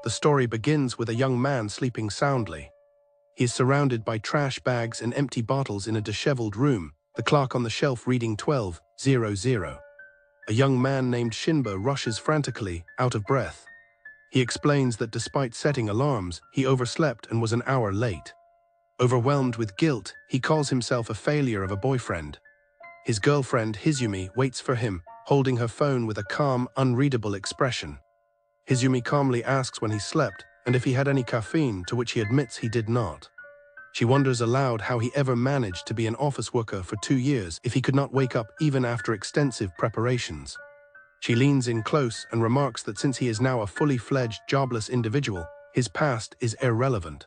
The story begins with a young man sleeping soundly. He is surrounded by trash bags and empty bottles in a disheveled room, the clock on the shelf reading 12:00. A young man named Shinba rushes frantically, out of breath. He explains that despite setting alarms, he overslept and was an hour late. Overwhelmed with guilt, he calls himself a failure of a boyfriend. His girlfriend, Hizumi, waits for him, holding her phone with a calm, unreadable expression. Hizumi calmly asks when he slept and if he had any caffeine, to which he admits he did not. She wonders aloud how he ever managed to be an office worker for 2 years if he could not wake up even after extensive preparations. She leans in close and remarks that since he is now a fully fledged, jobless individual, his past is irrelevant.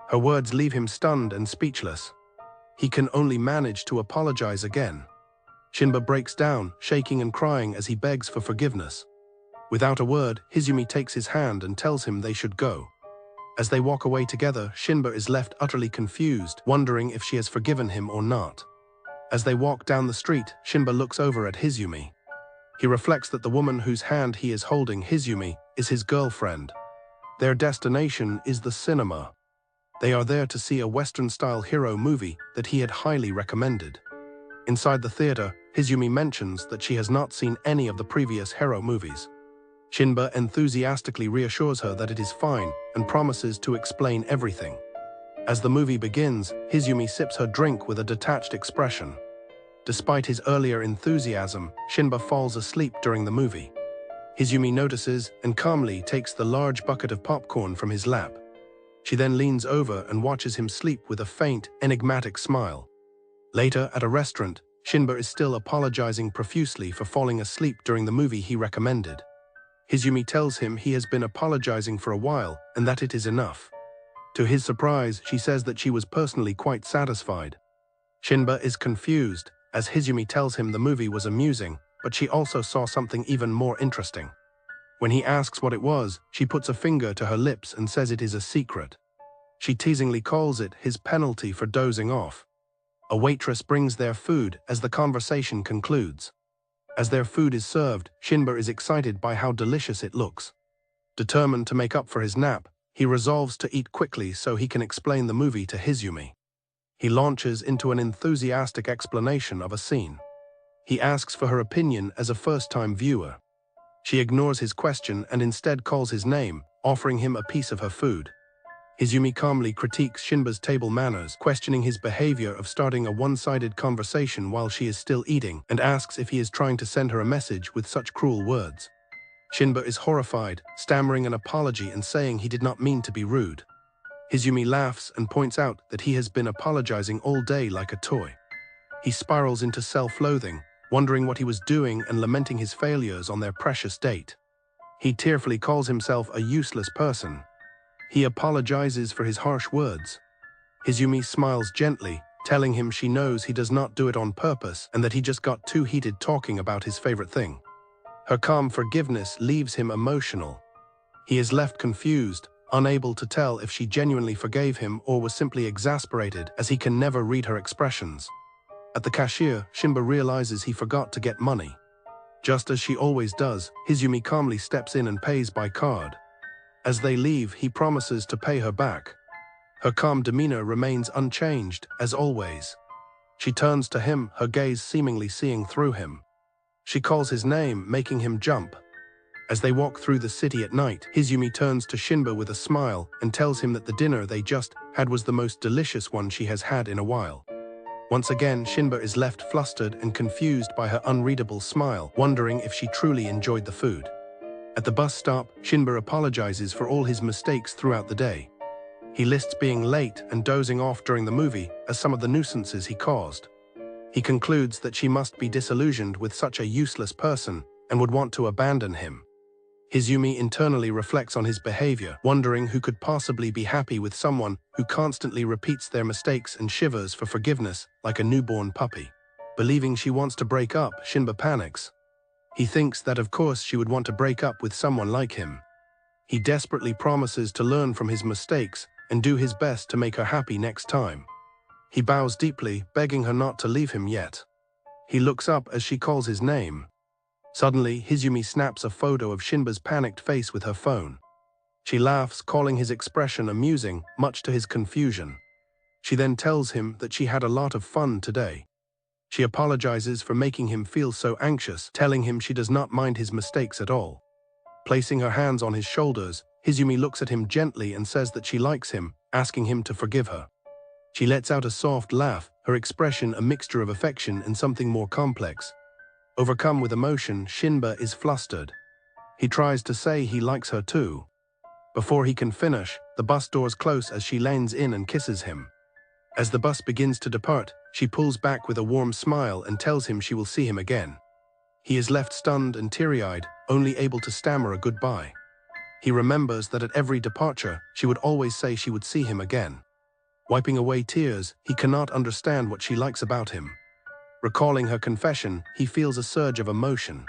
Her words leave him stunned and speechless. He can only manage to apologize again. Shinba breaks down, shaking and crying as he begs for forgiveness. Without a word, Hizumi takes his hand and tells him they should go. As they walk away together, Shinba is left utterly confused, wondering if she has forgiven him or not. As they walk down the street, Shinba looks over at Hizumi. He reflects that the woman whose hand he is holding, Hizumi, is his girlfriend. Their destination is the cinema. They are there to see a Western-style hero movie that he had highly recommended. Inside the theater, Hizumi mentions that she has not seen any of the previous hero movies. Shinba enthusiastically reassures her that it is fine and promises to explain everything. As the movie begins, Hizumi sips her drink with a detached expression. Despite his earlier enthusiasm, Shinba falls asleep during the movie. Hizumi notices and calmly takes the large bucket of popcorn from his lap. She then leans over and watches him sleep with a faint, enigmatic smile. Later, at a restaurant, Shinba is still apologizing profusely for falling asleep during the movie he recommended. Hizumi tells him he has been apologizing for a while and that it is enough. To his surprise, she says that she was personally quite satisfied. Shinba is confused, as Hizumi tells him the movie was amusing, but she also saw something even more interesting. When he asks what it was, she puts a finger to her lips and says it is a secret. She teasingly calls it his penalty for dozing off. A waitress brings their food as the conversation concludes. As their food is served, Shinba is excited by how delicious it looks. Determined to make up for his nap, he resolves to eat quickly so he can explain the movie to Hizumi. He launches into an enthusiastic explanation of a scene. He asks for her opinion as a first-time viewer. She ignores his question and instead calls his name, offering him a piece of her food. Hizumi calmly critiques Shinba's table manners, questioning his behavior of starting a one-sided conversation while she is still eating, and asks if he is trying to send her a message with such cruel words. Shinba is horrified, stammering an apology and saying he did not mean to be rude. Hizumi laughs and points out that he has been apologizing all day like a toy. He spirals into self-loathing, wondering what he was doing and lamenting his failures on their precious date. He tearfully calls himself a useless person. He apologizes for his harsh words. Hizumi smiles gently, telling him she knows he does not do it on purpose and that he just got too heated talking about his favorite thing. Her calm forgiveness leaves him emotional. He is left confused, unable to tell if she genuinely forgave him or was simply exasperated, as he can never read her expressions. At the cashier, Shinba realizes he forgot to get money. Just as she always does, Hizumi calmly steps in and pays by card. As they leave, he promises to pay her back. Her calm demeanor remains unchanged, as always. She turns to him, her gaze seemingly seeing through him. She calls his name, making him jump. As they walk through the city at night, Hizumi turns to Shinba with a smile and tells him that the dinner they just had was the most delicious one she has had in a while. Once again, Shinba is left flustered and confused by her unreadable smile, wondering if she truly enjoyed the food. At the bus stop, Shinba apologizes for all his mistakes throughout the day. He lists being late and dozing off during the movie as some of the nuisances he caused. He concludes that she must be disillusioned with such a useless person and would want to abandon him. Hizumi internally reflects on his behavior, wondering who could possibly be happy with someone who constantly repeats their mistakes and shivers for forgiveness like a newborn puppy. Believing she wants to break up, Shinba panics. He thinks that of course she would want to break up with someone like him. He desperately promises to learn from his mistakes and do his best to make her happy next time. He bows deeply, begging her not to leave him yet. He looks up as she calls his name. Suddenly, Hizumi snaps a photo of Shinba's panicked face with her phone. She laughs, calling his expression amusing, much to his confusion. She then tells him that she had a lot of fun today. She apologizes for making him feel so anxious, telling him she does not mind his mistakes at all. Placing her hands on his shoulders, Hizumi looks at him gently and says that she likes him, asking him to forgive her. She lets out a soft laugh, her expression a mixture of affection and something more complex. Overcome with emotion, Shinba is flustered. He tries to say he likes her too. Before he can finish, the bus doors close as she leans in and kisses him. As the bus begins to depart, she pulls back with a warm smile and tells him she will see him again. He is left stunned and teary-eyed, only able to stammer a goodbye. He remembers that at every departure, she would always say she would see him again. Wiping away tears, he cannot understand what she likes about him. Recalling her confession, he feels a surge of emotion.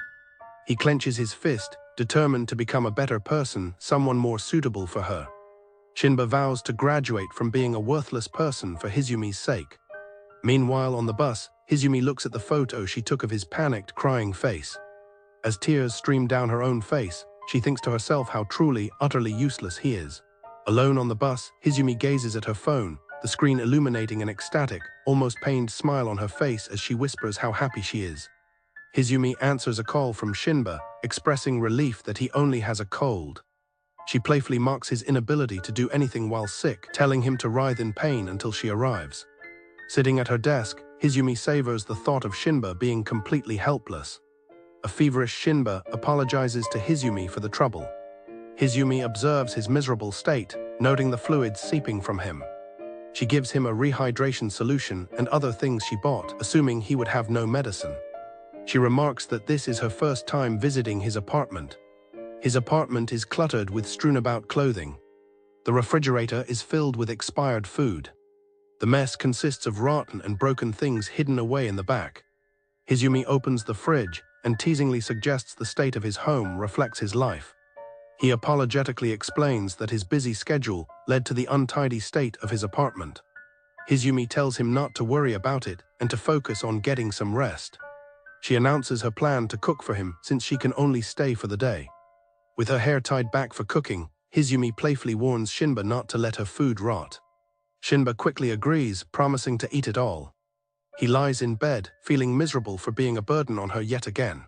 He clenches his fist, determined to become a better person, someone more suitable for her. Shinba vows to graduate from being a worthless person for Hizumi's sake. Meanwhile, on the bus, Hizumi looks at the photo she took of his panicked, crying face. As tears stream down her own face, she thinks to herself how truly, utterly useless he is. Alone on the bus, Hizumi gazes at her phone, the screen illuminating an ecstatic, almost pained smile on her face as she whispers how happy she is. Hizumi answers a call from Shinba, expressing relief that he only has a cold. She playfully mocks his inability to do anything while sick, telling him to writhe in pain until she arrives. Sitting at her desk, Hizumi savors the thought of Shinba being completely helpless. A feverish Shinba apologizes to Hizumi for the trouble. Hizumi observes his miserable state, noting the fluids seeping from him. She gives him a rehydration solution and other things she bought, assuming he would have no medicine. She remarks that this is her first time visiting his apartment. His apartment is cluttered with strewn-about clothing. The refrigerator is filled with expired food. The mess consists of rotten and broken things hidden away in the back. Hizumi opens the fridge and teasingly suggests the state of his home reflects his life. He apologetically explains that his busy schedule led to the untidy state of his apartment. Hizumi tells him not to worry about it and to focus on getting some rest. She announces her plan to cook for him since she can only stay for the day. With her hair tied back for cooking, Hizumi playfully warns Shinba not to let her food rot. Shinba quickly agrees, promising to eat it all. He lies in bed, feeling miserable for being a burden on her yet again.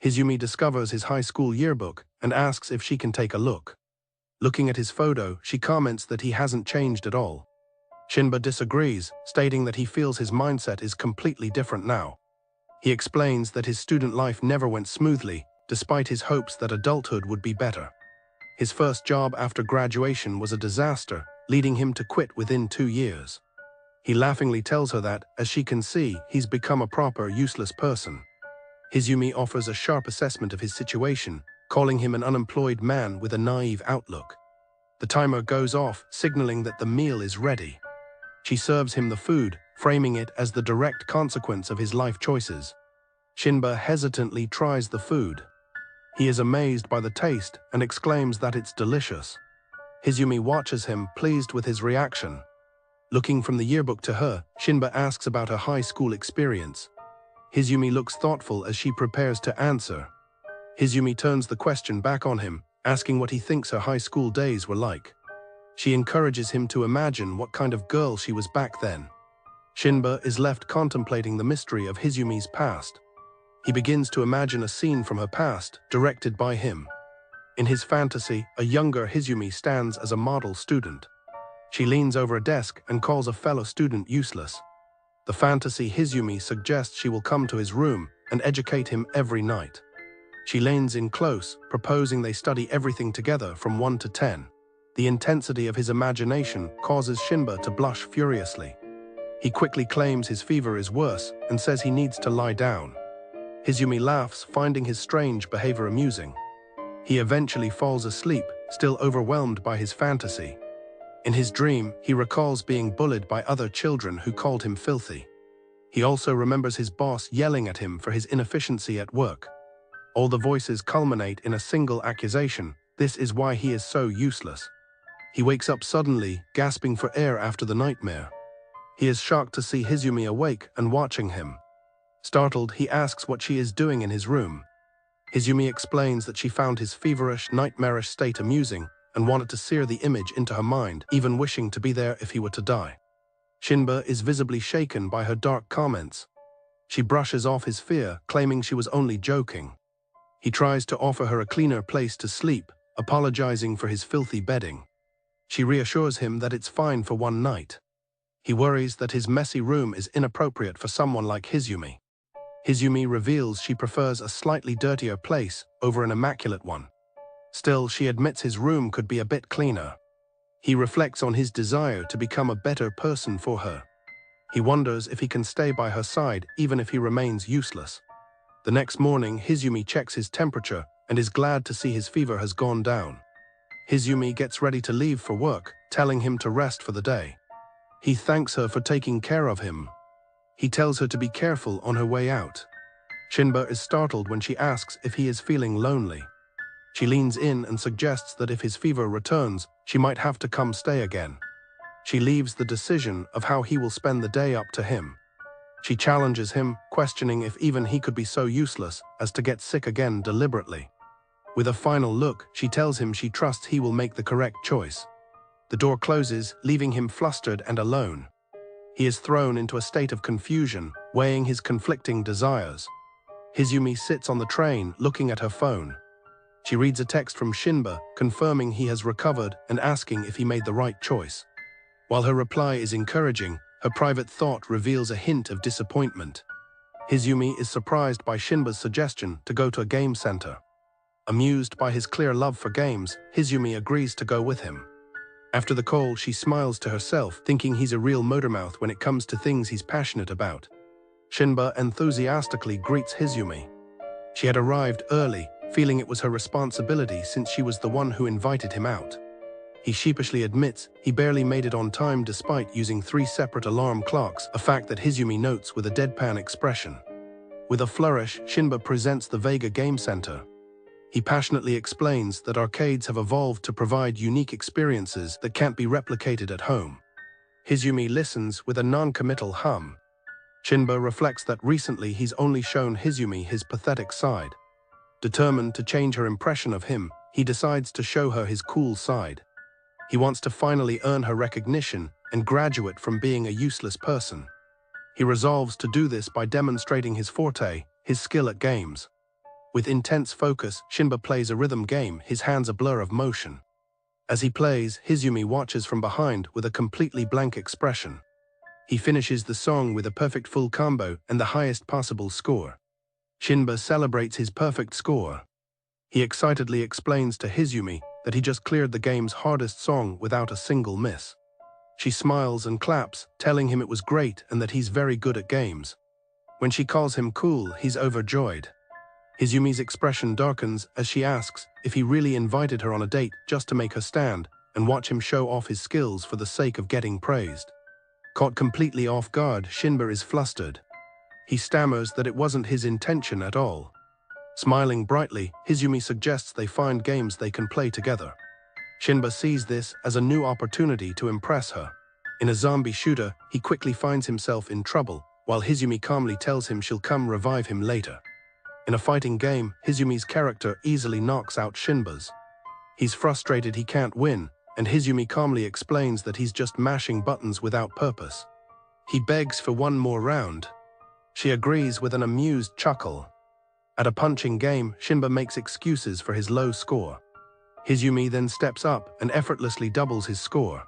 Hizumi discovers his high school yearbook and asks if she can take a look. Looking at his photo, she comments that he hasn't changed at all. Shinba disagrees, stating that he feels his mindset is completely different now. He explains that his student life never went smoothly, despite his hopes that adulthood would be better. His first job after graduation was a disaster, leading him to quit within 2 years. He laughingly tells her that, as she can see, he's become a proper useless person. Hizumi offers a sharp assessment of his situation, calling him an unemployed man with a naive outlook. The timer goes off, signaling that the meal is ready. She serves him the food, framing it as the direct consequence of his life choices. Shinba hesitantly tries the food. He is amazed by the taste and exclaims that it's delicious. Hizumi watches him, pleased with his reaction. Looking from the yearbook to her, Shinba asks about her high school experience. Hizumi looks thoughtful as she prepares to answer. Hizumi turns the question back on him, asking what he thinks her high school days were like. She encourages him to imagine what kind of girl she was back then. Shinba is left contemplating the mystery of Hizumi's past. He begins to imagine a scene from her past, directed by him. In his fantasy, a younger Hizumi stands as a model student. She leans over a desk and calls a fellow student useless. The fantasy Hizumi suggests she will come to his room and educate him every night. She leans in close, proposing they study everything together from 1 to 10. The intensity of his imagination causes Shinba to blush furiously. He quickly claims his fever is worse and says he needs to lie down. Hizumi laughs, finding his strange behavior amusing. He eventually falls asleep, still overwhelmed by his fantasy. In his dream, he recalls being bullied by other children who called him filthy. He also remembers his boss yelling at him for his inefficiency at work. All the voices culminate in a single accusation: this is why he is so useless. He wakes up suddenly, gasping for air after the nightmare. He is shocked to see Hizumi awake and watching him. Startled, he asks what she is doing in his room. Hizumi explains that she found his feverish, nightmarish state amusing and wanted to sear the image into her mind, even wishing to be there if he were to die. Shinba is visibly shaken by her dark comments. She brushes off his fear, claiming she was only joking. He tries to offer her a cleaner place to sleep, apologizing for his filthy bedding. She reassures him that it's fine for one night. He worries that his messy room is inappropriate for someone like Hizumi. Hizumi reveals she prefers a slightly dirtier place over an immaculate one. Still, she admits his room could be a bit cleaner. He reflects on his desire to become a better person for her. He wonders if he can stay by her side even if he remains useless. The next morning, Hizumi checks his temperature and is glad to see his fever has gone down. Hizumi gets ready to leave for work, telling him to rest for the day. He thanks her for taking care of him. He tells her to be careful on her way out. Shinba is startled when she asks if he is feeling lonely. She leans in and suggests that if his fever returns, she might have to come stay again. She leaves the decision of how he will spend the day up to him. She challenges him, questioning if even he could be so useless as to get sick again deliberately. With a final look, she tells him she trusts he will make the correct choice. The door closes, leaving him flustered and alone. He is thrown into a state of confusion, weighing his conflicting desires. Hizumi sits on the train, looking at her phone. She reads a text from Shinba, confirming he has recovered and asking if he made the right choice. While her reply is encouraging, her private thought reveals a hint of disappointment. Hizumi is surprised by Shinba's suggestion to go to a game center. Amused by his clear love for games, Hizumi agrees to go with him. After the call, she smiles to herself, thinking he's a real motormouth when it comes to things he's passionate about. Shinba enthusiastically greets Hizumi. She had arrived early, feeling it was her responsibility since she was the one who invited him out. He sheepishly admits he barely made it on time despite using 3 separate alarm clocks, a fact that Hizumi notes with a deadpan expression. With a flourish, Shinba presents the Vega Game Center. He passionately explains that arcades have evolved to provide unique experiences that can't be replicated at home. Hizumi listens with a non-committal hum. Shinba reflects that recently he's only shown Hizumi his pathetic side. Determined to change her impression of him, he decides to show her his cool side. He wants to finally earn her recognition and graduate from being a useless person. He resolves to do this by demonstrating his forte, his skill at games. With intense focus, Shinba plays a rhythm game, his hands a blur of motion. As he plays, Hizumi watches from behind with a completely blank expression. He finishes the song with a perfect full combo and the highest possible score. Shinba celebrates his perfect score. He excitedly explains to Hizumi that he just cleared the game's hardest song without a single miss. She smiles and claps, telling him it was great and that he's very good at games. When she calls him cool, he's overjoyed. Hizumi's expression darkens as she asks if he really invited her on a date just to make her stand and watch him show off his skills for the sake of getting praised. Caught completely off guard, Shinba is flustered. He stammers that it wasn't his intention at all. Smiling brightly, Hizumi suggests they find games they can play together. Shinba sees this as a new opportunity to impress her. In a zombie shooter, he quickly finds himself in trouble, while Hizumi calmly tells him she'll come revive him later. In a fighting game, Hizumi's character easily knocks out Shinba's. He's frustrated he can't win, and Hizumi calmly explains that he's just mashing buttons without purpose. He begs for one more round. She agrees with an amused chuckle. At a punching game, Shinba makes excuses for his low score. Hizumi then steps up and effortlessly doubles his score.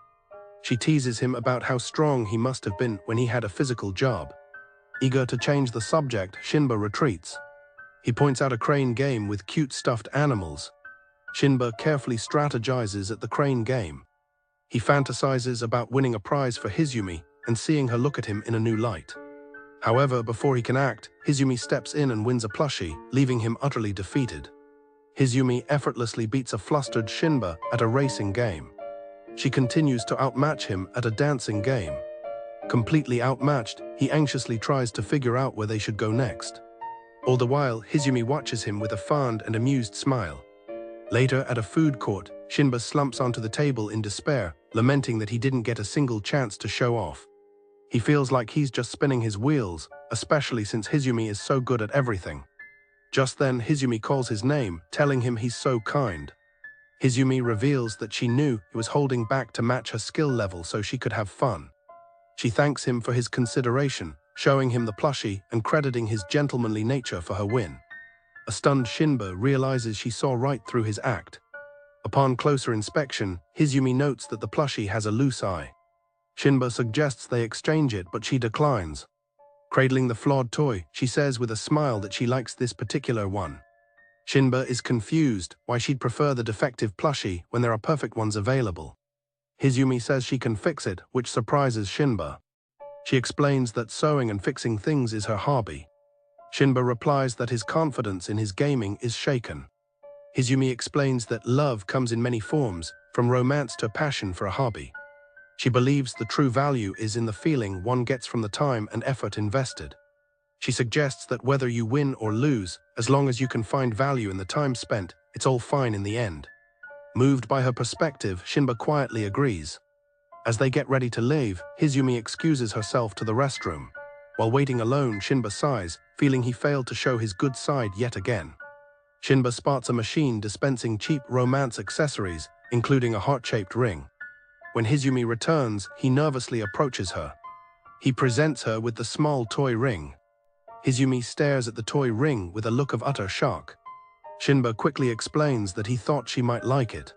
She teases him about how strong he must have been when he had a physical job. Eager to change the subject, Shinba retreats. He points out a crane game with cute stuffed animals. Shinba carefully strategizes at the crane game. He fantasizes about winning a prize for Hizumi and seeing her look at him in a new light. However, before he can act, Hizumi steps in and wins a plushie, leaving him utterly defeated. Hizumi effortlessly beats a flustered Shinba at a racing game. She continues to outmatch him at a dancing game. Completely outmatched, he anxiously tries to figure out where they should go next. All the while, Hizumi watches him with a fond and amused smile. Later, at a food court, Shinba slumps onto the table in despair, lamenting that he didn't get a single chance to show off. He feels like he's just spinning his wheels, especially since Hizumi is so good at everything. Just then, Hizumi calls his name, telling him he's so kind. Hizumi reveals that she knew he was holding back to match her skill level so she could have fun. She thanks him for his consideration, showing him the plushie and crediting his gentlemanly nature for her win. A stunned Shinba realizes she saw right through his act. Upon closer inspection, Hizumi notes that the plushie has a loose eye. Shinba suggests they exchange it, but she declines. Cradling the flawed toy, she says with a smile that she likes this particular one. Shinba is confused why she'd prefer the defective plushie when there are perfect ones available. Hizumi says she can fix it, which surprises Shinba. She explains that sewing and fixing things is her hobby. Shinba replies that his confidence in his gaming is shaken. Hizumi explains that love comes in many forms, from romance to passion for a hobby. She believes the true value is in the feeling one gets from the time and effort invested. She suggests that whether you win or lose, as long as you can find value in the time spent, it's all fine in the end. Moved by her perspective, Shinba quietly agrees. As they get ready to leave, Hizumi excuses herself to the restroom. While waiting alone, Shinba sighs, feeling he failed to show his good side yet again. Shinba spots a machine dispensing cheap romance accessories, including a heart-shaped ring. When Hizumi returns, he nervously approaches her. He presents her with the small toy ring. Hizumi stares at the toy ring with a look of utter shock. Shinba quickly explains that he thought she might like it.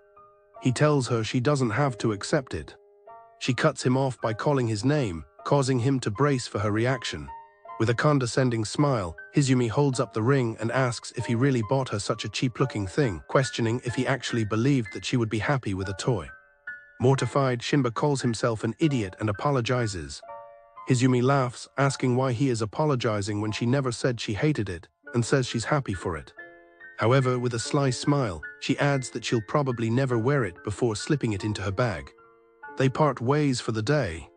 He tells her she doesn't have to accept it. She cuts him off by calling his name, causing him to brace for her reaction. With a condescending smile, Hizumi holds up the ring and asks if he really bought her such a cheap-looking thing, questioning if he actually believed that she would be happy with a toy. Mortified, Shinba calls himself an idiot and apologizes. Hizumi laughs, asking why he is apologizing when she never said she hated it, and says she's happy for it. However, with a sly smile, she adds that she'll probably never wear it before slipping it into her bag. They part ways for the day.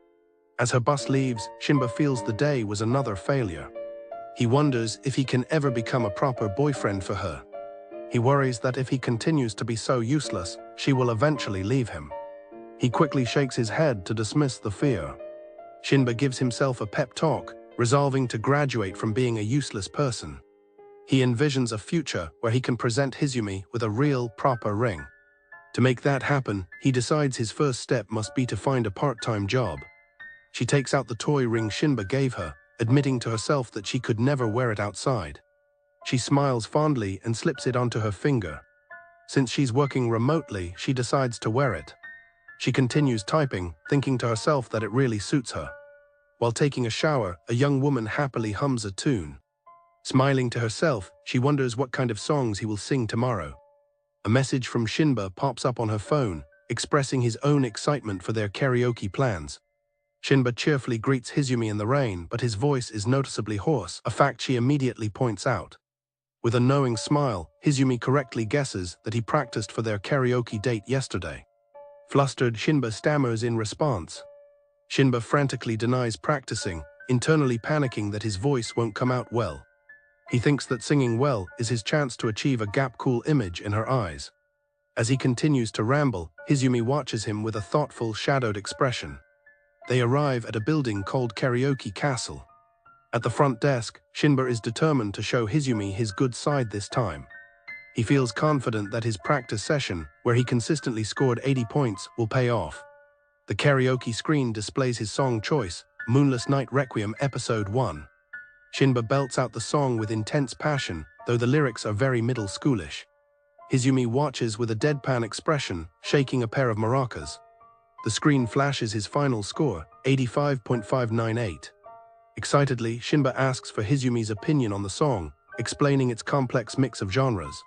As her bus leaves, Shinba feels the day was another failure. He wonders if he can ever become a proper boyfriend for her. He worries that if he continues to be so useless, she will eventually leave him. He quickly shakes his head to dismiss the fear. Shinba gives himself a pep talk, resolving to graduate from being a useless person. He envisions a future where he can present Hizumi with a real, proper ring. To make that happen, he decides his first step must be to find a part-time job. She takes out the toy ring Shinba gave her, admitting to herself that she could never wear it outside. She smiles fondly and slips it onto her finger. Since she's working remotely, she decides to wear it. She continues typing, thinking to herself that it really suits her. While taking a shower, a young woman happily hums a tune. Smiling to herself, she wonders what kind of songs he will sing tomorrow. A message from Shinba pops up on her phone, expressing his own excitement for their karaoke plans. Shinba cheerfully greets Hizumi in the rain, but his voice is noticeably hoarse, a fact she immediately points out. With a knowing smile, Hizumi correctly guesses that he practiced for their karaoke date yesterday. Flustered, Shinba stammers in response. Shinba frantically denies practicing, internally panicking that his voice won't come out well. He thinks that singing well is his chance to achieve a gap-cool image in her eyes. As he continues to ramble, Hizumi watches him with a thoughtful, shadowed expression. They arrive at a building called Karaoke Castle. At the front desk, Shinba is determined to show Hizumi his good side this time. He feels confident that his practice session, where he consistently scored 80 points, will pay off. The karaoke screen displays his song choice, Moonless Night Requiem Episode 1. Shinba belts out the song with intense passion, though the lyrics are very middle schoolish. Hizumi watches with a deadpan expression, shaking a pair of maracas. The screen flashes his final score, 85.598. Excitedly, Shinba asks for Hizumi's opinion on the song, explaining its complex mix of genres.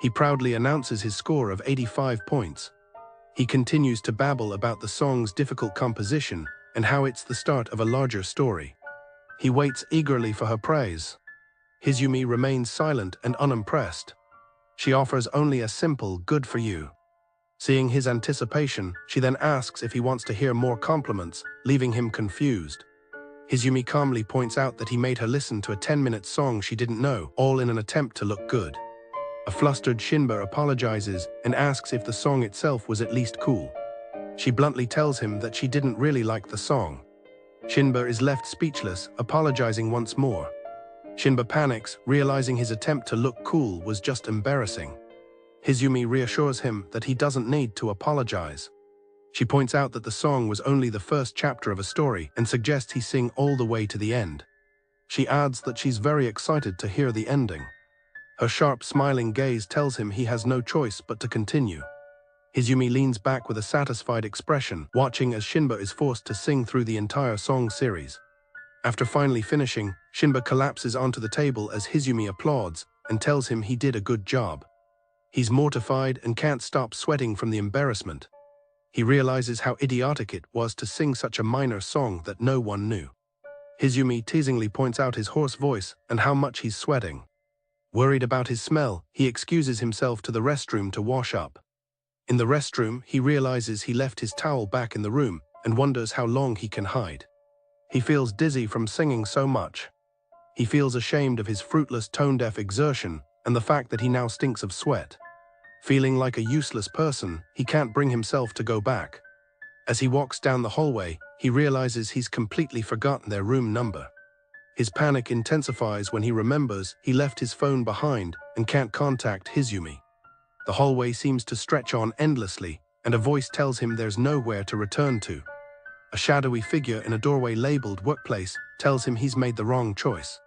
He proudly announces his score of 85 points. He continues to babble about the song's difficult composition and how it's the start of a larger story. He waits eagerly for her praise. Hizumi remains silent and unimpressed. She offers only a simple "good for you." Seeing his anticipation, she then asks if he wants to hear more compliments, leaving him confused. Hizumi calmly points out that he made her listen to a 10-minute song she didn't know, all in an attempt to look good. A flustered Shinba apologizes and asks if the song itself was at least cool. She bluntly tells him that she didn't really like the song. Shinba is left speechless, apologizing once more. Shinba panics, realizing his attempt to look cool was just embarrassing. Hizumi reassures him that he doesn't need to apologize. She points out that the song was only the first chapter of a story and suggests he sing all the way to the end. She adds that she's very excited to hear the ending. Her sharp, smiling gaze tells him he has no choice but to continue. Hizumi leans back with a satisfied expression, watching as Shinba is forced to sing through the entire song series. After finally finishing, Shinba collapses onto the table as Hizumi applauds and tells him he did a good job. He's mortified and can't stop sweating from the embarrassment. He realizes how idiotic it was to sing such a minor song that no one knew. Hizumi teasingly points out his hoarse voice and how much he's sweating. Worried about his smell, he excuses himself to the restroom to wash up. In the restroom, he realizes he left his towel back in the room and wonders how long he can hide. He feels dizzy from singing so much. He feels ashamed of his fruitless tone-deaf exertion and the fact that he now stinks of sweat. Feeling like a useless person, he can't bring himself to go back. As he walks down the hallway, he realizes he's completely forgotten their room number. His panic intensifies when he remembers he left his phone behind and can't contact Hizumi. The hallway seems to stretch on endlessly, and a voice tells him there's nowhere to return to. A shadowy figure in a doorway labeled workplace tells him he's made the wrong choice.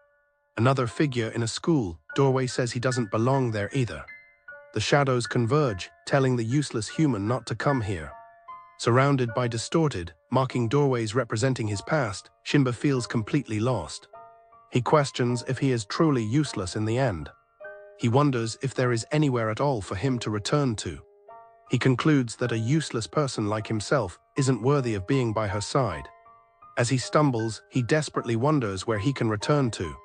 Another figure in a school doorway says he doesn't belong there either. The shadows converge, telling the useless human not to come here. Surrounded by distorted, mocking doorways representing his past, Shinba feels completely lost. He questions if he is truly useless in the end. He wonders if there is anywhere at all for him to return to. He concludes that a useless person like himself isn't worthy of being by her side. As he stumbles, he desperately wonders where he can return to.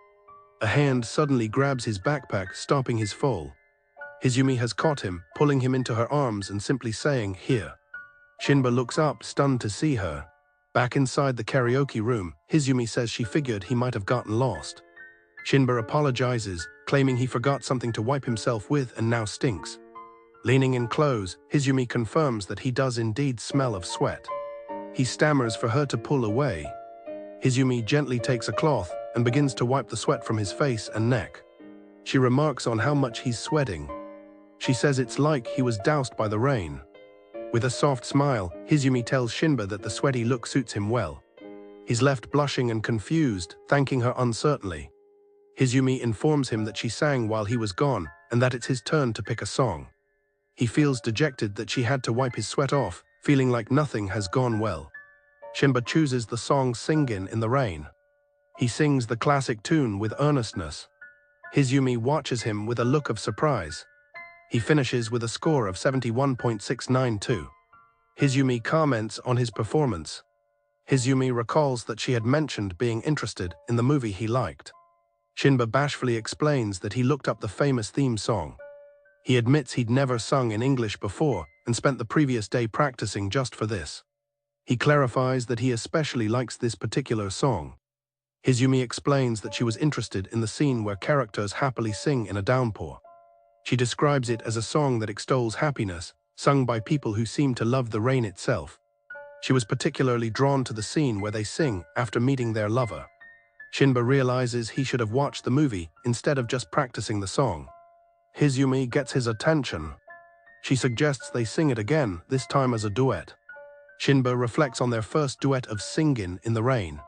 A hand suddenly grabs his backpack, stopping his fall. Hizumi has caught him, pulling him into her arms and simply saying, "Here." Shinba looks up, stunned to see her. Back inside the karaoke room, Hizumi says she figured he might have gotten lost. Shinba apologizes, claiming he forgot something to wipe himself with and now stinks. Leaning in close, Hizumi confirms that he does indeed smell of sweat. He stammers for her to pull away. Hizumi gently takes a cloth and begins to wipe the sweat from his face and neck. She remarks on how much he's sweating. She says it's like he was doused by the rain. With a soft smile, Hizumi tells Shinba that the sweaty look suits him well. He's left blushing and confused, thanking her uncertainly. Hizumi informs him that she sang while he was gone and that it's his turn to pick a song. He feels dejected that she had to wipe his sweat off, feeling like nothing has gone well. Shinba chooses the song Singin' in the Rain. He sings the classic tune with earnestness. Hizumi watches him with a look of surprise. He finishes with a score of 71.692. Hizumi comments on his performance. Hizumi recalls that she had mentioned being interested in the movie he liked. Shinba bashfully explains that he looked up the famous theme song. He admits he'd never sung in English before and spent the previous day practicing just for this. He clarifies that he especially likes this particular song. Hizumi explains that she was interested in the scene where characters happily sing in a downpour. She describes it as a song that extols happiness, sung by people who seem to love the rain itself. She was particularly drawn to the scene where they sing after meeting their lover. Shinba realizes he should have watched the movie instead of just practicing the song. Hizumi gets his attention. She suggests they sing it again, this time as a duet. Shinba reflects on their first duet of Singin' in the Rain.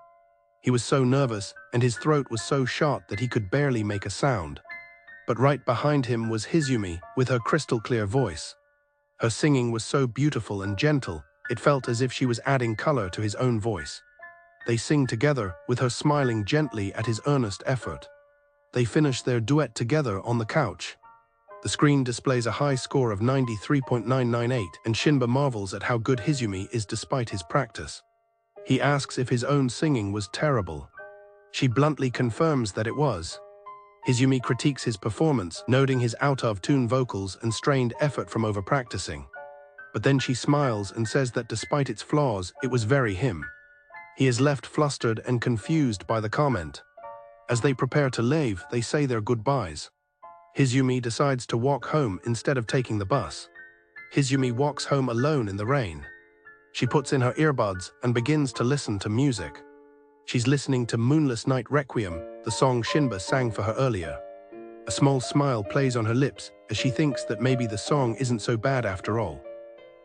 He was so nervous and his throat was so shot that he could barely make a sound. But right behind him was Hizumi with her crystal-clear voice. Her singing was so beautiful and gentle, it felt as if she was adding color to his own voice. They sing together, with her smiling gently at his earnest effort. They finish their duet together on the couch. The screen displays a high score of 93.998, and Shinba marvels at how good Hizumi is despite his practice. He asks if his own singing was terrible. She bluntly confirms that it was. Hizumi critiques his performance, noting his out-of-tune vocals and strained effort from over-practicing. But then she smiles and says that despite its flaws, it was very him. He is left flustered and confused by the comment. As they prepare to leave, they say their goodbyes. Hizumi decides to walk home instead of taking the bus. Hizumi walks home alone in the rain. She puts in her earbuds and begins to listen to music. She's listening to Moonless Night Requiem, the song Shinba sang for her earlier. A small smile plays on her lips as she thinks that maybe the song isn't so bad after all.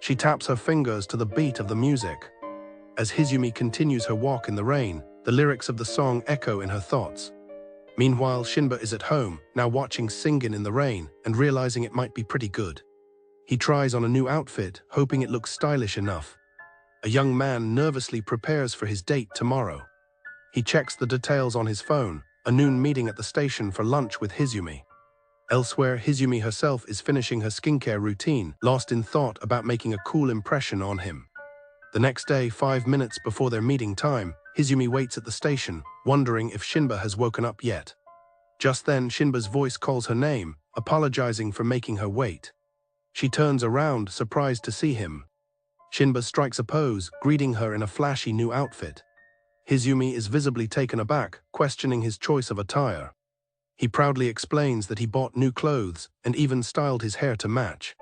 She taps her fingers to the beat of the music. As Hizumi continues her walk in the rain, the lyrics of the song echo in her thoughts. Meanwhile, Shinba is at home, now watching Singin in the rain and realizing it might be pretty good. He tries on a new outfit, hoping it looks stylish enough. A young man nervously prepares for his date tomorrow. He checks the details on his phone, a noon meeting at the station for lunch with Hizumi. Elsewhere, Hizumi herself is finishing her skincare routine, lost in thought about making a cool impression on him. The next day, 5 minutes before their meeting time, Hizumi waits at the station, wondering if Shinba has woken up yet. Just then, Shinba's voice calls her name, apologizing for making her wait. She turns around, surprised to see him. Shinba strikes a pose, greeting her in a flashy new outfit. Hizumi is visibly taken aback, questioning his choice of attire. He proudly explains that he bought new clothes and even styled his hair to match.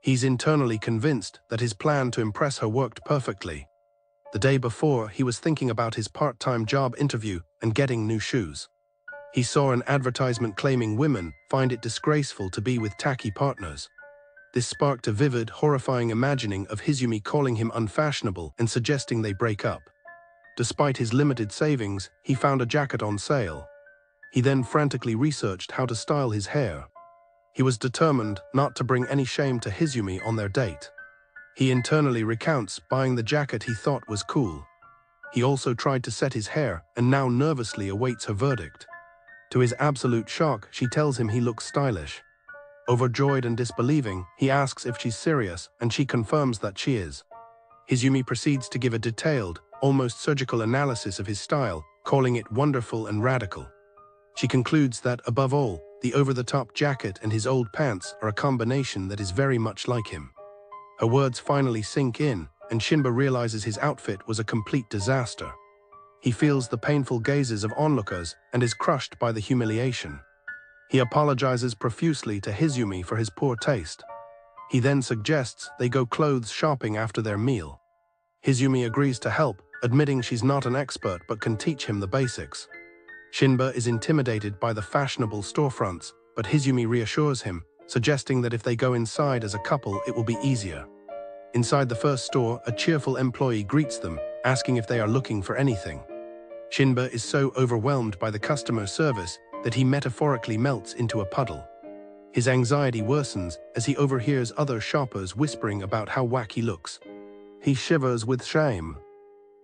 He's internally convinced that his plan to impress her worked perfectly. The day before, he was thinking about his part-time job interview and getting new shoes. He saw an advertisement claiming women find it disgraceful to be with tacky partners. This sparked a vivid, horrifying imagining of Hizumi calling him unfashionable and suggesting they break up. Despite his limited savings, he found a jacket on sale. He then frantically researched how to style his hair. He was determined not to bring any shame to Hizumi on their date. He internally recounts buying the jacket he thought was cool. He also tried to set his hair and now nervously awaits her verdict. To his absolute shock, she tells him he looks stylish. Overjoyed and disbelieving, he asks if she's serious, and she confirms that she is. Hizumi proceeds to give a detailed, almost surgical analysis of his style, calling it wonderful and radical. She concludes that, above all, the over-the-top jacket and his old pants are a combination that is very much like him. Her words finally sink in, and Shinba realizes his outfit was a complete disaster. He feels the painful gazes of onlookers and is crushed by the humiliation. He apologizes profusely to Hizumi for his poor taste. He then suggests they go clothes shopping after their meal. Hizumi agrees to help, admitting she's not an expert but can teach him the basics. Shinba is intimidated by the fashionable storefronts, but Hizumi reassures him, suggesting that if they go inside as a couple, it will be easier. Inside the first store, a cheerful employee greets them, asking if they are looking for anything. Shinba is so overwhelmed by the customer service that he metaphorically melts into a puddle. His anxiety worsens as he overhears other shoppers whispering about how whack he looks. He shivers with shame.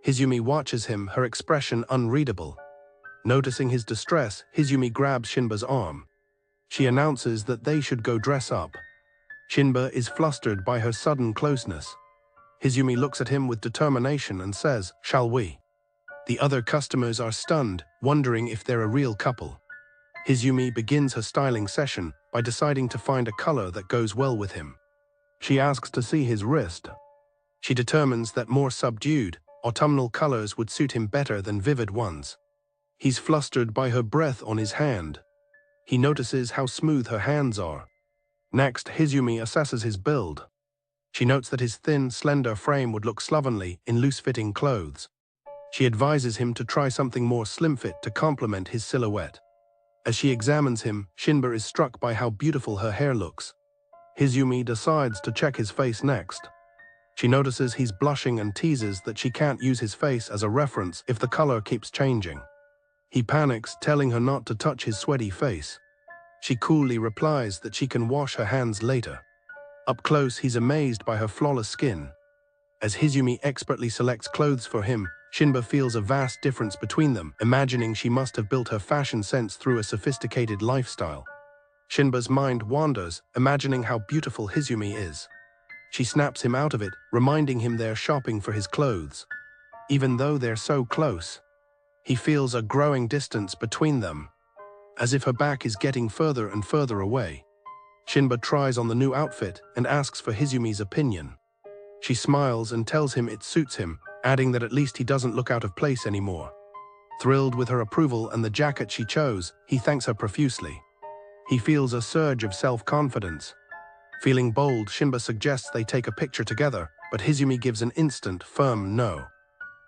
Hizumi watches him, her expression unreadable. Noticing his distress, Hizumi grabs Shinba's arm. She announces that they should go dress up. Shinba is flustered by her sudden closeness. Hizumi looks at him with determination and says, "Shall we?" The other customers are stunned, wondering if they're a real couple. Hizumi begins her styling session by deciding to find a color that goes well with him. She asks to see his wrist. She determines that more subdued, autumnal colors would suit him better than vivid ones. He's flustered by her breath on his hand. He notices how smooth her hands are. Next, Hizumi assesses his build. She notes that his thin, slender frame would look slovenly in loose-fitting clothes. She advises him to try something more slim-fit to complement his silhouette. As she examines him, Shinba is struck by how beautiful her hair looks. Hizumi decides to check his face next. She notices he's blushing and teases that she can't use his face as a reference if the color keeps changing. He panics, telling her not to touch his sweaty face. She coolly replies that she can wash her hands later. Up close, he's amazed by her flawless skin. As Hizumi expertly selects clothes for him, Shinba feels a vast difference between them, imagining she must have built her fashion sense through a sophisticated lifestyle. Shinba's mind wanders, imagining how beautiful Hizumi is. She snaps him out of it, reminding him they're shopping for his clothes. Even though they're so close, he feels a growing distance between them, as if her back is getting further and further away. Shinba tries on the new outfit and asks for Hizumi's opinion. She smiles and tells him it suits him, adding that at least he doesn't look out of place anymore. Thrilled with her approval and the jacket she chose, he thanks her profusely. He feels a surge of self-confidence. Feeling bold, Shinba suggests they take a picture together, but Hizumi gives an instant, firm no.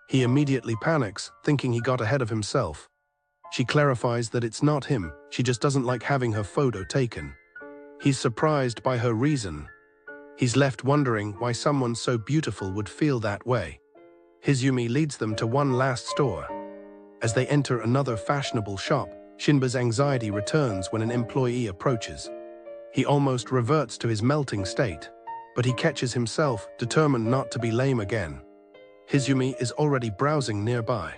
He immediately panics, thinking he got ahead of himself. She clarifies that it's not him, she just doesn't like having her photo taken. He's surprised by her reason. He's left wondering why someone so beautiful would feel that way. Hizumi leads them to one last store. As they enter another fashionable shop, Shinba's anxiety returns when an employee approaches. He almost reverts to his melting state, but he catches himself, determined not to be lame again. Hizumi is already browsing nearby.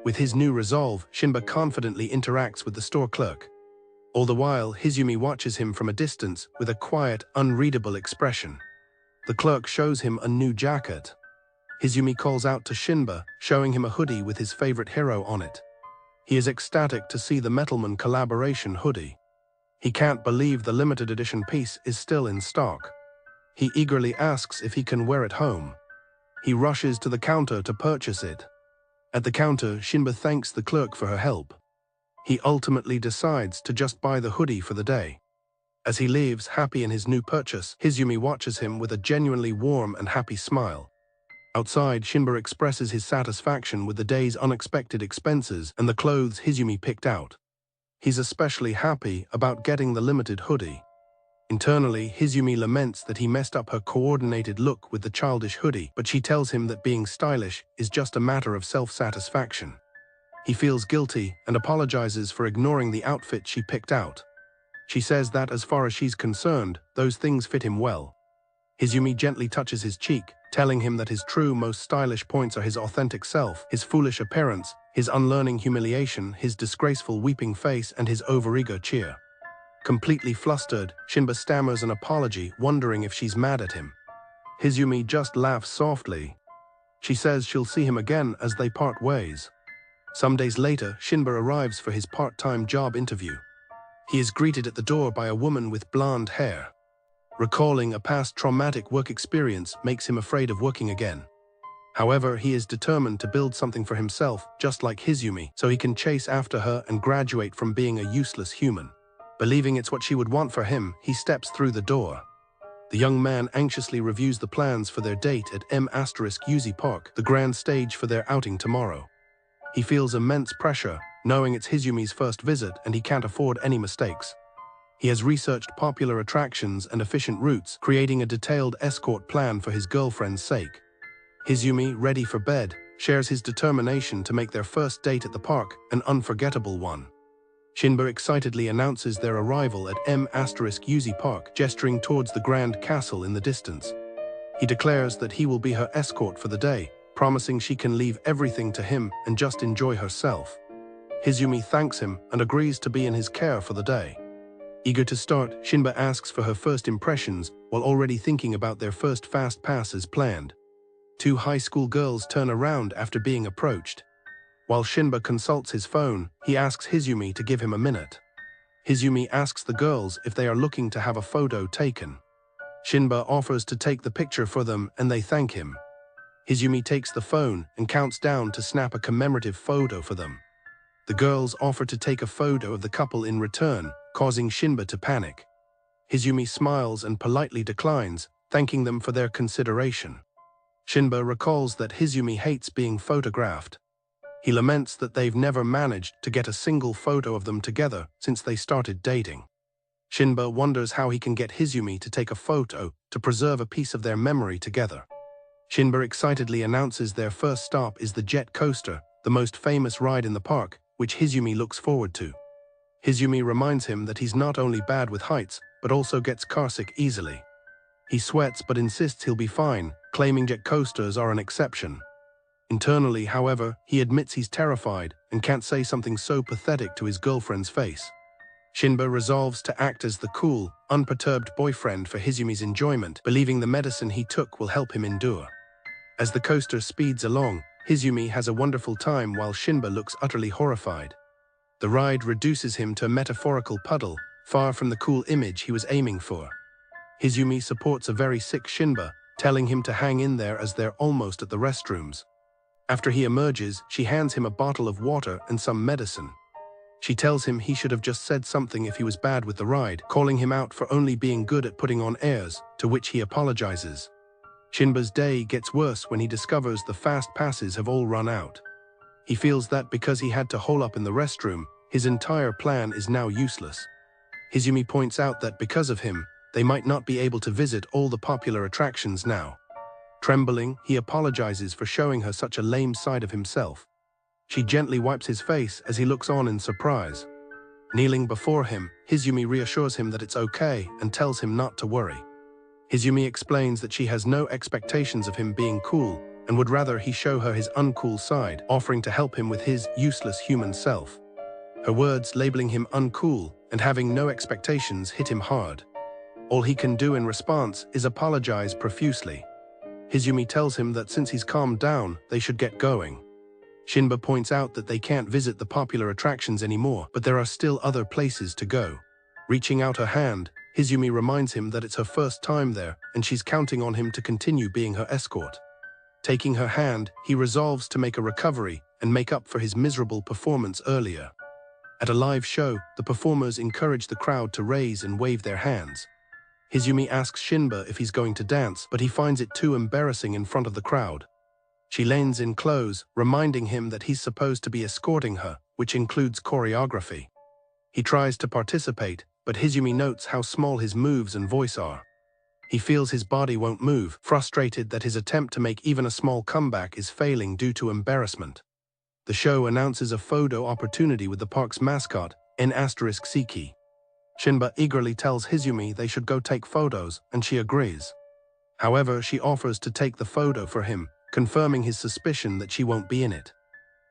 With his new resolve, Shinba confidently interacts with the store clerk. All the while, Hizumi watches him from a distance with a quiet, unreadable expression. The clerk shows him a new jacket. Hizumi calls out to Shinba, showing him a hoodie with his favorite hero on it. He is ecstatic to see the Metalman collaboration hoodie. He can't believe the limited edition piece is still in stock. He eagerly asks if he can wear it home. He rushes to the counter to purchase it. At the counter, Shinba thanks the clerk for her help. He ultimately decides to just buy the hoodie for the day. As he leaves, happy in his new purchase, Hizumi watches him with a genuinely warm and happy smile. Outside, Shinba expresses his satisfaction with the day's unexpected expenses and the clothes Hizumi picked out. He's especially happy about getting the limited hoodie. Internally, Hizumi laments that he messed up her coordinated look with the childish hoodie, but she tells him that being stylish is just a matter of self-satisfaction. He feels guilty and apologizes for ignoring the outfit she picked out. She says that as far as she's concerned, those things fit him well. Hizumi gently touches his cheek, telling him that his true, most stylish points are his authentic self, his foolish appearance, his unlearning humiliation, his disgraceful weeping face, and his overeager cheer. Completely flustered, Shinba stammers an apology, wondering if she's mad at him. Hizumi just laughs softly. She says she'll see him again as they part ways. Some days later, Shinba arrives for his part-time job interview. He is greeted at the door by a woman with blonde hair. Recalling a past traumatic work experience makes him afraid of working again. However, he is determined to build something for himself, just like Hizumi, so he can chase after her and graduate from being a useless human. Believing it's what she would want for him, he steps through the door. The young man anxiously reviews the plans for their date at M*Uzi Park, the grand stage for their outing tomorrow. He feels immense pressure, knowing it's Hizumi's first visit and he can't afford any mistakes. He has researched popular attractions and efficient routes, creating a detailed escort plan for his girlfriend's sake. Hizumi, ready for bed, shares his determination to make their first date at the park an unforgettable one. Shinba excitedly announces their arrival at M*Uzi Park, gesturing towards the grand castle in the distance. He declares that he will be her escort for the day, promising she can leave everything to him and just enjoy herself. Hizumi thanks him and agrees to be in his care for the day. Eager to start, Shinba asks for her first impressions while already thinking about their first fast pass as planned. Two high school girls turn around after being approached. While Shinba consults his phone, he asks Hizumi to give him a minute. Hizumi asks the girls if they are looking to have a photo taken. Shinba offers to take the picture for them and they thank him. Hizumi takes the phone and counts down to snap a commemorative photo for them. The girls offer to take a photo of the couple in return, causing Shinba to panic. Hizumi smiles and politely declines, thanking them for their consideration. Shinba recalls that Hizumi hates being photographed. He laments that they've never managed to get a single photo of them together since they started dating. Shinba wonders how he can get Hizumi to take a photo to preserve a piece of their memory together. Shinba excitedly announces their first stop is the jet coaster, the most famous ride in the park, which Hizumi looks forward to. Hizumi reminds him that he's not only bad with heights, but also gets carsick easily. He sweats but insists he'll be fine, claiming jet coasters are an exception. Internally, however, he admits he's terrified and can't say something so pathetic to his girlfriend's face. Shinba resolves to act as the cool, unperturbed boyfriend for Hizumi's enjoyment, believing the medicine he took will help him endure. As the coaster speeds along, Hizumi has a wonderful time while Shinba looks utterly horrified. The ride reduces him to a metaphorical puddle, far from the cool image he was aiming for. Hizumi supports a very sick Shinba, telling him to hang in there as they're almost at the restrooms. After he emerges, she hands him a bottle of water and some medicine. She tells him he should have just said something if he was bad with the ride, calling him out for only being good at putting on airs, to which he apologizes. Shinba's day gets worse when he discovers the fast passes have all run out. He feels that because he had to hole up in the restroom, his entire plan is now useless. Hizumi points out that because of him, they might not be able to visit all the popular attractions now. Trembling, he apologizes for showing her such a lame side of himself. She gently wipes his face as he looks on in surprise. Kneeling before him, Hizumi reassures him that it's okay and tells him not to worry. Hizumi explains that she has no expectations of him being cool and would rather he show her his uncool side, offering to help him with his useless human self. Her words labeling him uncool and having no expectations hit him hard. All he can do in response is apologize profusely. Hizumi tells him that since he's calmed down, they should get going. Shinba points out that they can't visit the popular attractions anymore, but there are still other places to go. Reaching out her hand, Hizumi reminds him that it's her first time there and she's counting on him to continue being her escort. Taking her hand, he resolves to make a recovery and make up for his miserable performance earlier. At a live show, the performers encourage the crowd to raise and wave their hands. Hizumi asks Shinba if he's going to dance, but he finds it too embarrassing in front of the crowd. She leans in close, reminding him that he's supposed to be escorting her, which includes choreography. He tries to participate, but Hizumi notes how small his moves and voice are. He feels his body won't move, frustrated that his attempt to make even a small comeback is failing due to embarrassment. The show announces a photo opportunity with the park's mascot, N*Siki. Shinba eagerly tells Hizumi they should go take photos, and she agrees. However, she offers to take the photo for him, confirming his suspicion that she won't be in it.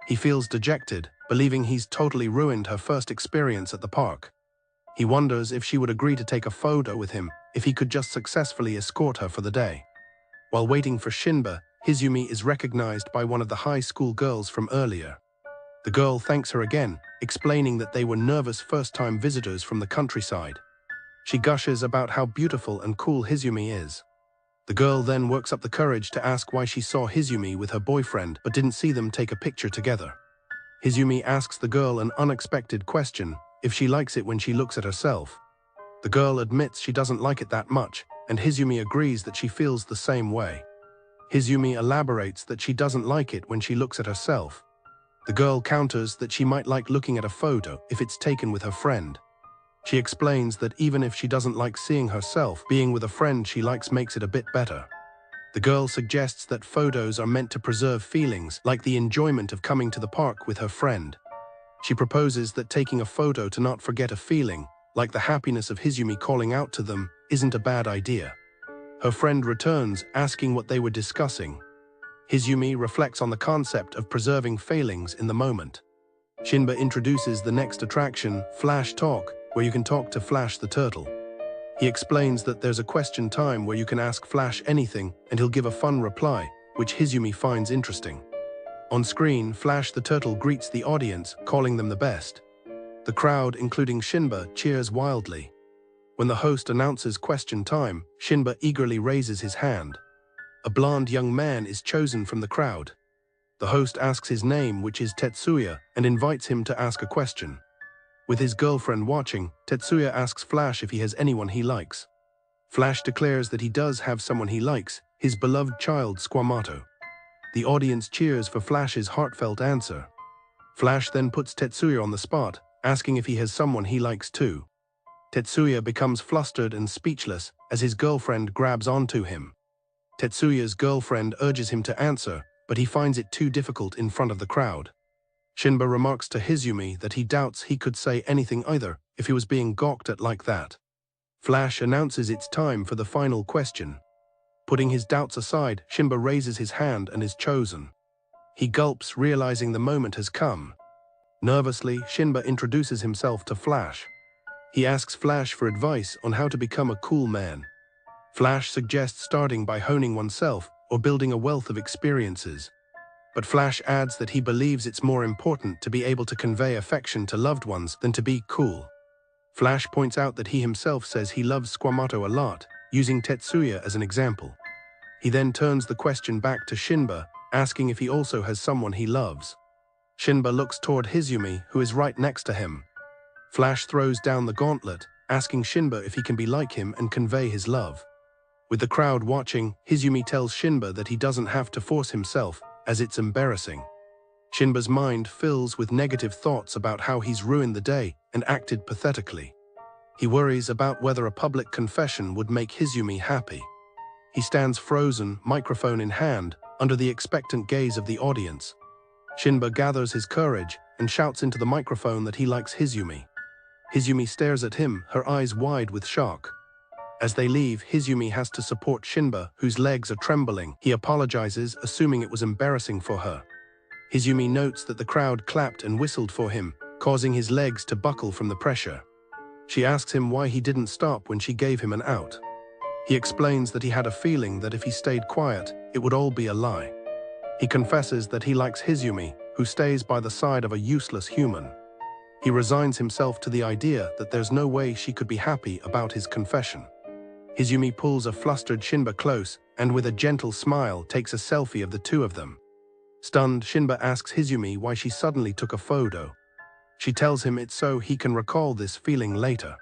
He feels dejected, believing he's totally ruined her first experience at the park. He wonders if she would agree to take a photo with him if he could just successfully escort her for the day. While waiting for Shinba, Hizumi is recognized by one of the high school girls from earlier. The girl thanks her again, explaining that they were nervous first-time visitors from the countryside. She gushes about how beautiful and cool Hizumi is. The girl then works up the courage to ask why she saw Hizumi with her boyfriend but didn't see them take a picture together. Hizumi asks the girl an unexpected question, if she likes it when she looks at herself. The girl admits she doesn't like it that much, and Hizumi agrees that she feels the same way. Hizumi elaborates that she doesn't like it when she looks at herself. The girl counters that she might like looking at a photo if it's taken with her friend. She explains that even if she doesn't like seeing herself, being with a friend she likes makes it a bit better. The girl suggests that photos are meant to preserve feelings, like the enjoyment of coming to the park with her friend. She proposes that taking a photo to not forget a feeling, like the happiness of Hizumi calling out to them, isn't a bad idea. Her friend returns, asking what they were discussing. Hizumi reflects on the concept of preserving feelings in the moment. Shinba introduces the next attraction, Flash Talk, where you can talk to Flash the Turtle. He explains that there's a question time where you can ask Flash anything and he'll give a fun reply, which Hizumi finds interesting. On screen, Flash the Turtle greets the audience, calling them the best. The crowd, including Shinba, cheers wildly. When the host announces question time, Shinba eagerly raises his hand. A blonde young man is chosen from the crowd. The host asks his name, which is Tetsuya, and invites him to ask a question. With his girlfriend watching, Tetsuya asks Flash if he has anyone he likes. Flash declares that he does have someone he likes, his beloved child Squamato. The audience cheers for Flash's heartfelt answer. Flash then puts Tetsuya on the spot, asking if he has someone he likes too. Tetsuya becomes flustered and speechless as his girlfriend grabs onto him. Tetsuya's girlfriend urges him to answer, but he finds it too difficult in front of the crowd. Shinba remarks to Hizumi that he doubts he could say anything either if he was being gawked at like that. Flash announces it's time for the final question. Putting his doubts aside, Shinba raises his hand and is chosen. He gulps, realizing the moment has come. Nervously, Shinba introduces himself to Flash. He asks Flash for advice on how to become a cool man. Flash suggests starting by honing oneself or building a wealth of experiences. But Flash adds that he believes it's more important to be able to convey affection to loved ones than to be cool. Flash points out that he himself says he loves Squamato a lot, using Tetsuya as an example. He then turns the question back to Shinba, asking if he also has someone he loves. Shinba looks toward Hizumi, who is right next to him. Flash throws down the gauntlet, asking Shinba if he can be like him and convey his love. With the crowd watching, Hizumi tells Shinba that he doesn't have to force himself, as it's embarrassing. Shinba's mind fills with negative thoughts about how he's ruined the day and acted pathetically. He worries about whether a public confession would make Hizumi happy. He stands frozen, microphone in hand, under the expectant gaze of the audience. Shinba gathers his courage and shouts into the microphone that he likes Hizumi. Hizumi stares at him, her eyes wide with shock. As they leave, Hizumi has to support Shinba, whose legs are trembling. He apologizes, assuming it was embarrassing for her. Hizumi notes that the crowd clapped and whistled for him, causing his legs to buckle from the pressure. She asks him why he didn't stop when she gave him an out. He explains that he had a feeling that if he stayed quiet, it would all be a lie. He confesses that he likes Hizumi, who stays by the side of a useless human. He resigns himself to the idea that there's no way she could be happy about his confession. Hizumi pulls a flustered Shinba close and with a gentle smile takes a selfie of the two of them. Stunned, Shinba asks Hizumi why she suddenly took a photo. She tells him it's so he can recall this feeling later.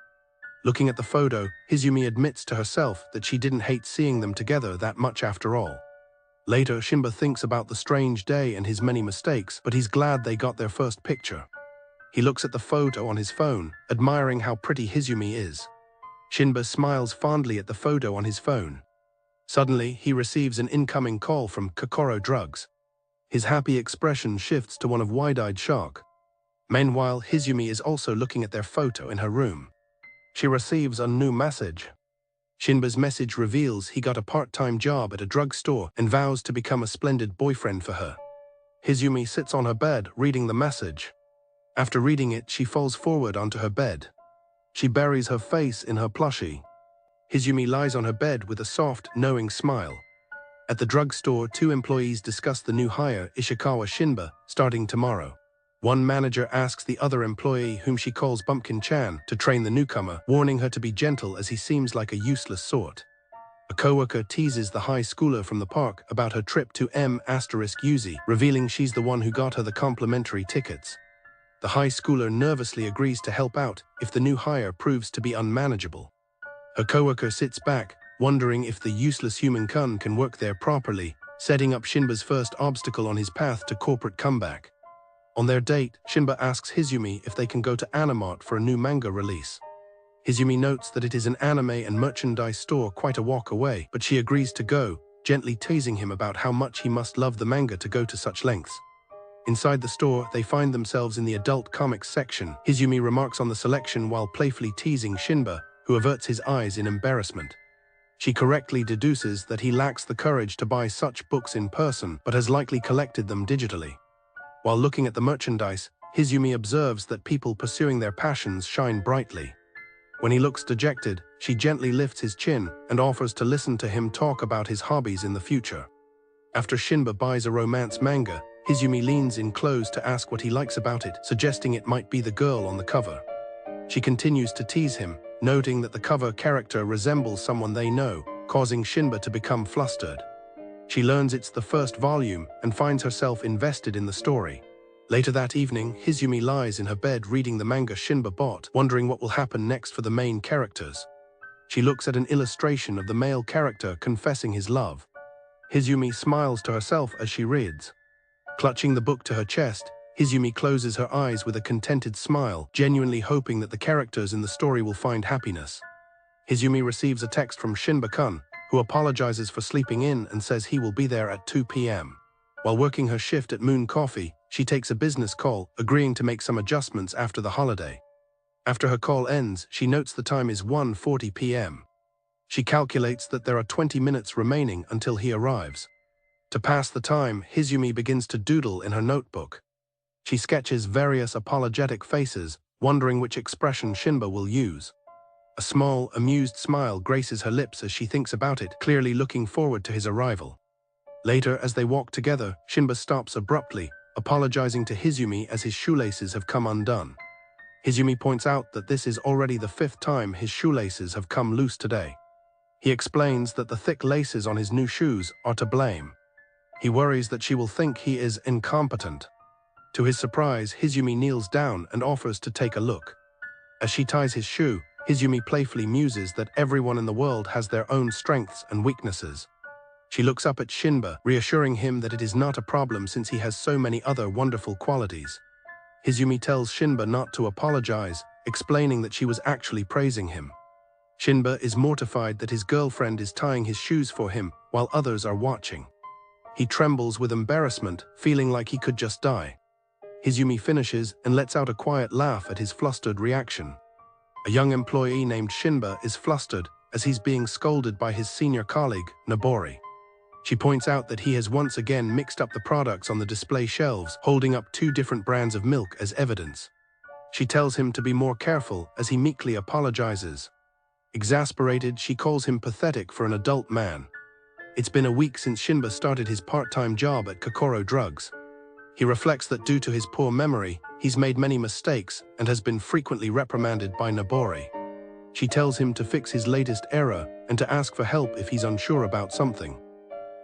Looking at the photo, Hizumi admits to herself that she didn't hate seeing them together that much after all. Later, Shinba thinks about the strange day and his many mistakes, but he's glad they got their first picture. He looks at the photo on his phone, admiring how pretty Hizumi is. Shinba smiles fondly at the photo on his phone. Suddenly, he receives an incoming call from Kokoro Drugs. His happy expression shifts to one of wide-eyed shock. Meanwhile, Hizumi is also looking at their photo in her room. She receives a new message. Shinba's message reveals he got a part-time job at a drugstore and vows to become a splendid boyfriend for her. Hizumi sits on her bed, reading the message. After reading it, she falls forward onto her bed. She buries her face in her plushie. Hizumi lies on her bed with a soft, knowing smile. At the drugstore, two employees discuss the new hire, Ishikawa Shinba, starting tomorrow. One manager asks the other employee, whom she calls Bumpkin-chan, to train the newcomer, warning her to be gentle as he seems like a useless sort. A coworker teases the high schooler from the park about her trip to M*Uzi, revealing she's the one who got her the complimentary tickets. The high schooler nervously agrees to help out if the new hire proves to be unmanageable. Her coworker sits back, wondering if the useless human-kun can work there properly, setting up Shinba's first obstacle on his path to corporate comeback. On their date, Shinba asks Hizumi if they can go to Animart for a new manga release. Hizumi notes that it is an anime and merchandise store quite a walk away, but she agrees to go, gently teasing him about how much he must love the manga to go to such lengths. Inside the store, they find themselves in the adult comics section. Hizumi remarks on the selection while playfully teasing Shinba, who averts his eyes in embarrassment. She correctly deduces that he lacks the courage to buy such books in person, but has likely collected them digitally. While looking at the merchandise, Hizumi observes that people pursuing their passions shine brightly. When he looks dejected, she gently lifts his chin and offers to listen to him talk about his hobbies in the future. After Shinba buys a romance manga, Hizumi leans in close to ask what he likes about it, suggesting it might be the girl on the cover. She continues to tease him, noting that the cover character resembles someone they know, causing Shinba to become flustered. She learns it's the first volume and finds herself invested in the story. Later that evening, Hizumi lies in her bed reading the manga Shinba bought, wondering what will happen next for the main characters. She looks at an illustration of the male character confessing his love. Hizumi smiles to herself as she reads. Clutching the book to her chest, Hizumi closes her eyes with a contented smile, genuinely hoping that the characters in the story will find happiness. Hizumi receives a text from Shinba-kun, who apologizes for sleeping in and says he will be there at 2 p.m. While working her shift at Moon Coffee, she takes a business call, agreeing to make some adjustments after the holiday. After her call ends, she notes the time is 1:40 p.m. She calculates that there are 20 minutes remaining until he arrives. To pass the time, Hizumi begins to doodle in her notebook. She sketches various apologetic faces, wondering which expression Shinba will use. A small, amused smile graces her lips as she thinks about it, clearly looking forward to his arrival. Later, as they walk together, Shinba stops abruptly, apologizing to Hizumi as his shoelaces have come undone. Hizumi points out that this is already the 5th time his shoelaces have come loose today. He explains that the thick laces on his new shoes are to blame. He worries that she will think he is incompetent. To his surprise, Hizumi kneels down and offers to take a look. As she ties his shoe, Hizumi playfully muses that everyone in the world has their own strengths and weaknesses. She looks up at Shinba, reassuring him that it is not a problem since he has so many other wonderful qualities. Izumi tells Shinba not to apologize, explaining that she was actually praising him. Shinba is mortified that his girlfriend is tying his shoes for him while others are watching. He trembles with embarrassment, feeling like he could just die. Izumi finishes and lets out a quiet laugh at his flustered reaction. A young employee named Shinba is flustered as he's being scolded by his senior colleague, Nobori. She points out that he has once again mixed up the products on the display shelves, holding up 2 different brands of milk as evidence. She tells him to be more careful as he meekly apologizes. Exasperated, she calls him pathetic for an adult man. It's been a week since Shinba started his part-time job at Kokoro Drugs. He reflects that due to his poor memory, he's made many mistakes and has been frequently reprimanded by Nobori. She tells him to fix his latest error and to ask for help if he's unsure about something.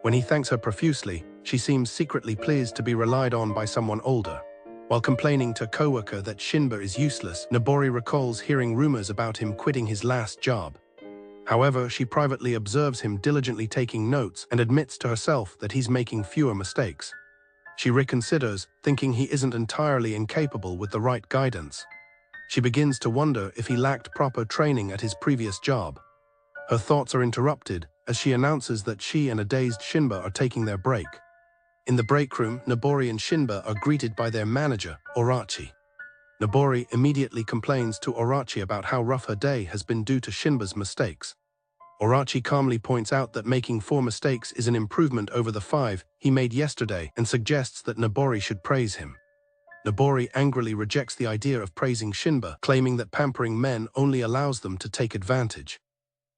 When he thanks her profusely, she seems secretly pleased to be relied on by someone older. While complaining to a coworker that Shinba is useless, Nobori recalls hearing rumors about him quitting his last job. However, she privately observes him diligently taking notes and admits to herself that he's making fewer mistakes. She reconsiders, thinking he isn't entirely incapable with the right guidance. She begins to wonder if he lacked proper training at his previous job. Her thoughts are interrupted as she announces that she and a dazed Shinba are taking their break. In the break room, Nobori and Shinba are greeted by their manager, Orachi. Nobori immediately complains to Orachi about how rough her day has been due to Shinba's mistakes. Orachi calmly points out that making 4 mistakes is an improvement over the 5 he made yesterday and suggests that Nobori should praise him. Nobori angrily rejects the idea of praising Shinba, claiming that pampering men only allows them to take advantage.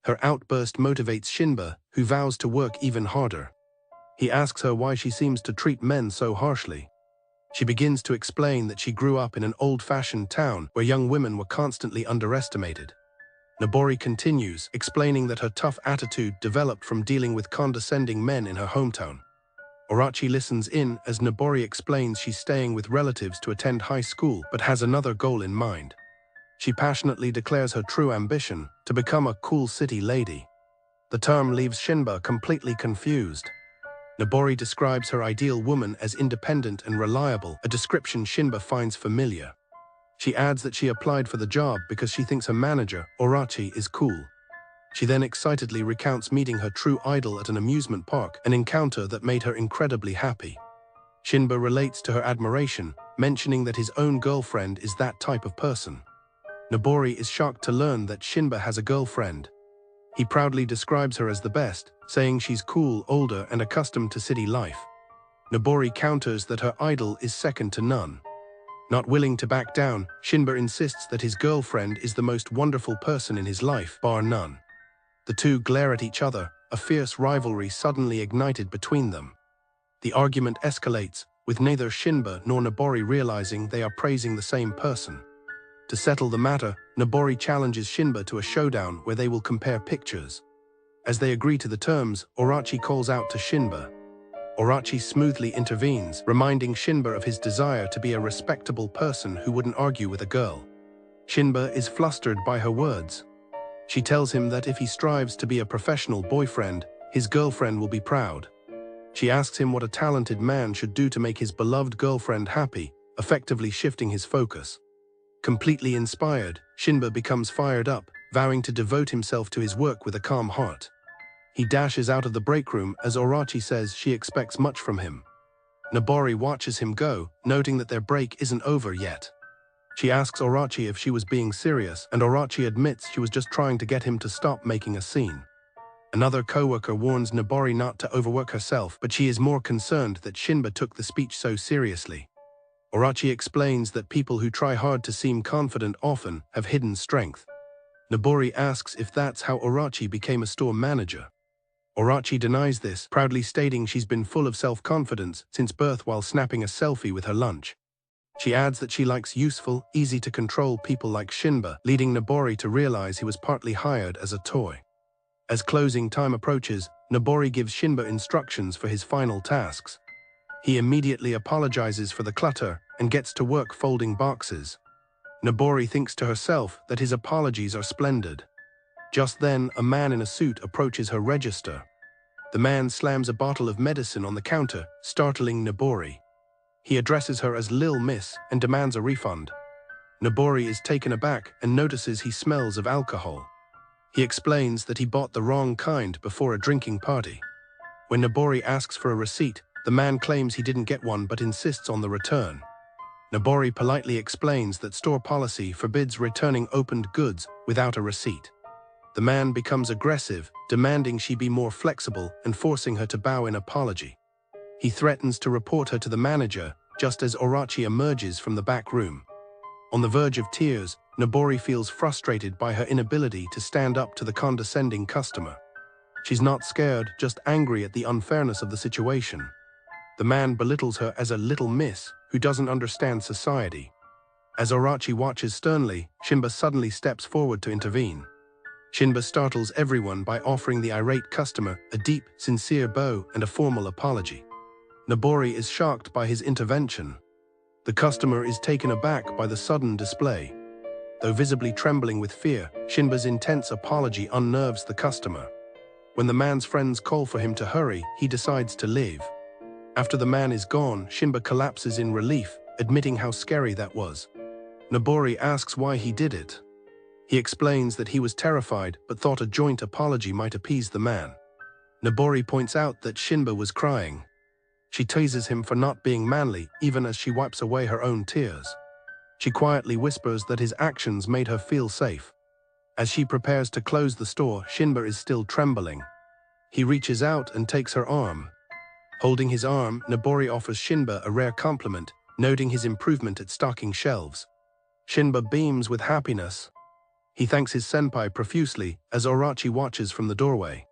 Her outburst motivates Shinba, who vows to work even harder. He asks her why she seems to treat men so harshly. She begins to explain that she grew up in an old-fashioned town where young women were constantly underestimated. Nobori continues, explaining that her tough attitude developed from dealing with condescending men in her hometown. Orachi listens in as Nobori explains she's staying with relatives to attend high school but has another goal in mind. She passionately declares her true ambition, to become a cool city lady. The term leaves Shinba completely confused. Nobori describes her ideal woman as independent and reliable, a description Shinba finds familiar. She adds that she applied for the job because she thinks her manager, Orachi, is cool. She then excitedly recounts meeting her true idol at an amusement park, an encounter that made her incredibly happy. Shinba relates to her admiration, mentioning that his own girlfriend is that type of person. Nobori is shocked to learn that Shinba has a girlfriend. He proudly describes her as the best, saying she's cool, older, and accustomed to city life. Nobori counters that her idol is second to none. Not willing to back down, Shinba insists that his girlfriend is the most wonderful person in his life, bar none. The two glare at each other, a fierce rivalry suddenly ignited between them. The argument escalates, with neither Shinba nor Nobori realizing they are praising the same person. To settle the matter, Nobori challenges Shinba to a showdown where they will compare pictures. As they agree to the terms, Orachi calls out to Shinba. Orachi smoothly intervenes, reminding Shinba of his desire to be a respectable person who wouldn't argue with a girl. Shinba is flustered by her words. She tells him that if he strives to be a professional boyfriend, his girlfriend will be proud. She asks him what a talented man should do to make his beloved girlfriend happy, effectively shifting his focus. Completely inspired, Shinba becomes fired up, vowing to devote himself to his work with a calm heart. He dashes out of the break room as Orachi says she expects much from him. Nobori watches him go, noting that their break isn't over yet. She asks Orachi if she was being serious, and Orachi admits she was just trying to get him to stop making a scene. Another coworker warns Nobori not to overwork herself, but she is more concerned that Shinba took the speech so seriously. Orachi explains that people who try hard to seem confident often have hidden strength. Nobori asks if that's how Orachi became a store manager. Orachi denies this, proudly stating she's been full of self-confidence since birth while snapping a selfie with her lunch. She adds that she likes useful, easy-to-control people like Shinba, leading Nobori to realize he was partly hired as a toy. As closing time approaches, Nobori gives Shinba instructions for his final tasks. He immediately apologizes for the clutter and gets to work folding boxes. Nobori thinks to herself that his apologies are splendid. Just then, a man in a suit approaches her register. The man slams a bottle of medicine on the counter, startling Nobori. He addresses her as Lil Miss and demands a refund. Nobori is taken aback and notices he smells of alcohol. He explains that he bought the wrong kind before a drinking party. When Nobori asks for a receipt, the man claims he didn't get one but insists on the return. Nobori politely explains that store policy forbids returning opened goods without a receipt. The man becomes aggressive, demanding she be more flexible and forcing her to bow in apology. He threatens to report her to the manager, just as Orachi emerges from the back room. On the verge of tears, Nobori feels frustrated by her inability to stand up to the condescending customer. She's not scared, just angry at the unfairness of the situation. The man belittles her as a little miss who doesn't understand society. As Orachi watches sternly, Shinba suddenly steps forward to intervene. Shinba startles everyone by offering the irate customer a deep, sincere bow and a formal apology. Nobori is shocked by his intervention. The customer is taken aback by the sudden display. Though visibly trembling with fear, Shinba's intense apology unnerves the customer. When the man's friends call for him to hurry, he decides to leave. After the man is gone, Shinba collapses in relief, admitting how scary that was. Nobori asks why he did it. He explains that he was terrified but thought a joint apology might appease the man. Nobori points out that Shinba was crying. She teases him for not being manly, even as she wipes away her own tears. She quietly whispers that his actions made her feel safe. As she prepares to close the store, Shinba is still trembling. He reaches out and takes her arm. Holding his arm, Nobori offers Shinba a rare compliment, noting his improvement at stocking shelves. Shinba beams with happiness. He thanks his senpai profusely as Orachi watches from the doorway.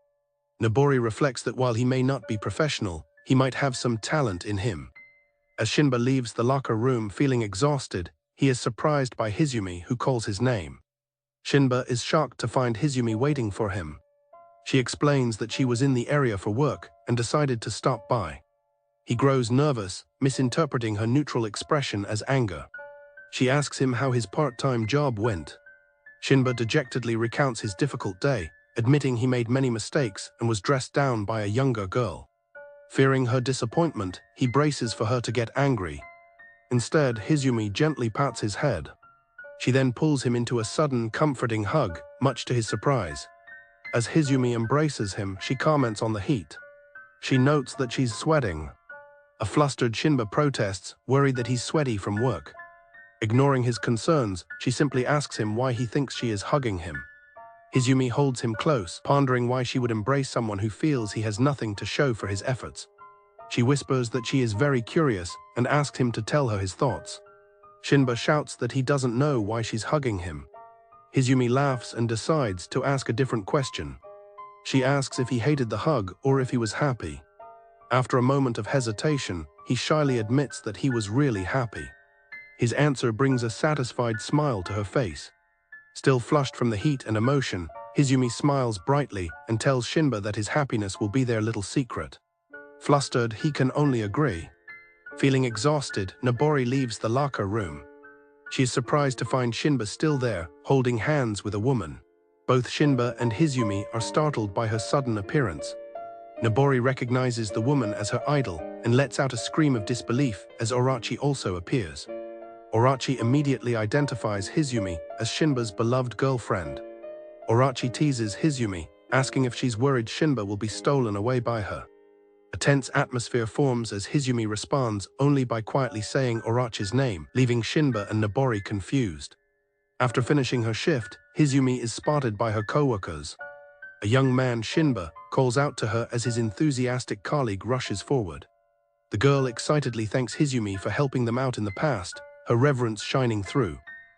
Nobori reflects that while he may not be professional, he might have some talent in him. As Shinba leaves the locker room feeling exhausted, he is surprised by Hizumi, who calls his name. Shinba is shocked to find Hizumi waiting for him. She explains that she was in the area for work and decided to stop by. He grows nervous, misinterpreting her neutral expression as anger. She asks him how his part-time job went. Shinba dejectedly recounts his difficult day, admitting he made many mistakes and was dressed down by a younger girl. Fearing her disappointment, he braces for her to get angry. Instead, Hizumi gently pats his head. She then pulls him into a sudden, comforting hug, much to his surprise. As Hizumi embraces him, she comments on the heat. She notes that she's sweating. A flustered Shinba protests, worried that he's sweaty from work. Ignoring his concerns, she simply asks him why he thinks she is hugging him. Hizumi holds him close, pondering why she would embrace someone who feels he has nothing to show for his efforts. She whispers that she is very curious and asks him to tell her his thoughts. Shinba shouts that he doesn't know why she's hugging him. Hizumi laughs and decides to ask a different question. She asks if he hated the hug or if he was happy. After a moment of hesitation, he shyly admits that he was really happy. His answer brings a satisfied smile to her face. Still flushed from the heat and emotion, Hizumi smiles brightly and tells Shinba that his happiness will be their little secret. Flustered, he can only agree. Feeling exhausted, Nobori leaves the locker room. She is surprised to find Shinba still there, holding hands with a woman. Both Shinba and Hizumi are startled by her sudden appearance. Nobori recognizes the woman as her idol and lets out a scream of disbelief as Orachi also appears. Orachi immediately identifies Hizumi as Shinba's beloved girlfriend. Orachi teases Hizumi, asking if she's worried Shinba will be stolen away by her. A tense atmosphere forms as Hizumi responds only by quietly saying Orachi's name, leaving Shinba and Nobori confused. After finishing her shift, Hizumi is spotted by her co-workers. A young man, Shinba, calls out to her as his enthusiastic colleague rushes forward. The girl excitedly thanks Hizumi for helping them out in the past, her reverence shining through.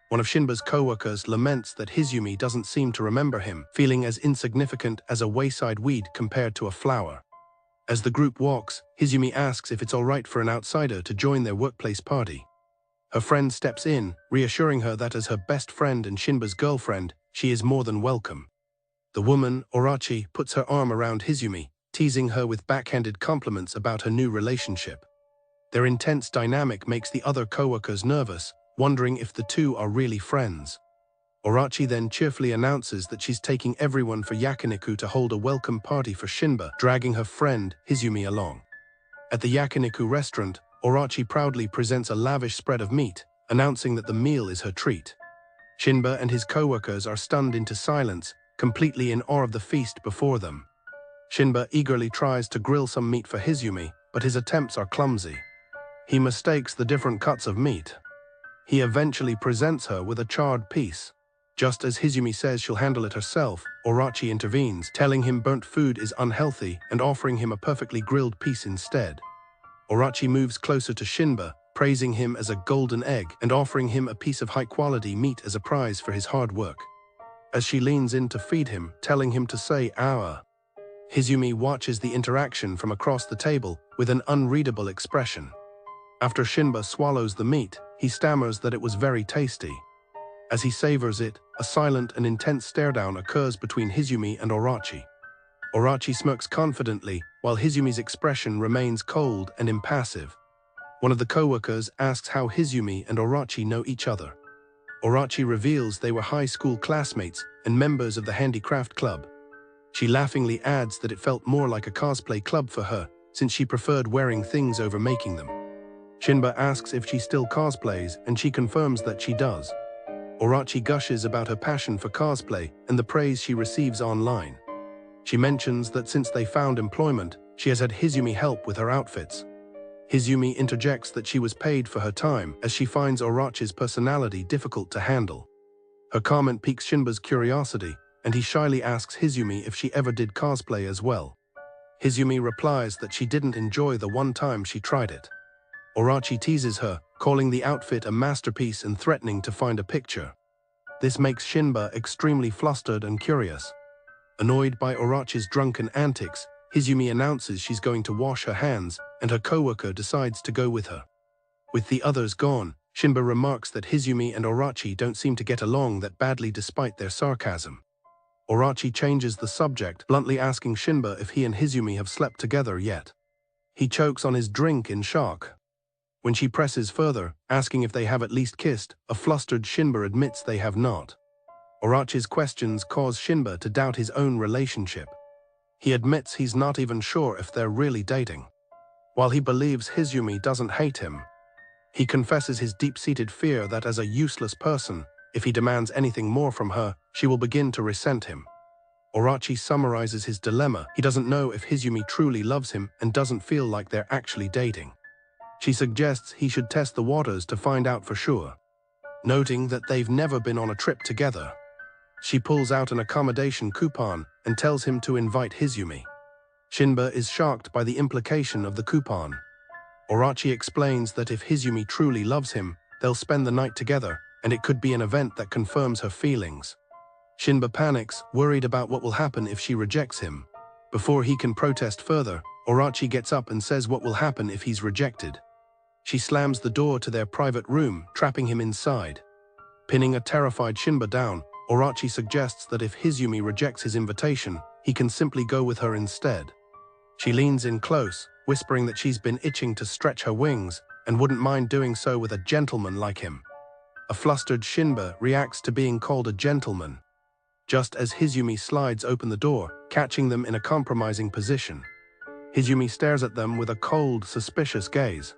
One of Shinba's co-workers laments that Hizumi doesn't seem to remember him, feeling as insignificant as a wayside weed compared to a flower. As the group walks, Hizumi asks if it's alright for an outsider to join their workplace party. Her friend steps in, reassuring her that as her best friend and Shinba's girlfriend, she is more than welcome. The woman, Orachi, puts her arm around Hizumi, teasing her with backhanded compliments about her new relationship. Their intense dynamic makes the other co-workers nervous, wondering if the two are really friends. Orachi then cheerfully announces that she's taking everyone for yakiniku to hold a welcome party for Shinba, dragging her friend, Hizumi, along. At the yakiniku restaurant, Orachi proudly presents a lavish spread of meat, announcing that the meal is her treat. Shinba and his co-workers are stunned into silence, completely in awe of the feast before them. Shinba eagerly tries to grill some meat for Hizumi, but his attempts are clumsy. He mistakes the different cuts of meat. He eventually presents her with a charred piece. Just as Hizumi says she'll handle it herself, Orachi intervenes, telling him burnt food is unhealthy and offering him a perfectly grilled piece instead. Orachi moves closer to Shinba, praising him as a golden egg and offering him a piece of high-quality meat as a prize for his hard work. As she leans in to feed him, telling him to say "awa," Hizumi watches the interaction from across the table with an unreadable expression. After Shinba swallows the meat, he stammers that it was very tasty. As he savors it, a silent and intense stare-down occurs between Hizumi and Orachi. Orachi smirks confidently, while Hizumi's expression remains cold and impassive. One of the co-workers asks how Hizumi and Orachi know each other. Orachi reveals they were high school classmates and members of the handicraft club. She laughingly adds that it felt more like a cosplay club for her, since she preferred wearing things over making them. Shinba asks if she still cosplays, and she confirms that she does. Orachi gushes about her passion for cosplay and the praise she receives online. She mentions that since they found employment, she has had Hizumi help with her outfits. Hizumi interjects that she was paid for her time, as she finds Orachi's personality difficult to handle. Her comment piques Shinba's curiosity, and he shyly asks Hizumi if she ever did cosplay as well. Hizumi replies that she didn't enjoy the one time she tried it. Orachi teases her, calling the outfit a masterpiece and threatening to find a picture. This makes Shinba extremely flustered and curious. Annoyed by Orachi's drunken antics, Hizumi announces she's going to wash her hands, and her co-worker decides to go with her. With the others gone, Shinba remarks that Hizumi and Orachi don't seem to get along that badly despite their sarcasm. Orachi changes the subject, bluntly asking Shinba if he and Hizumi have slept together yet. He chokes on his drink in shock. When she presses further, asking if they have at least kissed, a flustered Shinba admits they have not. Orachi's questions cause Shinba to doubt his own relationship. He admits he's not even sure if they're really dating. While he believes Hizumi doesn't hate him, he confesses his deep-seated fear that as a useless person, if he demands anything more from her, she will begin to resent him. Orachi summarizes his dilemma. He doesn't know if Hizumi truly loves him and doesn't feel like they're actually dating. She suggests he should test the waters to find out for sure, noting that they've never been on a trip together. She pulls out an accommodation coupon and tells him to invite Hizumi. Shinba is shocked by the implication of the coupon. Orachi explains that if Hizumi truly loves him, they'll spend the night together, and it could be an event that confirms her feelings. Shinba panics, worried about what will happen if she rejects him. Before he can protest further, Orachi gets up and says what will happen if he's rejected. She slams the door to their private room, trapping him inside. Pinning a terrified Shinba down, Orachi suggests that if Hizumi rejects his invitation, he can simply go with her instead. She leans in close, whispering that she's been itching to stretch her wings and wouldn't mind doing so with a gentleman like him. A flustered Shinba reacts to being called a gentleman, just as Hizumi slides open the door, catching them in a compromising position. Hizumi stares at them with a cold, suspicious gaze.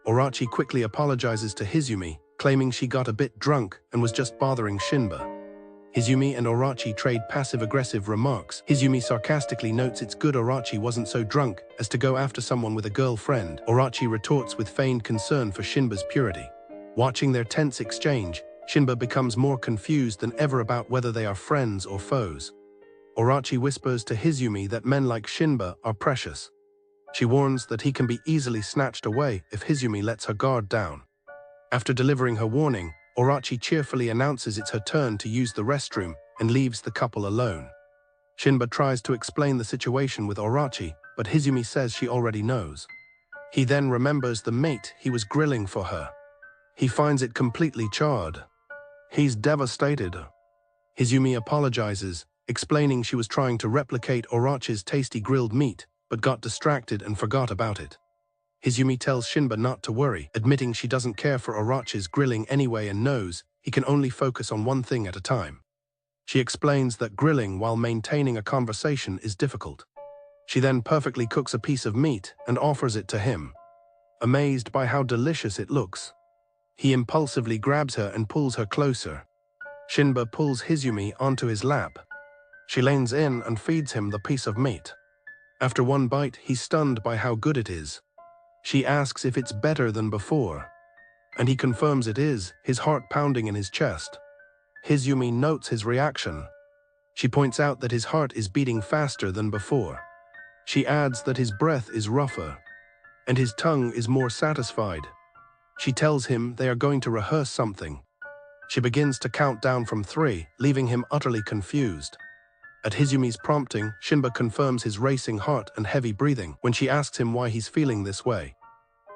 Orachi quickly apologizes to Hizumi, claiming she got a bit drunk and was just bothering Shinba. Hizumi and Orachi trade passive-aggressive remarks. Hizumi sarcastically notes it's good Orachi wasn't so drunk as to go after someone with a girlfriend. Orachi retorts with feigned concern for Shinba's purity. Watching their tense exchange, Shinba becomes more confused than ever about whether they are friends or foes. Orachi whispers to Hizumi that men like Shinba are precious. She warns that he can be easily snatched away if Hizumi lets her guard down. After delivering her warning, Orachi cheerfully announces it's her turn to use the restroom and leaves the couple alone. Shinba tries to explain the situation with Orachi, but Hizumi says she already knows. He then remembers the meat he was grilling for her. He finds it completely charred. He's devastated. Hizumi apologizes, explaining she was trying to replicate Orachi's tasty grilled meat, but got distracted and forgot about it. Hizumi tells Shinba not to worry, admitting she doesn't care for Orachi's grilling anyway and knows he can only focus on one thing at a time. She explains that grilling while maintaining a conversation is difficult. She then perfectly cooks a piece of meat and offers it to him. Amazed by how delicious it looks, he impulsively grabs her and pulls her closer. Shinba pulls Hizumi onto his lap. She leans in and feeds him the piece of meat. After one bite, he's stunned by how good it is. She asks if it's better than before, and he confirms it is, his heart pounding in his chest. Hizumi notes his reaction. She points out that his heart is beating faster than before. She adds that his breath is rougher, and his tongue is more satisfied. She tells him they are going to rehearse something. She begins to count down from 3, leaving him utterly confused. At Hizumi's prompting, Shinba confirms his racing heart and heavy breathing when she asks him why he's feeling this way.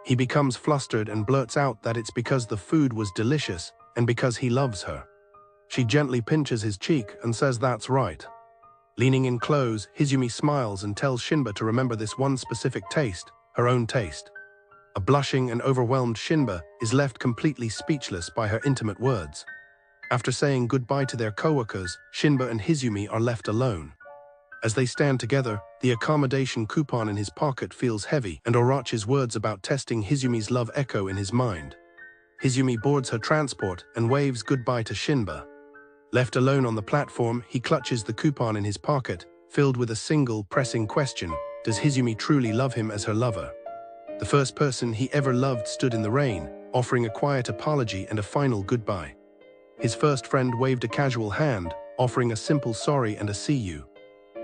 He becomes flustered and blurts out that it's because the food was delicious and because he loves her. She gently pinches his cheek and says that's right. Leaning in close, Hizumi smiles and tells Shinba to remember this one specific taste, her own taste. A blushing and overwhelmed Shinba is left completely speechless by her intimate words. After saying goodbye to their co-workers, Shinba and Hizumi are left alone. As they stand together, the accommodation coupon in his pocket feels heavy, and Orochi's words about testing Hizumi's love echo in his mind. Hizumi boards her transport and waves goodbye to Shinba. Left alone on the platform, he clutches the coupon in his pocket, filled with a single pressing question: does Hizumi truly love him as her lover? The first person he ever loved stood in the rain, offering a quiet apology and a final goodbye. His first friend waved a casual hand, offering a simple sorry and a see you.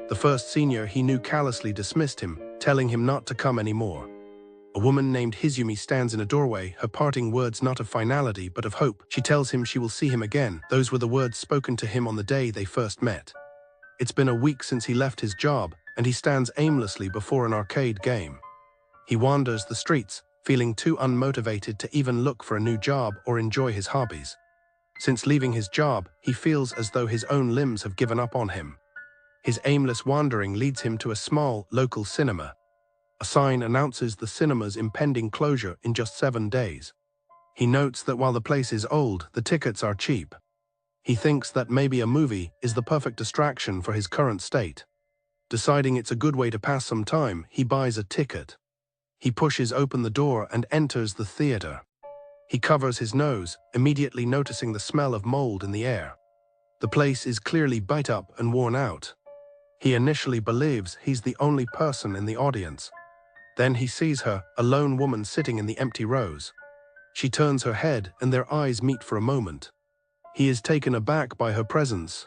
The first senior he knew callously dismissed him, telling him not to come anymore. A woman named Hizumi stands in a doorway, her parting words not of finality but of hope. She tells him she will see him again. Those were the words spoken to him on the day they first met. It's been a week since he left his job, and he stands aimlessly before an arcade game. He wanders the streets, feeling too unmotivated to even look for a new job or enjoy his hobbies. Since leaving his job, he feels as though his own limbs have given up on him. His aimless wandering leads him to a small, local cinema. A sign announces the cinema's impending closure in just 7 days. He notes that while the place is old, the tickets are cheap. He thinks that maybe a movie is the perfect distraction for his current state. Deciding it's a good way to pass some time, he buys a ticket. He pushes open the door and enters the theater. He covers his nose, immediately noticing the smell of mold in the air. The place is clearly beat up and worn out. He initially believes he's the only person in the audience. Then he sees her, a lone woman sitting in the empty rows. She turns her head and their eyes meet for a moment. He is taken aback by her presence.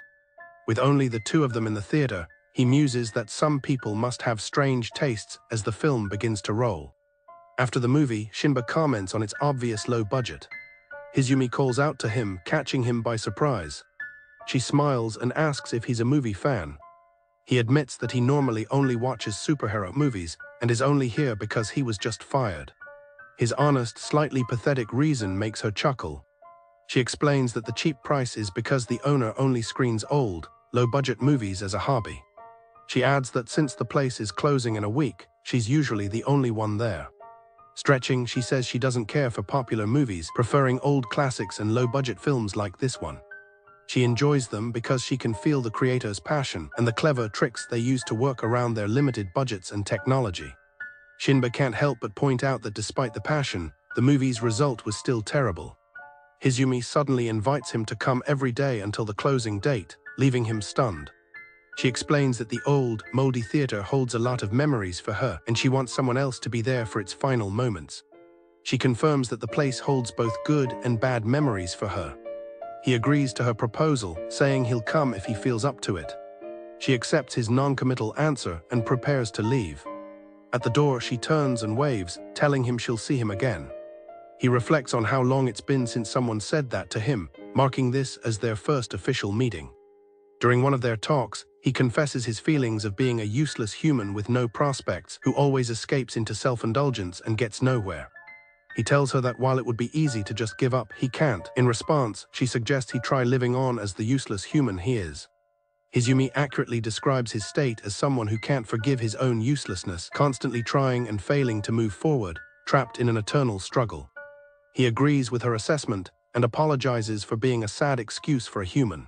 With only the two of them in the theater, he muses that some people must have strange tastes as the film begins to roll. After the movie, Shinba comments on its obvious low budget. Hizumi calls out to him, catching him by surprise. She smiles and asks if he's a movie fan. He admits that he normally only watches superhero movies and is only here because he was just fired. His honest, slightly pathetic reason makes her chuckle. She explains that the cheap price is because the owner only screens old, low-budget movies as a hobby. She adds that since the place is closing in a week, she's usually the only one there. Stretching, she says she doesn't care for popular movies, preferring old classics and low-budget films like this one. She enjoys them because she can feel the creator's passion and the clever tricks they use to work around their limited budgets and technology. Shinba can't help but point out that despite the passion, the movie's result was still terrible. Hizumi suddenly invites him to come every day until the closing date, leaving him stunned. She explains that the old, moldy theater holds a lot of memories for her, and she wants someone else to be there for its final moments. She confirms that the place holds both good and bad memories for her. He agrees to her proposal, saying he'll come if he feels up to it. She accepts his non-committal answer and prepares to leave. At the door, she turns and waves, telling him she'll see him again. He reflects on how long it's been since someone said that to him, marking this as their first official meeting. During one of their talks, he confesses his feelings of being a useless human with no prospects who always escapes into self-indulgence and gets nowhere. He tells her that while it would be easy to just give up, he can't. In response, she suggests he try living on as the useless human he is. Hizumi accurately describes his state as someone who can't forgive his own uselessness, constantly trying and failing to move forward, trapped in an eternal struggle. He agrees with her assessment and apologizes for being a sad excuse for a human.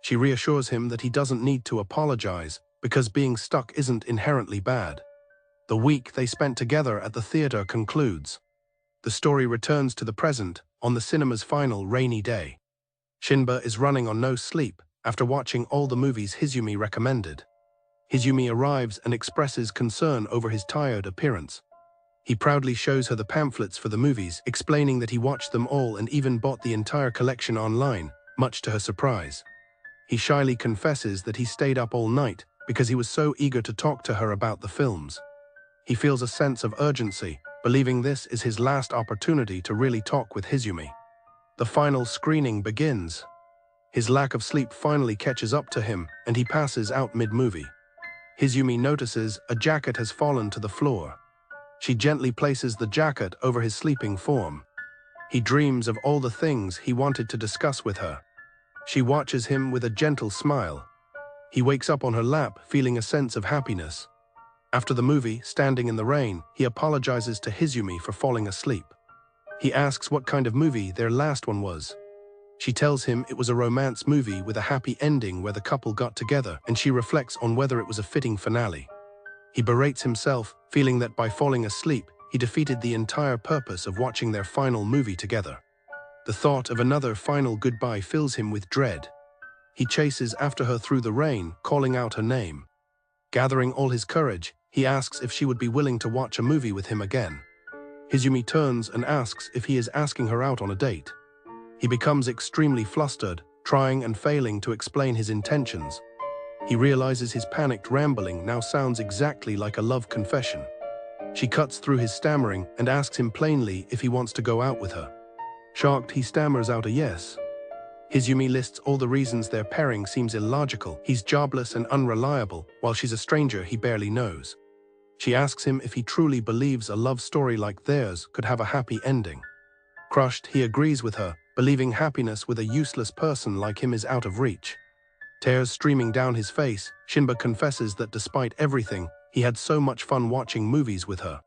She reassures him that he doesn't need to apologize because being stuck isn't inherently bad. The week they spent together at the theater concludes. The story returns to the present on the cinema's final rainy day. Shinba is running on no sleep after watching all the movies Hizumi recommended. Hizumi arrives and expresses concern over his tired appearance. He proudly shows her the pamphlets for the movies, explaining that he watched them all and even bought the entire collection online, much to her surprise. He shyly confesses that he stayed up all night because he was so eager to talk to her about the films. He feels a sense of urgency, believing this is his last opportunity to really talk with Hizumi. The final screening begins. His lack of sleep finally catches up to him, and he passes out mid-movie. Hizumi notices a jacket has fallen to the floor. She gently places the jacket over his sleeping form. He dreams of all the things he wanted to discuss with her. She watches him with a gentle smile. He wakes up on her lap, feeling a sense of happiness. After the movie, standing in the rain, he apologizes to Hizumi for falling asleep. He asks what kind of movie their last one was. She tells him it was a romance movie with a happy ending where the couple got together, and she reflects on whether it was a fitting finale. He berates himself, feeling that by falling asleep, he defeated the entire purpose of watching their final movie together. The thought of another final goodbye fills him with dread. He chases after her through the rain, calling out her name. Gathering all his courage, he asks if she would be willing to watch a movie with him again. Hizumi turns and asks if he is asking her out on a date. He becomes extremely flustered, trying and failing to explain his intentions. He realizes his panicked rambling now sounds exactly like a love confession. She cuts through his stammering and asks him plainly if he wants to go out with her. Shocked, he stammers out a yes. Hizumi lists all the reasons their pairing seems illogical. He's jobless and unreliable, while she's a stranger he barely knows. She asks him if he truly believes a love story like theirs could have a happy ending. Crushed, he agrees with her, believing happiness with a useless person like him is out of reach. Tears streaming down his face, Shinba confesses that despite everything, he had so much fun watching movies with her.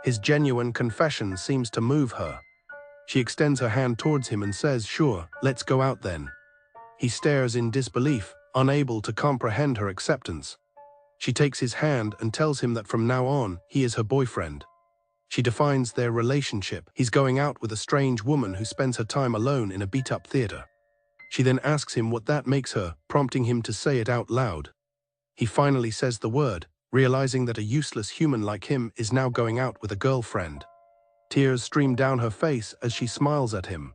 His genuine confession seems to move her. She extends her hand towards him and says, "Sure, let's go out then." He stares in disbelief, unable to comprehend her acceptance. She takes his hand and tells him that from now on, he is her boyfriend. She defines their relationship. He's going out with a strange woman who spends her time alone in a beat-up theater. She then asks him what that makes her, prompting him to say it out loud. He finally says the word, realizing that a useless human like him is now going out with a girlfriend. Tears stream down her face as she smiles at him.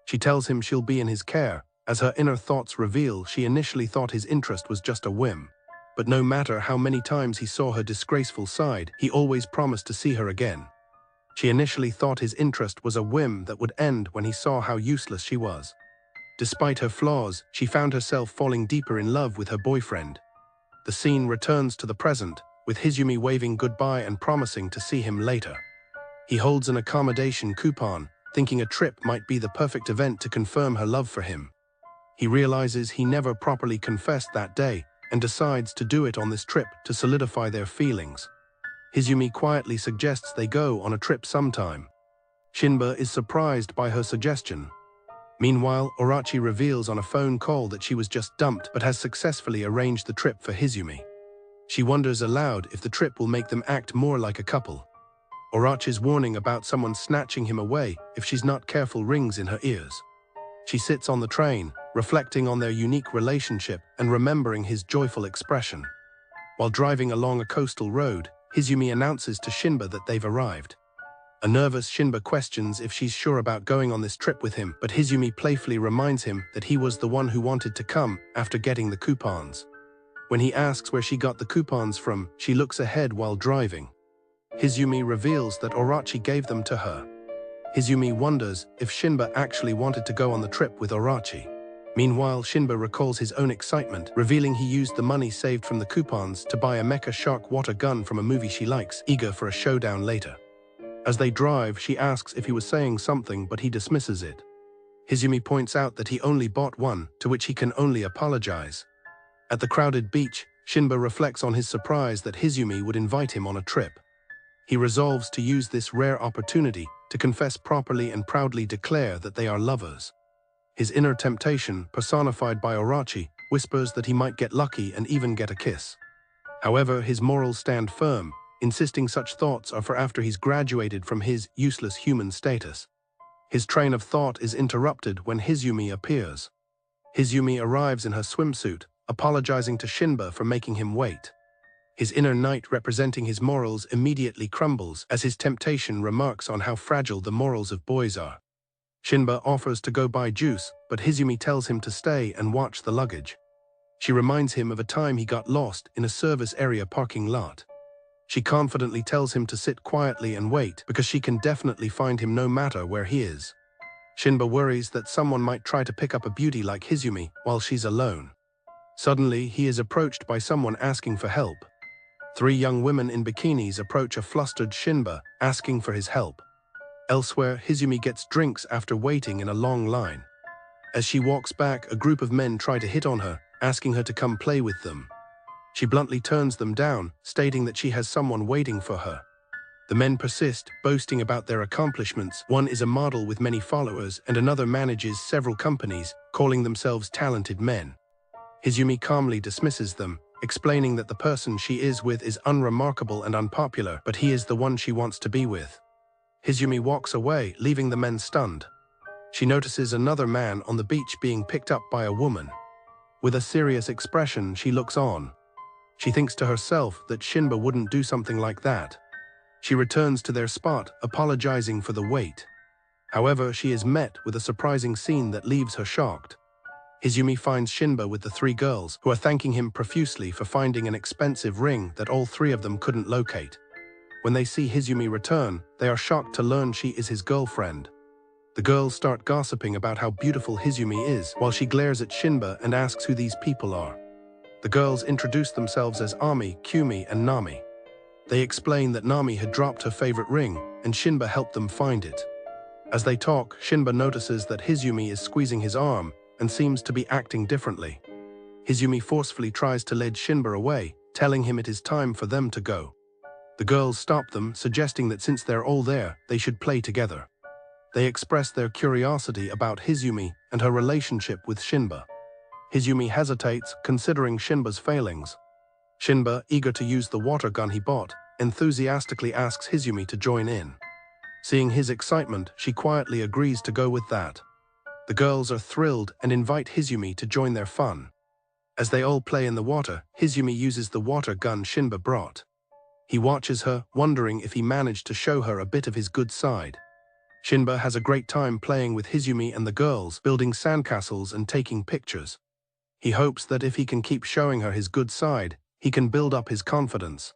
She tells him she'll be in his care. As her inner thoughts reveal, she initially thought his interest was just a whim. But no matter how many times he saw her disgraceful side, he always promised to see her again. She initially thought his interest was a whim that would end when he saw how useless she was. Despite her flaws, she found herself falling deeper in love with her boyfriend. The scene returns to the present, with Hizumi waving goodbye and promising to see him later. He holds an accommodation coupon, thinking a trip might be the perfect event to confirm her love for him. He realizes he never properly confessed that day, and decides to do it on this trip to solidify their feelings. Hizumi quietly suggests they go on a trip sometime. Shinba is surprised by her suggestion. Meanwhile, Orachi reveals on a phone call that she was just dumped but has successfully arranged the trip for Hizumi. She wonders aloud if the trip will make them act more like a couple. Orachi's warning about someone snatching him away if she's not careful rings in her ears. She sits on the train, reflecting on their unique relationship and remembering his joyful expression. While driving along a coastal road, Hizumi announces to Shinba that they've arrived. A nervous Shinba questions if she's sure about going on this trip with him, but Hizumi playfully reminds him that he was the one who wanted to come after getting the coupons. When he asks where she got the coupons from, she looks ahead while driving. Hizumi reveals that Orachi gave them to her. Hizumi wonders if Shinba actually wanted to go on the trip with Orachi. Meanwhile, Shinba recalls his own excitement, revealing he used the money saved from the coupons to buy a mecha shark water gun from a movie she likes, eager for a showdown later. As they drive, she asks if he was saying something, but he dismisses it. Hizumi points out that he only bought one, to which he can only apologize. At the crowded beach, Shinba reflects on his surprise that Hizumi would invite him on a trip. He resolves to use this rare opportunity to confess properly and proudly declare that they are lovers. His inner temptation, personified by Orachi, whispers that he might get lucky and even get a kiss. However, his morals stand firm, insisting such thoughts are for after he's graduated from his useless human status. His train of thought is interrupted when Hizumi appears. Hizumi arrives in her swimsuit, apologizing to Shinba for making him wait. His inner knight representing his morals immediately crumbles as his temptation remarks on how fragile the morals of boys are. Shinba offers to go buy juice, but Hizumi tells him to stay and watch the luggage. She reminds him of a time he got lost in a service area parking lot. She confidently tells him to sit quietly and wait because she can definitely find him no matter where he is. Shinba worries that someone might try to pick up a beauty like Hizumi while she's alone. Suddenly, he is approached by someone asking for help. 3 young women in bikinis approach a flustered Shinba, asking for his help. Elsewhere, Hizumi gets drinks after waiting in a long line. As she walks back, a group of men try to hit on her, asking her to come play with them. She bluntly turns them down, stating that she has someone waiting for her. The men persist, boasting about their accomplishments. One is a model with many followers, and another manages several companies, calling themselves talented men. Hizumi calmly dismisses them, explaining that the person she is with is unremarkable and unpopular, but he is the one she wants to be with. Hizumi walks away, leaving the men stunned. She notices another man on the beach being picked up by a woman. With a serious expression, she looks on. She thinks to herself that Shinba wouldn't do something like that. She returns to their spot, apologizing for the wait. However, she is met with a surprising scene that leaves her shocked. Hizumi finds Shinba with the 3 girls, who are thanking him profusely for finding an expensive ring that all 3 of them couldn't locate. When they see Hizumi return, they are shocked to learn she is his girlfriend. The girls start gossiping about how beautiful Hizumi is, while she glares at Shinba and asks who these people are. The girls introduce themselves as Ami, Kumi, and Nami. They explain that Nami had dropped her favorite ring, and Shinba helped them find it. As they talk, Shinba notices that Hizumi is squeezing his arm and seems to be acting differently. Hizumi forcefully tries to lead Shinba away, telling him it is time for them to go. The girls stop them, suggesting that since they're all there, they should play together. They express their curiosity about Hizumi and her relationship with Shinba. Hizumi hesitates, considering Shinba's failings. Shinba, eager to use the water gun he bought, enthusiastically asks Hizumi to join in. Seeing his excitement, she quietly agrees to go with that. The girls are thrilled and invite Hizumi to join their fun. As they all play in the water, Hizumi uses the water gun Shinba brought. He watches her, wondering if he managed to show her a bit of his good side. Shinba has a great time playing with Hizumi and the girls, building sandcastles and taking pictures. He hopes that if he can keep showing her his good side, he can build up his confidence.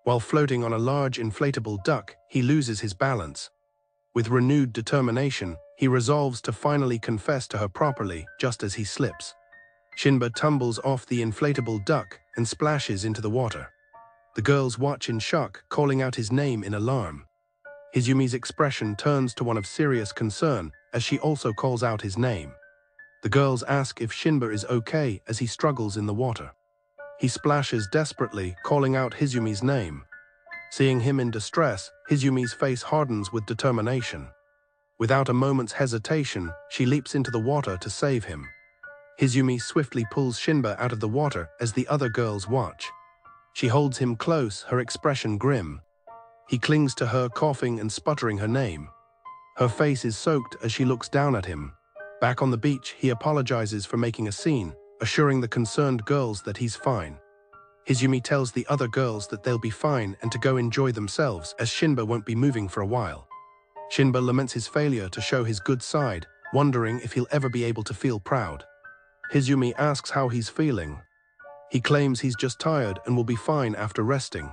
While floating on a large inflatable duck, he loses his balance. With renewed determination, he resolves to finally confess to her properly, just as he slips. Shinba tumbles off the inflatable duck and splashes into the water. The girls watch in shock, calling out his name in alarm. Hizumi's expression turns to one of serious concern as she also calls out his name. The girls ask if Shinba is okay as he struggles in the water. He splashes desperately, calling out Hizumi's name. Seeing him in distress, Hizumi's face hardens with determination. Without a moment's hesitation, she leaps into the water to save him. Hizumi swiftly pulls Shinba out of the water as the other girls watch. She holds him close, her expression grim. He clings to her, coughing and sputtering her name. Her face is soaked as she looks down at him. Back on the beach, he apologizes for making a scene, assuring the concerned girls that he's fine. Hizumi tells the other girls that they'll be fine and to go enjoy themselves as Shinba won't be moving for a while. Shinba laments his failure to show his good side, wondering if he'll ever be able to feel proud. Hizumi asks how he's feeling. He claims he's just tired and will be fine after resting.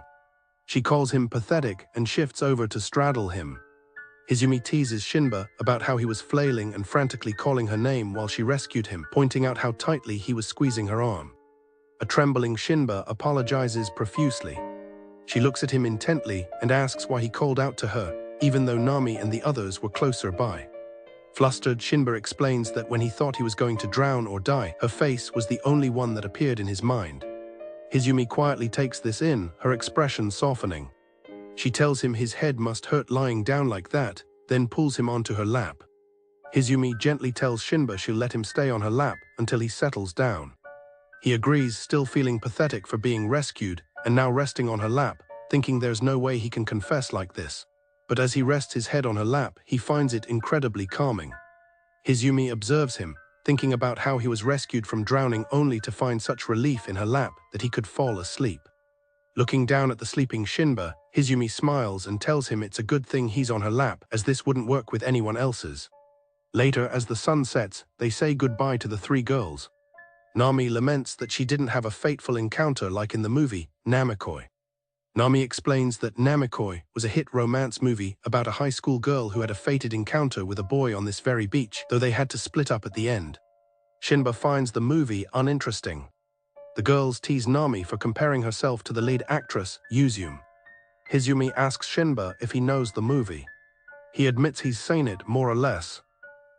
She calls him pathetic and shifts over to straddle him. Hizumi teases Shinba about how he was flailing and frantically calling her name while she rescued him, pointing out how tightly he was squeezing her arm. A trembling Shinba apologizes profusely. She looks at him intently and asks why he called out to her, even though Nami and the others were closer by. Flustered, Shinba explains that when he thought he was going to drown or die, her face was the only one that appeared in his mind. Hizumi quietly takes this in, her expression softening. She tells him his head must hurt lying down like that then pulls him onto her lap. Izumi gently tells Shinba she'll let him stay on her lap until he settles down. He agrees, still feeling pathetic for being rescued, and now resting on her lap, thinking there's no way he can confess like this. But as he rests his head on her lap, he finds it incredibly calming. Izumi observes him, thinking about how he was rescued from drowning only to find such relief in her lap that he could fall asleep. Looking down at the sleeping Shinba, Izumi smiles and tells him it's a good thing he's on her lap, as this wouldn't work with anyone else's. Later, as the sun sets, they say goodbye to the three girls. Nami laments that she didn't have a fateful encounter like in the movie Namekoi. Nami explains that Namekoi was a hit romance movie about a high school girl who had a fated encounter with a boy on this very beach, though they had to split up at the end. Shinba finds the movie uninteresting. The girls tease Nami for comparing herself to the lead actress, Yuzume. Izumi asks Shinba if he knows the movie. He admits he's seen it, more or less.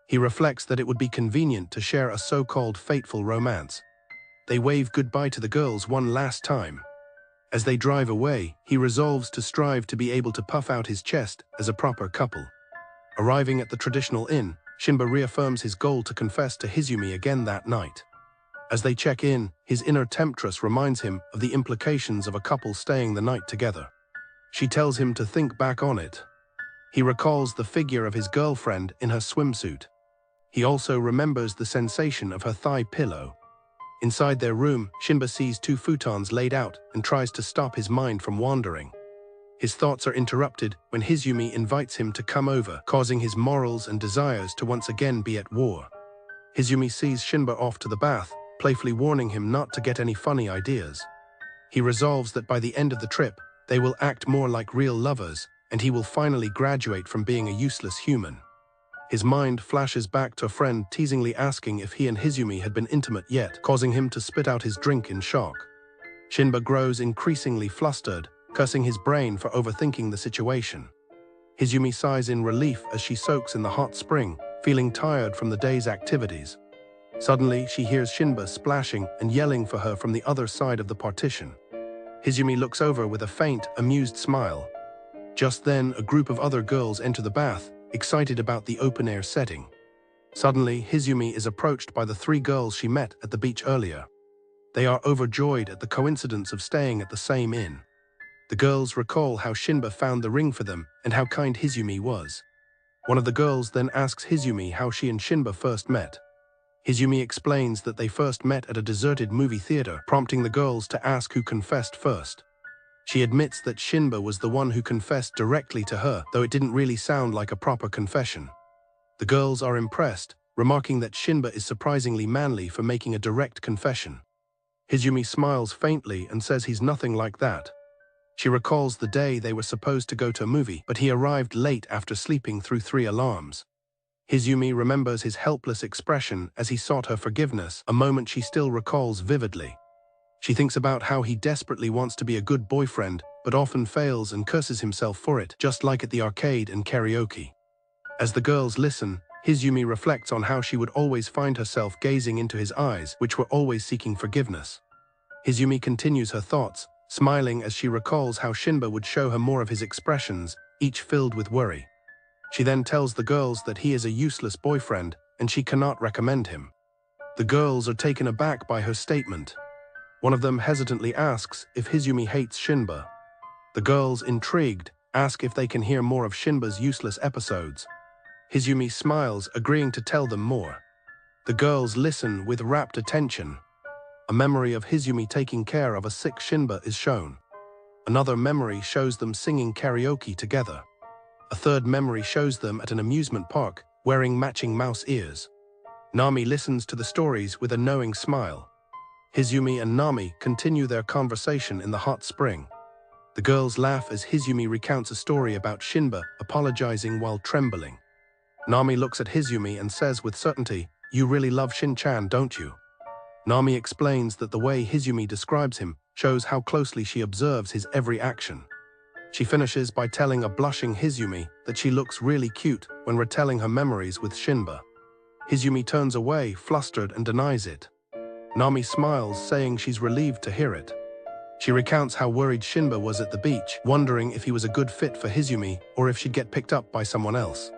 He reflects that it would be convenient to share a so-called fateful romance. They wave goodbye to the girls one last time. As they drive away, he resolves to strive to be able to puff out his chest as a proper couple. Arriving at the traditional inn, Shinba reaffirms his goal to confess to Izumi again that night. As they check in, his inner temptress reminds him of the implications of a couple staying the night together. She tells him to think back on it. He recalls the figure of his girlfriend in her swimsuit. He also remembers the sensation of her thigh pillow. Inside their room, Shinba sees two futons laid out and tries to stop his mind from wandering. His thoughts are interrupted when Izumi invites him to come over, causing his morals and desires to once again be at war. Izumi sees Shinba off to the bath, playfully warning him not to get any funny ideas. He resolves that by the end of the trip, they will act more like real lovers, and he will finally graduate from being a useless human. His mind flashes back to a friend teasingly asking if he and Izumi had been intimate yet, causing him to spit out his drink in shock. Shinba grows increasingly flustered, cursing his brain for overthinking the situation. Izumi sighs in relief as she soaks in the hot spring, feeling tired from the day's activities. Suddenly, she hears Shinba splashing and yelling for her from the other side of the partition. Izumi looks over with a faint, amused smile. Just then, a group of other girls enter the bath, excited about the open-air setting. Suddenly, Izumi is approached by the three girls she met at the beach earlier. They are overjoyed at the coincidence of staying at the same inn. The girls recall how Shinba found the ring for them and how kind Izumi was. One of the girls then asks Izumi how she and Shinba first met. Izumi explains that they first met at a deserted movie theater, prompting the girls to ask who confessed first. She admits that Shinba was the one who confessed directly to her, though it didn't really sound like a proper confession. The girls are impressed, remarking that Shinba is surprisingly manly for making a direct confession. Izumi smiles faintly and says he's nothing like that. She recalls the day they were supposed to go to a movie, but he arrived late after sleeping through 3 alarms. Izumi remembers his helpless expression as he sought her forgiveness, a moment she still recalls vividly. She thinks about how he desperately wants to be a good boyfriend, but often fails and curses himself for it, just like at the arcade and karaoke. As the girls listen, Izumi reflects on how she would always find herself gazing into his eyes, which were always seeking forgiveness. Izumi continues her thoughts, smiling as she recalls how Shinba would show her more of his expressions, each filled with worry. She then tells the girls that he is a useless boyfriend, and she cannot recommend him. The girls are taken aback by her statement. One of them hesitantly asks if Izumi hates Shinba. The girls, intrigued, ask if they can hear more of Shinba's useless episodes. Izumi smiles, agreeing to tell them more. The girls listen with rapt attention. A memory of Izumi taking care of a sick Shinba is shown. Another memory shows them singing karaoke together. A third memory shows them at an amusement park, wearing matching mouse ears. Nami listens to the stories with a knowing smile. Izumi and Nami continue their conversation in the hot spring. The girls laugh as Izumi recounts a story about Shinba apologizing while trembling. Nami looks at Izumi and says with certainty, "You really love Shin-chan, don't you?" Nami explains that the way Izumi describes him shows how closely she observes his every action. She finishes by telling a blushing Izumi that she looks really cute when retelling her memories with Shinba. Izumi turns away, flustered, and denies it. Nami smiles, saying she's relieved to hear it. She recounts how worried Shinba was at the beach, wondering if he was a good fit for Izumi or if she'd get picked up by someone else.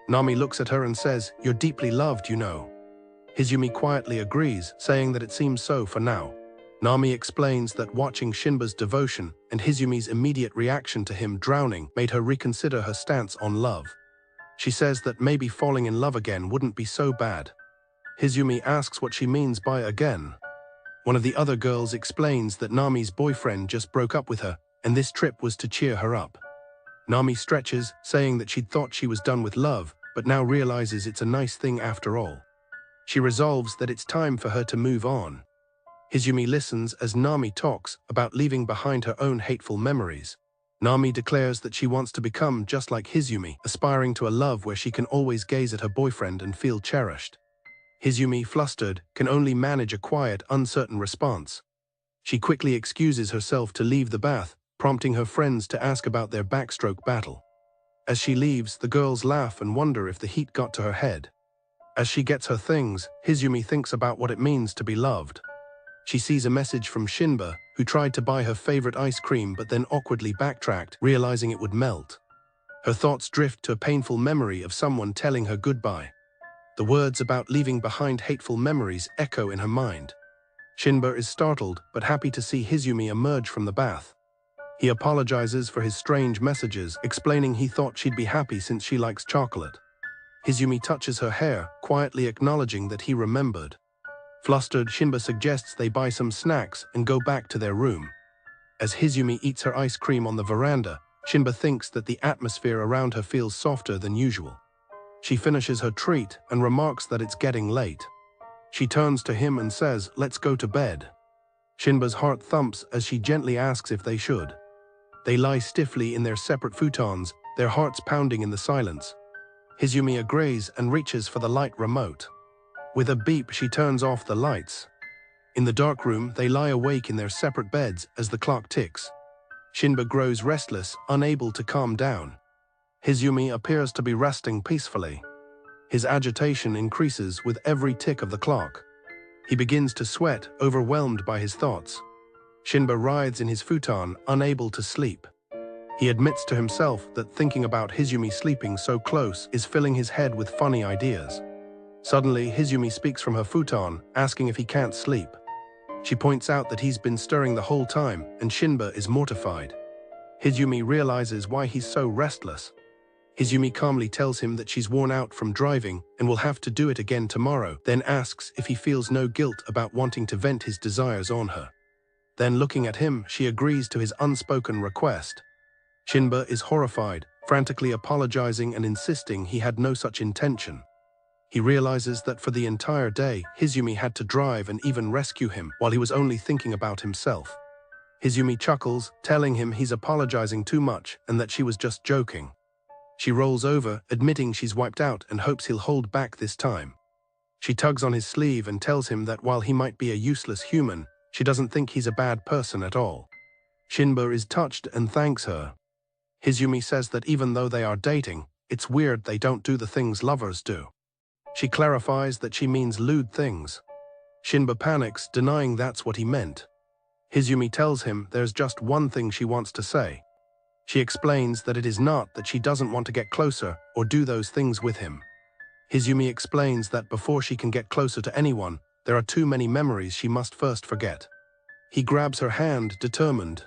Nami looks at her and says, "You're deeply loved, you know." Hizumi quietly agrees, saying that it seems so for now. Nami explains that watching Shinba's devotion and Hizumi's immediate reaction to him drowning made her reconsider her stance on love. She says that maybe falling in love again wouldn't be so bad. Hizumi asks what she means by again. One of the other girls explains that Nami's boyfriend just broke up with her, and this trip was to cheer her up. Nami stretches, saying that she'd thought she was done with love, but now realizes it's a nice thing after all. She resolves that it's time for her to move on. Hizumi listens as Nami talks about leaving behind her own hateful memories. Nami declares that she wants to become just like Hizumi, aspiring to a love where she can always gaze at her boyfriend and feel cherished. Hizumi, flustered, can only manage a quiet, uncertain response. She quickly excuses herself to leave the bath, prompting her friends to ask about their backstroke battle. As she leaves, the girls laugh and wonder if the heat got to her head. As she gets her things, Hizumi thinks about what it means to be loved. She sees a message from Shinba, who tried to buy her favorite ice cream but then awkwardly backtracked, realizing it would melt. Her thoughts drift to a painful memory of someone telling her goodbye. The words about leaving behind hateful memories echo in her mind. Shinba is startled but happy to see Hizumi emerge from the bath. He apologizes for his strange messages, explaining he thought she'd be happy since she likes chocolate. Hizumi touches her hair, quietly acknowledging that he remembered. Flustered, Shinba suggests they buy some snacks and go back to their room. As Hizumi eats her ice cream on the veranda, Shinba thinks that the atmosphere around her feels softer than usual. She finishes her treat and remarks that it's getting late. She turns to him and says, "Let's go to bed." Shinba's heart thumps as she gently asks if they should. They lie stiffly in their separate futons, their hearts pounding in the silence. Hizumi agrees and reaches for the light remote. With a beep, she turns off the lights. In the dark room, they lie awake in their separate beds as the clock ticks. Shinba grows restless, unable to calm down. Hizumi appears to be resting peacefully. His agitation increases with every tick of the clock. He begins to sweat, overwhelmed by his thoughts. Shinba writhes in his futon, unable to sleep. He admits to himself that thinking about Hizumi sleeping so close is filling his head with funny ideas. Suddenly, Hizumi speaks from her futon, asking if he can't sleep. She points out that he's been stirring the whole time, and Shinba is mortified. Hizumi realizes why he's so restless. Hizumi calmly tells him that she's worn out from driving and will have to do it again tomorrow, then asks if he feels no guilt about wanting to vent his desires on her. Then, looking at him, she agrees to his unspoken request. Shinba is horrified, frantically apologizing and insisting he had no such intention. He realizes that for the entire day, Hizumi had to drive and even rescue him while he was only thinking about himself. Hizumi chuckles, telling him he's apologizing too much and that she was just joking. She rolls over, admitting she's wiped out and hopes he'll hold back this time. She tugs on his sleeve and tells him that while he might be a useless human, she doesn't think he's a bad person at all. Shinba is touched and thanks her. Hizumi says that even though they are dating, it's weird they don't do the things lovers do. She clarifies that she means lewd things. Shinba panics, denying that's what he meant. Hizumi tells him there's just one thing she wants to say. She explains that it is not that she doesn't want to get closer or do those things with him. Hizumi explains that before she can get closer to anyone, there are too many memories she must first forget. He grabs her hand, determined.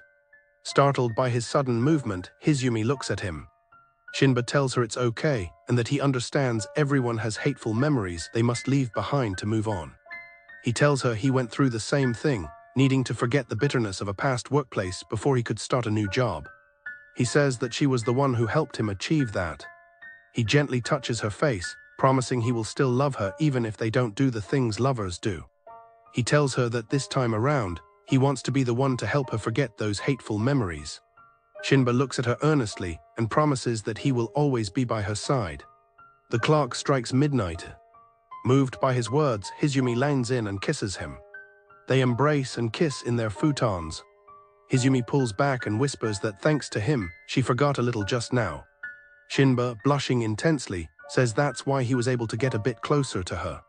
Startled by his sudden movement, Hizumi looks at him. Shinba tells her it's okay, and that he understands everyone has hateful memories they must leave behind to move on. He tells her he went through the same thing, needing to forget the bitterness of a past workplace before he could start a new job. He says that she was the one who helped him achieve that. He gently touches her face, promising he will still love her even if they don't do the things lovers do. He tells her that this time around, he wants to be the one to help her forget those hateful memories. Shinba looks at her earnestly and promises that he will always be by her side. The clock strikes midnight. Moved by his words, Hizumi leans in and kisses him. They embrace and kiss in their futons. Hizumi pulls back and whispers that thanks to him, she forgot a little just now. Shinba, blushing intensely, says that's why he was able to get a bit closer to her.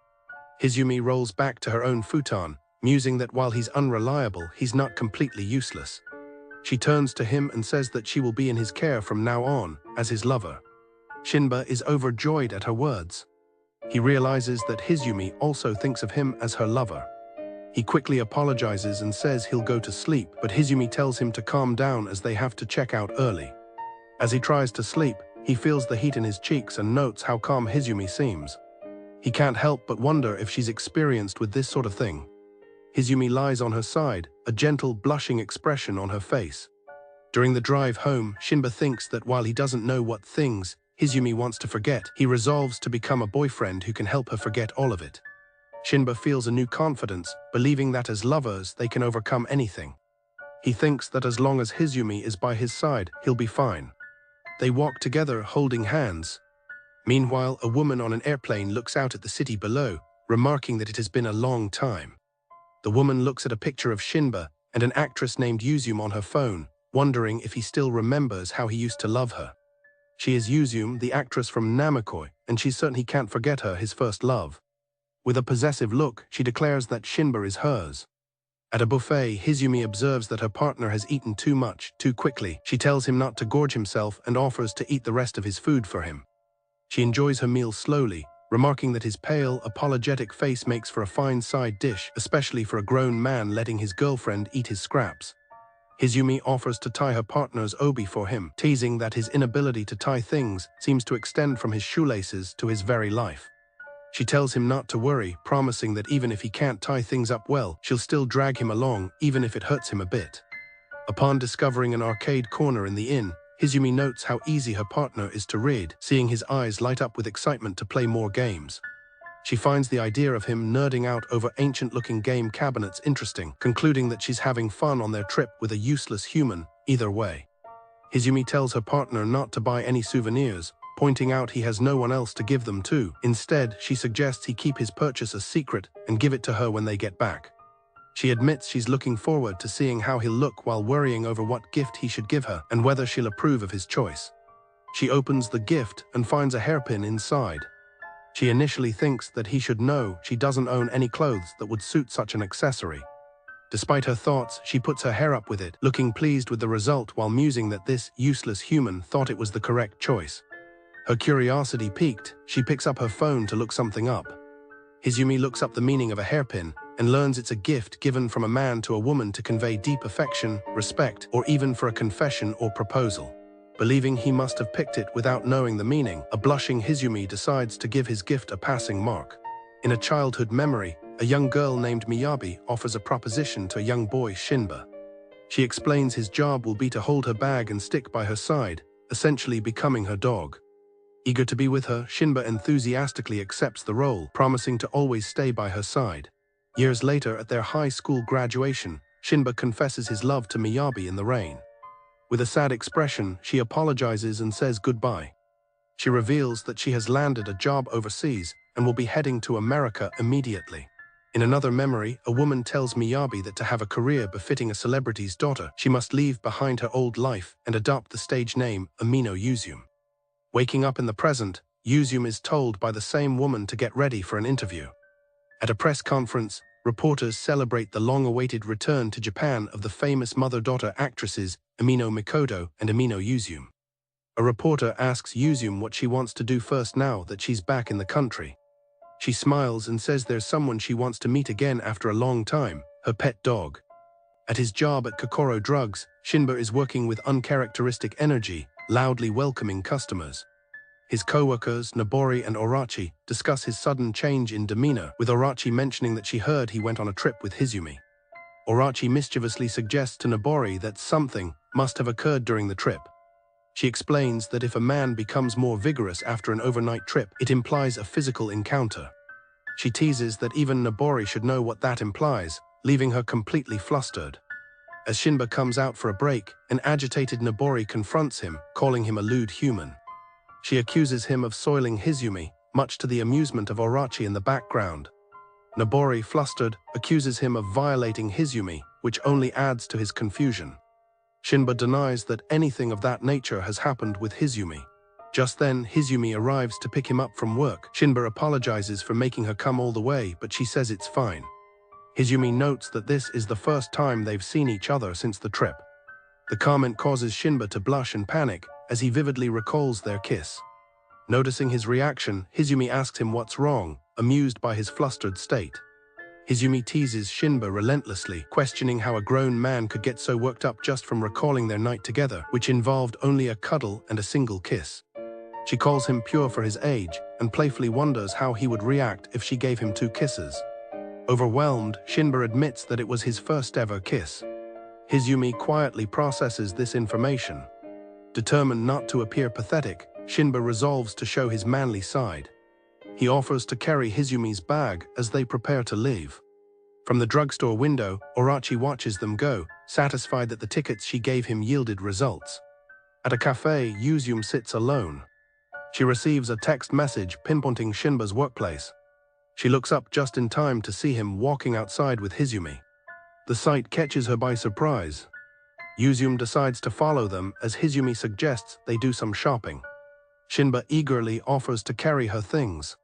Hizumi rolls back to her own futon, musing that while he's unreliable, he's not completely useless. She turns to him and says that she will be in his care from now on, as his lover. Shinba is overjoyed at her words. He realizes that Hizumi also thinks of him as her lover. He quickly apologizes and says he'll go to sleep, but Hizumi tells him to calm down as they have to check out early. As he tries to sleep, he feels the heat in his cheeks and notes how calm Hizumi seems. He can't help but wonder if she's experienced with this sort of thing. Hizumi lies on her side, a gentle, blushing expression on her face. During the drive home, Shinba thinks that while he doesn't know what things Hizumi wants to forget, he resolves to become a boyfriend who can help her forget all of it. Shinba feels a new confidence, believing that as lovers they can overcome anything. He thinks that as long as Hizumi is by his side, he'll be fine. They walk together holding hands. Meanwhile, a woman on an airplane looks out at the city below, remarking that it has been a long time. The woman looks at a picture of Shinba and an actress named Yuzum on her phone, wondering if he still remembers how he used to love her. She is Yuzum, the actress from Namekoi, and she's certain he can't forget her, his first love. With a possessive look, she declares that Shinba is hers. At a buffet, Hizumi observes that her partner has eaten too much, too quickly. She tells him not to gorge himself and offers to eat the rest of his food for him. She enjoys her meal slowly, remarking that his pale, apologetic face makes for a fine side dish, especially for a grown man letting his girlfriend eat his scraps. Hizumi offers to tie her partner's obi for him, teasing that his inability to tie things seems to extend from his shoelaces to his very life. She tells him not to worry, promising that even if he can't tie things up well, she'll still drag him along, even if it hurts him a bit. Upon discovering an arcade corner in the inn, Hizumi notes how easy her partner is to read, seeing his eyes light up with excitement to play more games. She finds the idea of him nerding out over ancient-looking game cabinets interesting, concluding that she's having fun on their trip with a useless human, either way. Hizumi tells her partner not to buy any souvenirs, pointing out he has no one else to give them to. Instead, she suggests he keep his purchase a secret and give it to her when they get back. She admits she's looking forward to seeing how he'll look while worrying over what gift he should give her and whether she'll approve of his choice. She opens the gift and finds a hairpin inside. She initially thinks that he should know she doesn't own any clothes that would suit such an accessory. Despite her thoughts, she puts her hair up with it, looking pleased with the result while musing that this useless human thought it was the correct choice. Her curiosity piqued, she picks up her phone to look something up. Hizumi looks up the meaning of a hairpin and learns it's a gift given from a man to a woman to convey deep affection, respect, or even for a confession or proposal. Believing he must have picked it without knowing the meaning, a blushing Hizumi decides to give his gift a passing mark. In a childhood memory, a young girl named Miyabi offers a proposition to a young boy, Shinba. She explains his job will be to hold her bag and stick by her side, essentially becoming her dog. Eager to be with her, Shinba enthusiastically accepts the role, promising to always stay by her side. Years later, at their high school graduation, Shinba confesses his love to Miyabi in the rain. With a sad expression, she apologizes and says goodbye. She reveals that she has landed a job overseas and will be heading to America immediately. In another memory, a woman tells Miyabi that to have a career befitting a celebrity's daughter, she must leave behind her old life and adopt the stage name Amino Yuzum. Waking up in the present, Yuzum is told by the same woman to get ready for an interview. At a press conference, reporters celebrate the long-awaited return to Japan of the famous mother-daughter actresses Amino Mikoto and Amino Yuzum. A reporter asks Yuzum what she wants to do first now that she's back in the country. She smiles and says there's someone she wants to meet again after a long time, her pet dog. At his job at Kokoro Drugs, Shinba is working with uncharacteristic energy, loudly welcoming customers. His co-workers, Nobori and Orachi, discuss his sudden change in demeanor, with Orachi mentioning that she heard he went on a trip with Hizumi. Orachi mischievously suggests to Nobori that something must have occurred during the trip. She explains that if a man becomes more vigorous after an overnight trip, it implies a physical encounter. She teases that even Nobori should know what that implies, leaving her completely flustered. As Shinba comes out for a break, an agitated Nobori confronts him, calling him a lewd human. She accuses him of soiling Hizumi, much to the amusement of Orachi in the background. Nobori, flustered, accuses him of violating Hizumi, which only adds to his confusion. Shinba denies that anything of that nature has happened with Hizumi. Just then, Hizumi arrives to pick him up from work. Shinba apologizes for making her come all the way, but she says it's fine. Hizumi notes that this is the first time they've seen each other since the trip. The comment causes Shinba to blush and panic as he vividly recalls their kiss. Noticing his reaction, Hizumi asks him what's wrong, amused by his flustered state. Hizumi teases Shinba relentlessly, questioning how a grown man could get so worked up just from recalling their night together, which involved only a cuddle and a single kiss. She calls him pure for his age, and playfully wonders how he would react if she gave him 2 kisses. Overwhelmed, Shinba admits that it was his first ever kiss. Hizumi quietly processes this information. Determined not to appear pathetic, Shinba resolves to show his manly side. He offers to carry Hizumi's bag as they prepare to leave. From the drugstore window, Orachi watches them go, satisfied that the tickets she gave him yielded results. At a cafe, Yuzumi sits alone. She receives a text message pinpointing Shinba's workplace. She looks up just in time to see him walking outside with Hizumi. The sight catches her by surprise. Yuzumi decides to follow them as Hizumi suggests they do some shopping. Shinba eagerly offers to carry her things.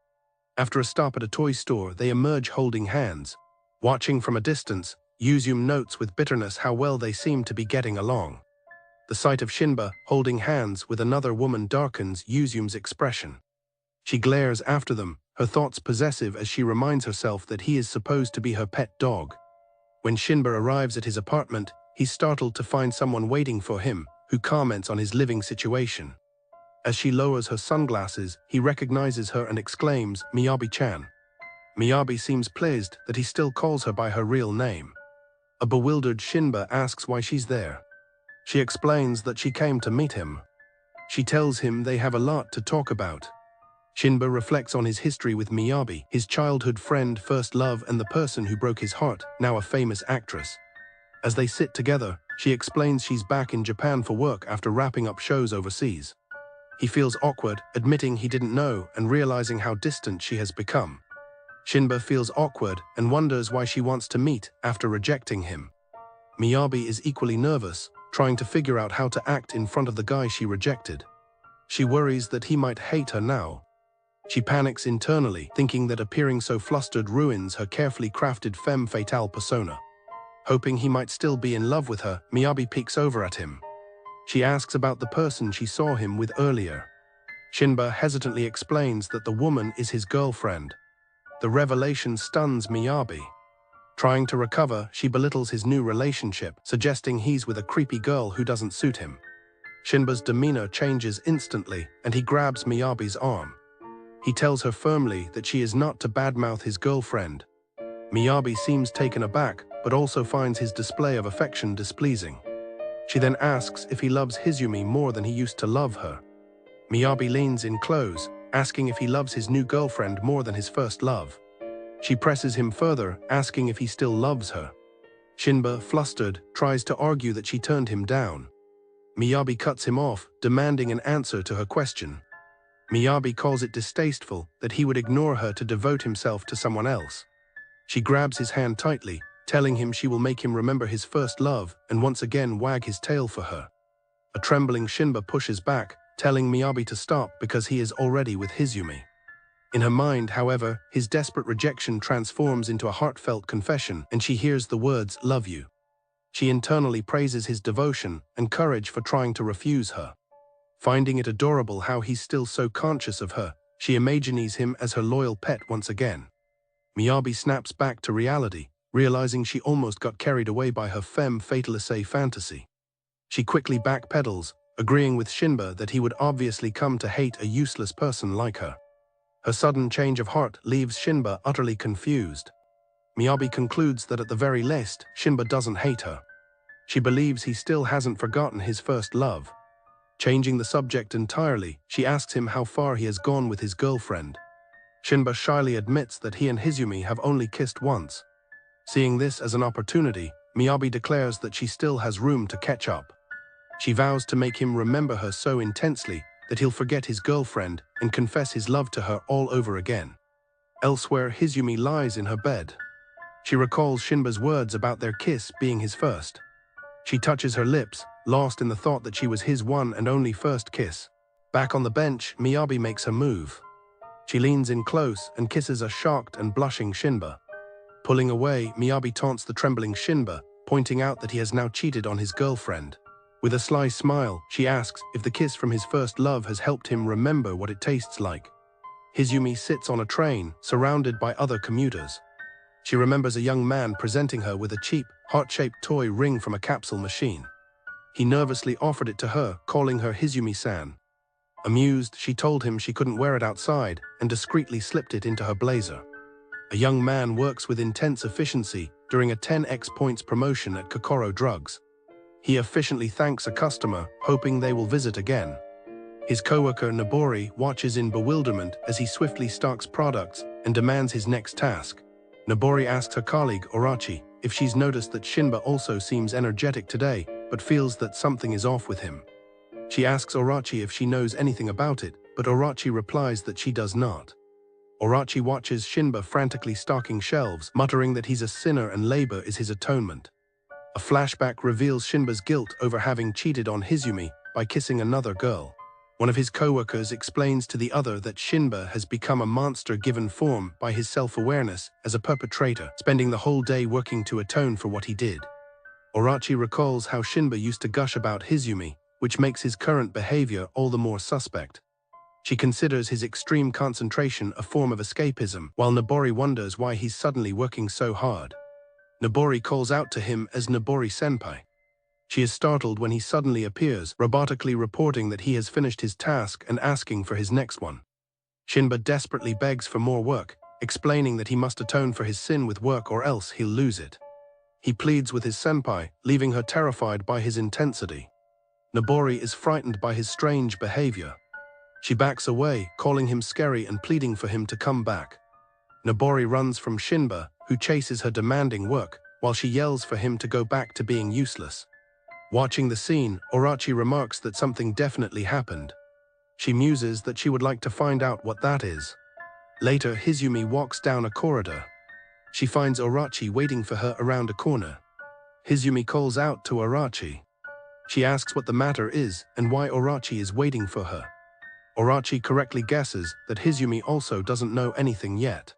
After a stop at a toy store, they emerge holding hands. Watching from a distance, Yuzumi notes with bitterness how well they seem to be getting along. The sight of Shinba holding hands with another woman darkens Yuzumi's expression. She glares after them, her thoughts possessive as she reminds herself that he is supposed to be her pet dog. When Shinba arrives at his apartment, he's startled to find someone waiting for him, who comments on his living situation. As she lowers her sunglasses, he recognizes her and exclaims, "Miyabi-chan." Miyabi seems pleased that he still calls her by her real name. A bewildered Shinba asks why she's there. She explains that she came to meet him. She tells him they have a lot to talk about. Shinba reflects on his history with Miyabi, his childhood friend, first love, and the person who broke his heart, now a famous actress. As they sit together, she explains she's back in Japan for work after wrapping up shows overseas. He feels awkward, admitting he didn't know and realizing how distant she has become. Shinba feels awkward and wonders why she wants to meet after rejecting him. Miyabi is equally nervous, trying to figure out how to act in front of the guy she rejected. She worries that he might hate her now. She panics internally, thinking that appearing so flustered ruins her carefully crafted femme fatale persona. Hoping he might still be in love with her, Miyabi peeks over at him. She asks about the person she saw him with earlier. Shinba hesitantly explains that the woman is his girlfriend. The revelation stuns Miyabi. Trying to recover, she belittles his new relationship, suggesting he's with a creepy girl who doesn't suit him. Shinba's demeanor changes instantly, and he grabs Miyabi's arm. He tells her firmly that she is not to badmouth his girlfriend. Miyabi seems taken aback, but also finds his display of affection displeasing. She then asks if he loves Hizumi more than he used to love her. Miyabi leans in close, asking if he loves his new girlfriend more than his first love. She presses him further, asking if he still loves her. Shinba, flustered, tries to argue that she turned him down. Miyabi cuts him off, demanding an answer to her question. Miyabi calls it distasteful that he would ignore her to devote himself to someone else. She grabs his hand tightly, telling him she will make him remember his first love and once again wag his tail for her. A trembling Shinba pushes back, telling Miyabi to stop because he is already with Hizumi. In her mind, however, his desperate rejection transforms into a heartfelt confession, and she hears the words, "love you." She internally praises his devotion and courage for trying to refuse her. Finding it adorable how he's still so conscious of her, she imagines him as her loyal pet once again. Miyabi snaps back to reality, realizing she almost got carried away by her femme fatale fantasy. She quickly backpedals, agreeing with Shinba that he would obviously come to hate a useless person like her. Her sudden change of heart leaves Shinba utterly confused. Miyabi concludes that at the very least, Shinba doesn't hate her. She believes he still hasn't forgotten his first love. Changing the subject entirely, she asks him how far he has gone with his girlfriend. Shinba shyly admits that he and Hizumi have only kissed once. Seeing this as an opportunity, Miyabi declares that she still has room to catch up. She vows to make him remember her so intensely that he'll forget his girlfriend and confess his love to her all over again. Elsewhere, Hizumi lies in her bed. She recalls Shinba's words about their kiss being his first. She touches her lips, lost in the thought that she was his one and only first kiss. Back on the bench, Miyabi makes her move. She leans in close and kisses a shocked and blushing Shinba. Pulling away, Miyabi taunts the trembling Shinba, pointing out that he has now cheated on his girlfriend. With a sly smile, she asks if the kiss from his first love has helped him remember what it tastes like. Hizumi sits on a train, surrounded by other commuters. She remembers a young man presenting her with a cheap, heart-shaped toy ring from a capsule machine. He nervously offered it to her, calling her Hizumi-san. Amused, she told him she couldn't wear it outside and discreetly slipped it into her blazer. A young man works with intense efficiency during a 10x points promotion at Kokoro Drugs. He efficiently thanks a customer, hoping they will visit again. His coworker Nobori watches in bewilderment as he swiftly stocks products and demands his next task. Nobori asks her colleague Orachi if she's noticed that Shinba also seems energetic today, but feels that something is off with him. She asks Orachi if she knows anything about it, but Orachi replies that she does not. Orachi watches Shinba frantically stocking shelves, muttering that he's a sinner and labor is his atonement. A flashback reveals Shinba's guilt over having cheated on Hizumi by kissing another girl. One of his co-workers explains to the other that Shinba has become a monster given form by his self-awareness as a perpetrator, spending the whole day working to atone for what he did. Orachi recalls how Shinba used to gush about Hizumi, which makes his current behavior all the more suspect. She considers his extreme concentration a form of escapism, while Nobori wonders why he's suddenly working so hard. Nobori calls out to him as Nobori-senpai. She is startled when he suddenly appears, robotically reporting that he has finished his task and asking for his next one. Shinba desperately begs for more work, explaining that he must atone for his sin with work or else he'll lose it. He pleads with his senpai, leaving her terrified by his intensity. Nobori is frightened by his strange behavior. She backs away, calling him scary and pleading for him to come back. Nobori runs from Shinba, who chases her demanding work, while she yells for him to go back to being useless. Watching the scene, Orachi remarks that something definitely happened. She muses that she would like to find out what that is. Later, Hizumi walks down a corridor. She finds Orachi waiting for her around a corner. Hizumi calls out to Orachi. She asks what the matter is and why Orachi is waiting for her. Orachi correctly guesses that Hizumi also doesn't know anything yet.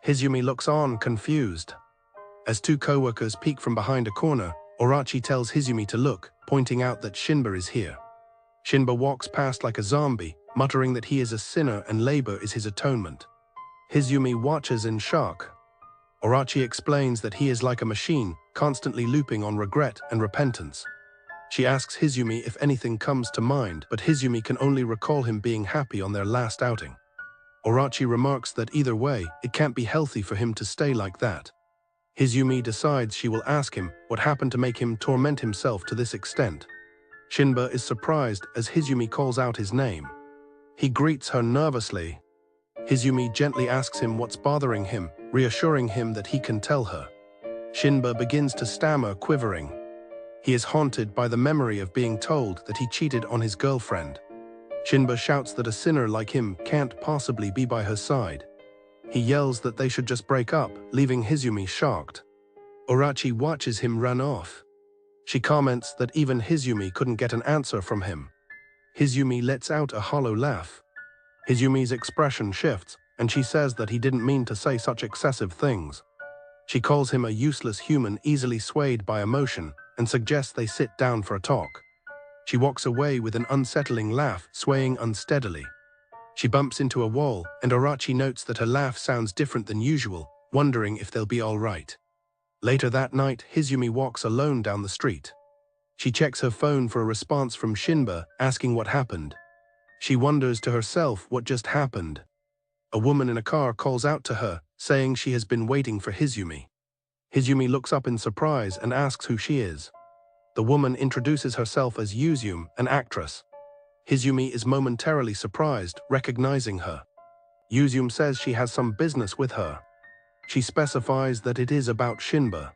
Hizumi looks on, confused. As two co-workers peek from behind a corner, Orachi tells Hizumi to look, pointing out that Shinba is here. Shinba walks past like a zombie, muttering that he is a sinner and labor is his atonement. Hizumi watches in shock. Orachi explains that he is like a machine, constantly looping on regret and repentance. She asks Hizumi if anything comes to mind, but Hizumi can only recall him being happy on their last outing. Orachi remarks that either way, it can't be healthy for him to stay like that. Hizumi decides she will ask him what happened to make him torment himself to this extent. Shinba is surprised as Hizumi calls out his name. He greets her nervously. Hizumi gently asks him what's bothering him, reassuring him that he can tell her. Shinba begins to stammer, quivering. He is haunted by the memory of being told that he cheated on his girlfriend. Shinba shouts that a sinner like him can't possibly be by her side. He yells that they should just break up, leaving Hizumi shocked. Orachi watches him run off. She comments that even Hizumi couldn't get an answer from him. Hizumi lets out a hollow laugh. Hizumi's expression shifts, and she says that he didn't mean to say such excessive things. She calls him a useless human easily swayed by emotion, and suggests they sit down for a talk. She walks away with an unsettling laugh, swaying unsteadily. She bumps into a wall, and Orachi notes that her laugh sounds different than usual, wondering if they'll be all right. Later that night, Hizumi walks alone down the street. She checks her phone for a response from Shinba, asking what happened. She wonders to herself what just happened. A woman in a car calls out to her, saying she has been waiting for Hizumi. Hizumi looks up in surprise and asks who she is. The woman introduces herself as Yuzumi, an actress. Hizumi is momentarily surprised, recognizing her. Yuzumi says she has some business with her. She specifies that it is about Shinba.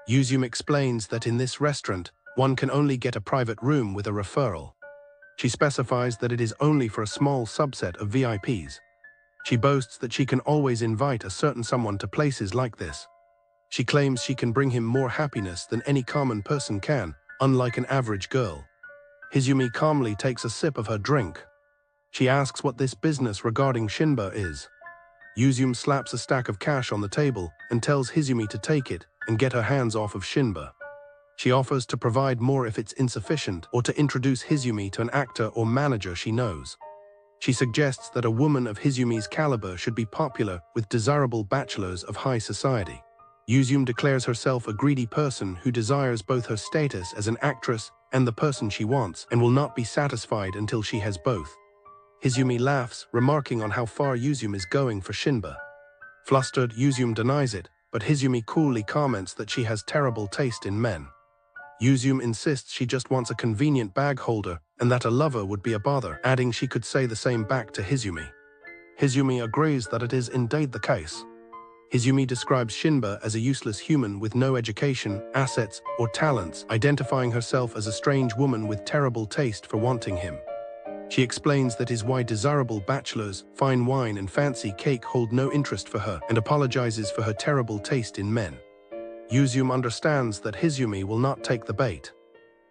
Yuzumi explains that in this restaurant, one can only get a private room with a referral. She specifies that it is only for a small subset of VIPs. She boasts that she can always invite a certain someone to places like this. She claims she can bring him more happiness than any common person can, unlike an average girl. Hizumi calmly takes a sip of her drink. She asks what this business regarding Shinba is. Yuzumi slaps a stack of cash on the table and tells Hizumi to take it and get her hands off of Shinba. She offers to provide more if it's insufficient or to introduce Hizumi to an actor or manager she knows. She suggests that a woman of Hizumi's caliber should be popular with desirable bachelors of high society. Yuzumi declares herself a greedy person who desires both her status as an actress and the person she wants and will not be satisfied until she has both. Hizumi laughs, remarking on how far Yuzumi is going for Shinba. Flustered, Yuzumi denies it, but Hizumi coolly comments that she has terrible taste in men. Yuzumi insists she just wants a convenient bag holder and that a lover would be a bother, adding she could say the same back to Hizumi. Hizumi agrees that it is indeed the case. Hizumi describes Shinba as a useless human with no education, assets, or talents, identifying herself as a strange woman with terrible taste for wanting him. She explains that is why desirable bachelors, fine wine and fancy cake hold no interest for her and apologizes for her terrible taste in men. Yuzumi understands that Hizumi will not take the bait.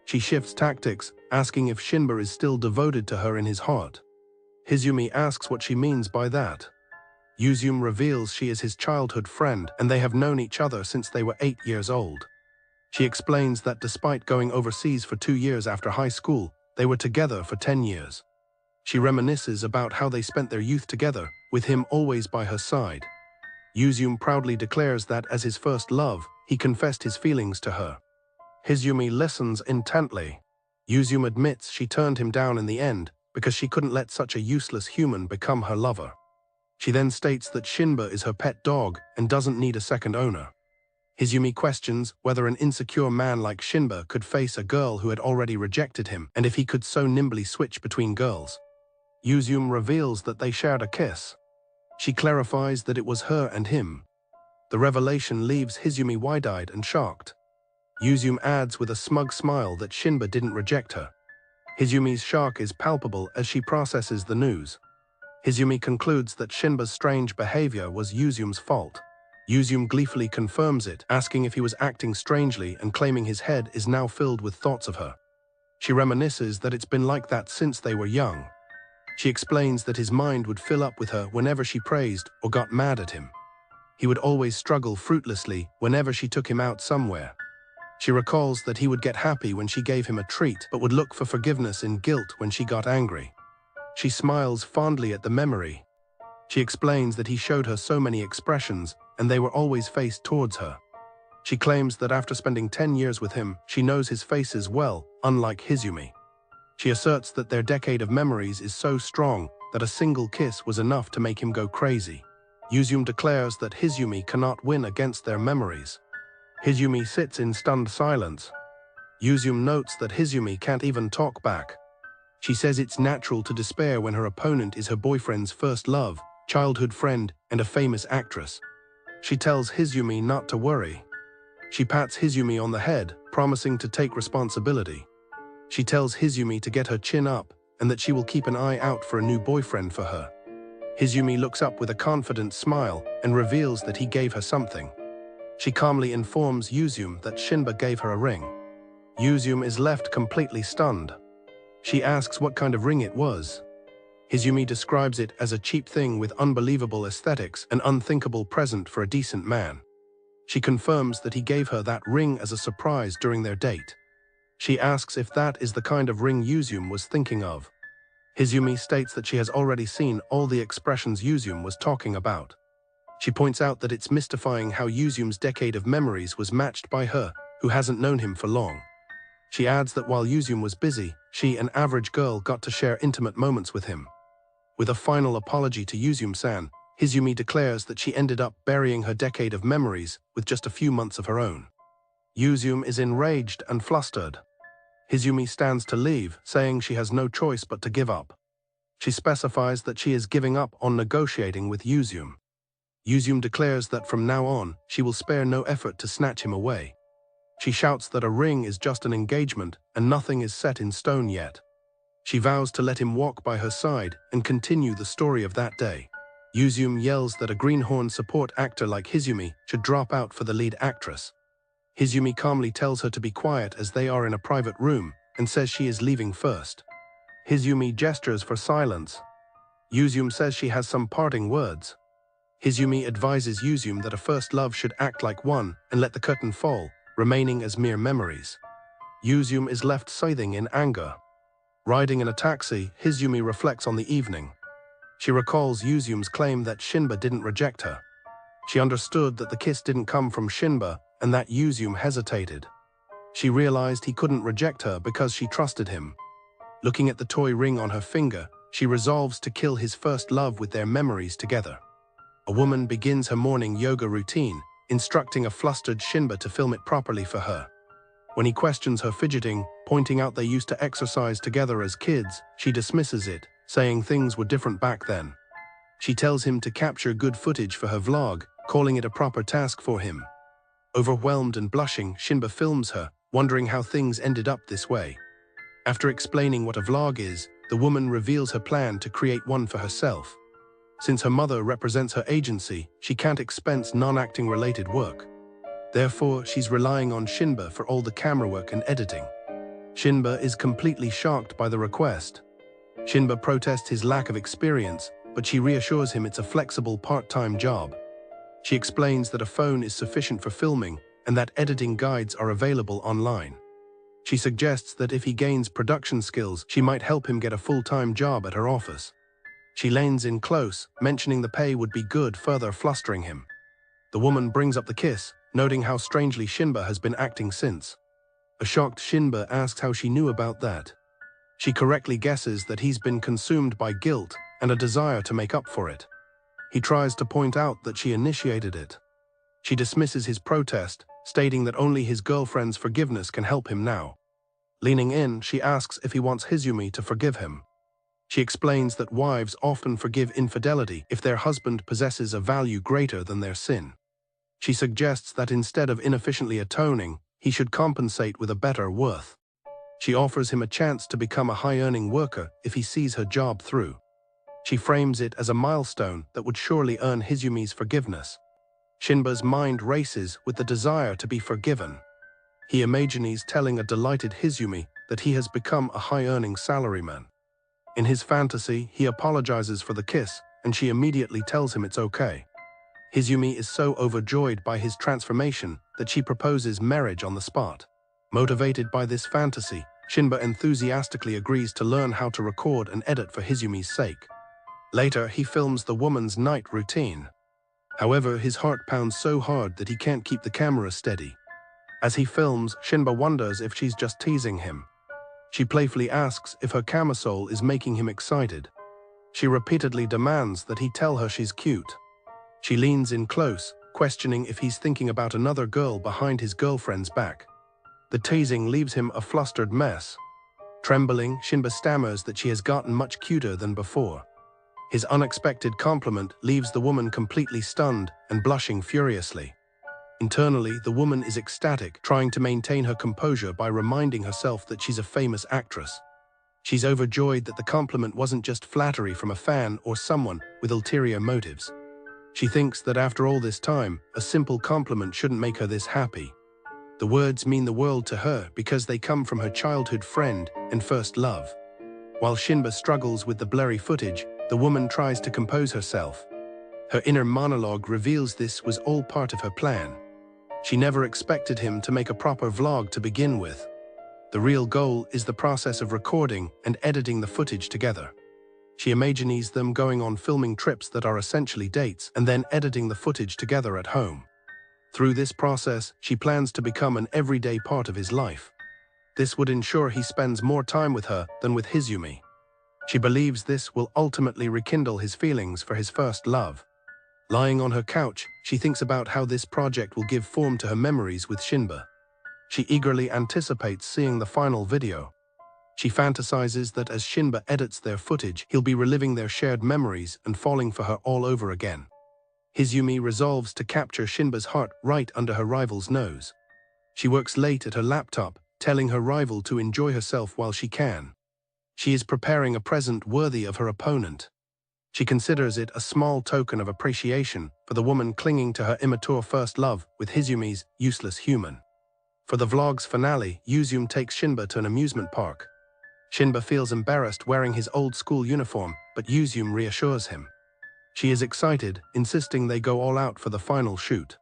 She shifts tactics, asking if Shinba is still devoted to her in his heart. Hizumi asks what she means by that. Yuzumi reveals she is his childhood friend and they have known each other since they were 8 years old. She explains that despite going overseas for 2 years after high school, they were together for 10 years. She reminisces about how they spent their youth together, with him always by her side. Yuzumi proudly declares that as his first love, he confessed his feelings to her. Hizumi listens intently. Yuzumi admits she turned him down in the end because she couldn't let such a useless human become her lover. She then states that Shinba is her pet dog and doesn't need a second owner. Hizumi questions whether an insecure man like Shinba could face a girl who had already rejected him and if he could so nimbly switch between girls. Yuzumi reveals that they shared a kiss. She clarifies that it was her and him. The revelation leaves Hizumi wide-eyed and shocked. Yuzumi adds with a smug smile that Shinba didn't reject her. Hizumi's shock is palpable as she processes the news. Hizumi concludes that Shinba's strange behavior was Yuzumi's fault. Yuzumi gleefully confirms it, asking if he was acting strangely and claiming his head is now filled with thoughts of her. She reminisces that it's been like that since they were young. She explains that his mind would fill up with her whenever she praised or got mad at him. He would always struggle fruitlessly whenever she took him out somewhere. She recalls that he would get happy when she gave him a treat, but would look for forgiveness in guilt when she got angry. She smiles fondly at the memory. She explains that he showed her so many expressions, and they were always faced towards her. She claims that after spending 10 years with him, she knows his faces well, unlike Hizumi. She asserts that their decade of memories is so strong that a single kiss was enough to make him go crazy. Yuzumi declares that Hizumi cannot win against their memories. Hizumi sits in stunned silence. Yuzumi notes that Hizumi can't even talk back. She says it's natural to despair when her opponent is her boyfriend's first love, childhood friend, and a famous actress. She tells Hizumi not to worry. She pats Hizumi on the head, promising to take responsibility. She tells Hizumi to get her chin up and that she will keep an eye out for a new boyfriend for her. Hizumi looks up with a confident smile and reveals that he gave her something. She calmly informs Yuzumi that Shinba gave her a ring. Yuzumi is left completely stunned. She asks what kind of ring it was. Hizumi describes it as a cheap thing with unbelievable aesthetics, an unthinkable present for a decent man. She confirms that he gave her that ring as a surprise during their date. She asks if that is the kind of ring Yuzumi was thinking of. Hizumi states that she has already seen all the expressions Yuzumi was talking about. She points out that it's mystifying how Yuzumi's decade of memories was matched by her, who hasn't known him for long. She adds that while Yuzumi was busy, she, an average girl, got to share intimate moments with him. With a final apology to Yuzumi-san, Hizumi declares that she ended up burying her decade of memories with just a few months of her own. Yuzumi is enraged and flustered. Hizumi stands to leave, saying she has no choice but to give up. She specifies that she is giving up on negotiating with Yuzumi. Yuzumi declares that from now on, she will spare no effort to snatch him away. She shouts that a ring is just an engagement and nothing is set in stone yet. She vows to let him walk by her side and continue the story of that day. Yuzumi yells that a greenhorn support actor like Hizumi should drop out for the lead actress. Hizumi calmly tells her to be quiet as they are in a private room and says she is leaving first. Hizumi gestures for silence. Yuzumi says she has some parting words. Hizumi advises Yuzumi that a first love should act like one and let the curtain fall, remaining as mere memories. Yuzumi is left seething in anger. Riding in a taxi, Yuzumi reflects on the evening. She recalls Yuzumi's claim that Shinba didn't reject her. She understood that the kiss didn't come from Shinba and that Yuzumi hesitated. She realized he couldn't reject her because she trusted him. Looking at the toy ring on her finger, she resolves to kill his first love with their memories together. A woman begins her morning yoga routine, instructing a flustered Shinba to film it properly for her. When he questions her fidgeting, pointing out they used to exercise together as kids, she dismisses it, saying things were different back then. She tells him to capture good footage for her vlog, calling it a proper task for him. Overwhelmed and blushing, Shinba films her, wondering how things ended up this way. After explaining what a vlog is, the woman reveals her plan to create one for herself. Since her mother represents her agency, she can't expense non-acting related work. Therefore, she's relying on Shinba for all the camera work and editing. Shinba is completely shocked by the request. Shinba protests his lack of experience, but she reassures him it's a flexible part-time job. She explains that a phone is sufficient for filming and that editing guides are available online. She suggests that if he gains production skills, she might help him get a full-time job at her office. She leans in close, mentioning the pay would be good, further flustering him. The woman brings up the kiss, noting how strangely Shinba has been acting since. A shocked Shinba asks how she knew about that. She correctly guesses that he's been consumed by guilt and a desire to make up for it. He tries to point out that she initiated it. She dismisses his protest, stating that only his girlfriend's forgiveness can help him now. Leaning in, she asks if he wants Yuzumi to forgive him. She explains that wives often forgive infidelity if their husband possesses a value greater than their sin. She suggests that instead of inefficiently atoning, he should compensate with a better worth. She offers him a chance to become a high-earning worker if he sees her job through. She frames it as a milestone that would surely earn Yuzumi's forgiveness. Shinba's mind races with the desire to be forgiven. He imagines telling a delighted Yuzumi that he has become a high-earning salaryman. In his fantasy, he apologizes for the kiss, and she immediately tells him it's okay. Yuzumi is so overjoyed by his transformation that she proposes marriage on the spot. Motivated by this fantasy, Shinba enthusiastically agrees to learn how to record and edit for Yuzumi's sake. Later, he films the woman's night routine. However, his heart pounds so hard that he can't keep the camera steady. As he films, Shinba wonders if she's just teasing him. She playfully asks if her camisole is making him excited. She repeatedly demands that he tell her she's cute. She leans in close, questioning if he's thinking about another girl behind his girlfriend's back. The teasing leaves him a flustered mess. Trembling, Shinba stammers that she has gotten much cuter than before. His unexpected compliment leaves the woman completely stunned and blushing furiously. Internally, the woman is ecstatic, trying to maintain her composure by reminding herself that she's a famous actress. She's overjoyed that the compliment wasn't just flattery from a fan or someone with ulterior motives. She thinks that after all this time, a simple compliment shouldn't make her this happy. The words mean the world to her because they come from her childhood friend and first love. While Shinba struggles with the blurry footage, the woman tries to compose herself. Her inner monologue reveals this was all part of her plan. She never expected him to make a proper vlog to begin with. The real goal is the process of recording and editing the footage together. She imagines them going on filming trips that are essentially dates and then editing the footage together at home. Through this process, she plans to become an everyday part of his life. This would ensure he spends more time with her than with Yuzumi. She believes this will ultimately rekindle his feelings for his first love. Lying on her couch, she thinks about how this project will give form to her memories with Shinba. She eagerly anticipates seeing the final video. She fantasizes that as Shinba edits their footage, he'll be reliving their shared memories and falling for her all over again. Yuzumi resolves to capture Shinba's heart right under her rival's nose. She works late at her laptop, telling her rival to enjoy herself while she can. She is preparing a present worthy of her opponent. She considers it a small token of appreciation for the woman clinging to her immature first love with Yuzumi's useless human. For the vlog's finale, Yuzumi takes Shinba to an amusement park. Shinba feels embarrassed wearing his old school uniform, but Yuzumi reassures him. She is excited, insisting they go all out for the final shoot.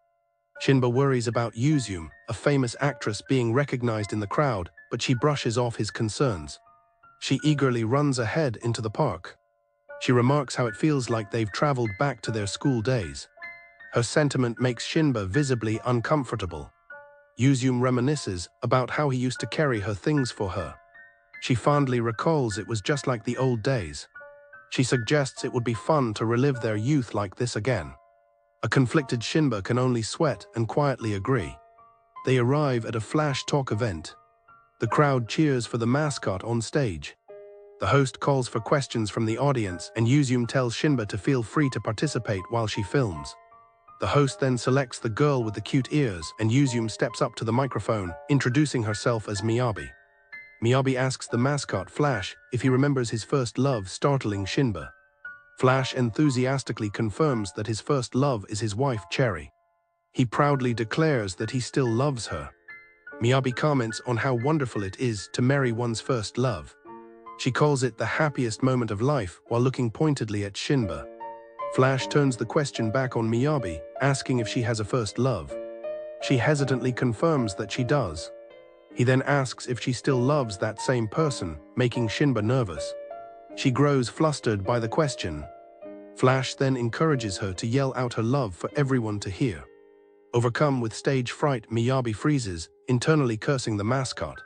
Shinba worries about Yuzume, a famous actress, being recognized in the crowd, but she brushes off his concerns. She eagerly runs ahead into the park. She remarks how it feels like they've traveled back to their school days. Her sentiment makes Shinba visibly uncomfortable. Yuzume reminisces about how he used to carry her things for her. She fondly recalls it was just like the old days. She suggests it would be fun to relive their youth like this again. A conflicted Shinba can only sweat and quietly agree. They arrive at a flash talk event. The crowd cheers for the mascot on stage. The host calls for questions from the audience, and Yuzume tells Shinba to feel free to participate while she films. The host then selects the girl with the cute ears, and Yuzume steps up to the microphone, introducing herself as Miyabi. Miyabi asks the mascot, Flash, if he remembers his first love, startling Shinba. Flash enthusiastically confirms that his first love is his wife, Cherry. He proudly declares that he still loves her. Miyabi comments on how wonderful it is to marry one's first love. She calls it the happiest moment of life while looking pointedly at Shinba. Flash turns the question back on Miyabi, asking if she has a first love. She hesitantly confirms that she does. He then asks if she still loves that same person, making Shinba nervous. She grows flustered by the question. Flash then encourages her to yell out her love for everyone to hear. Overcome with stage fright, Miyabi freezes, internally cursing the mascot.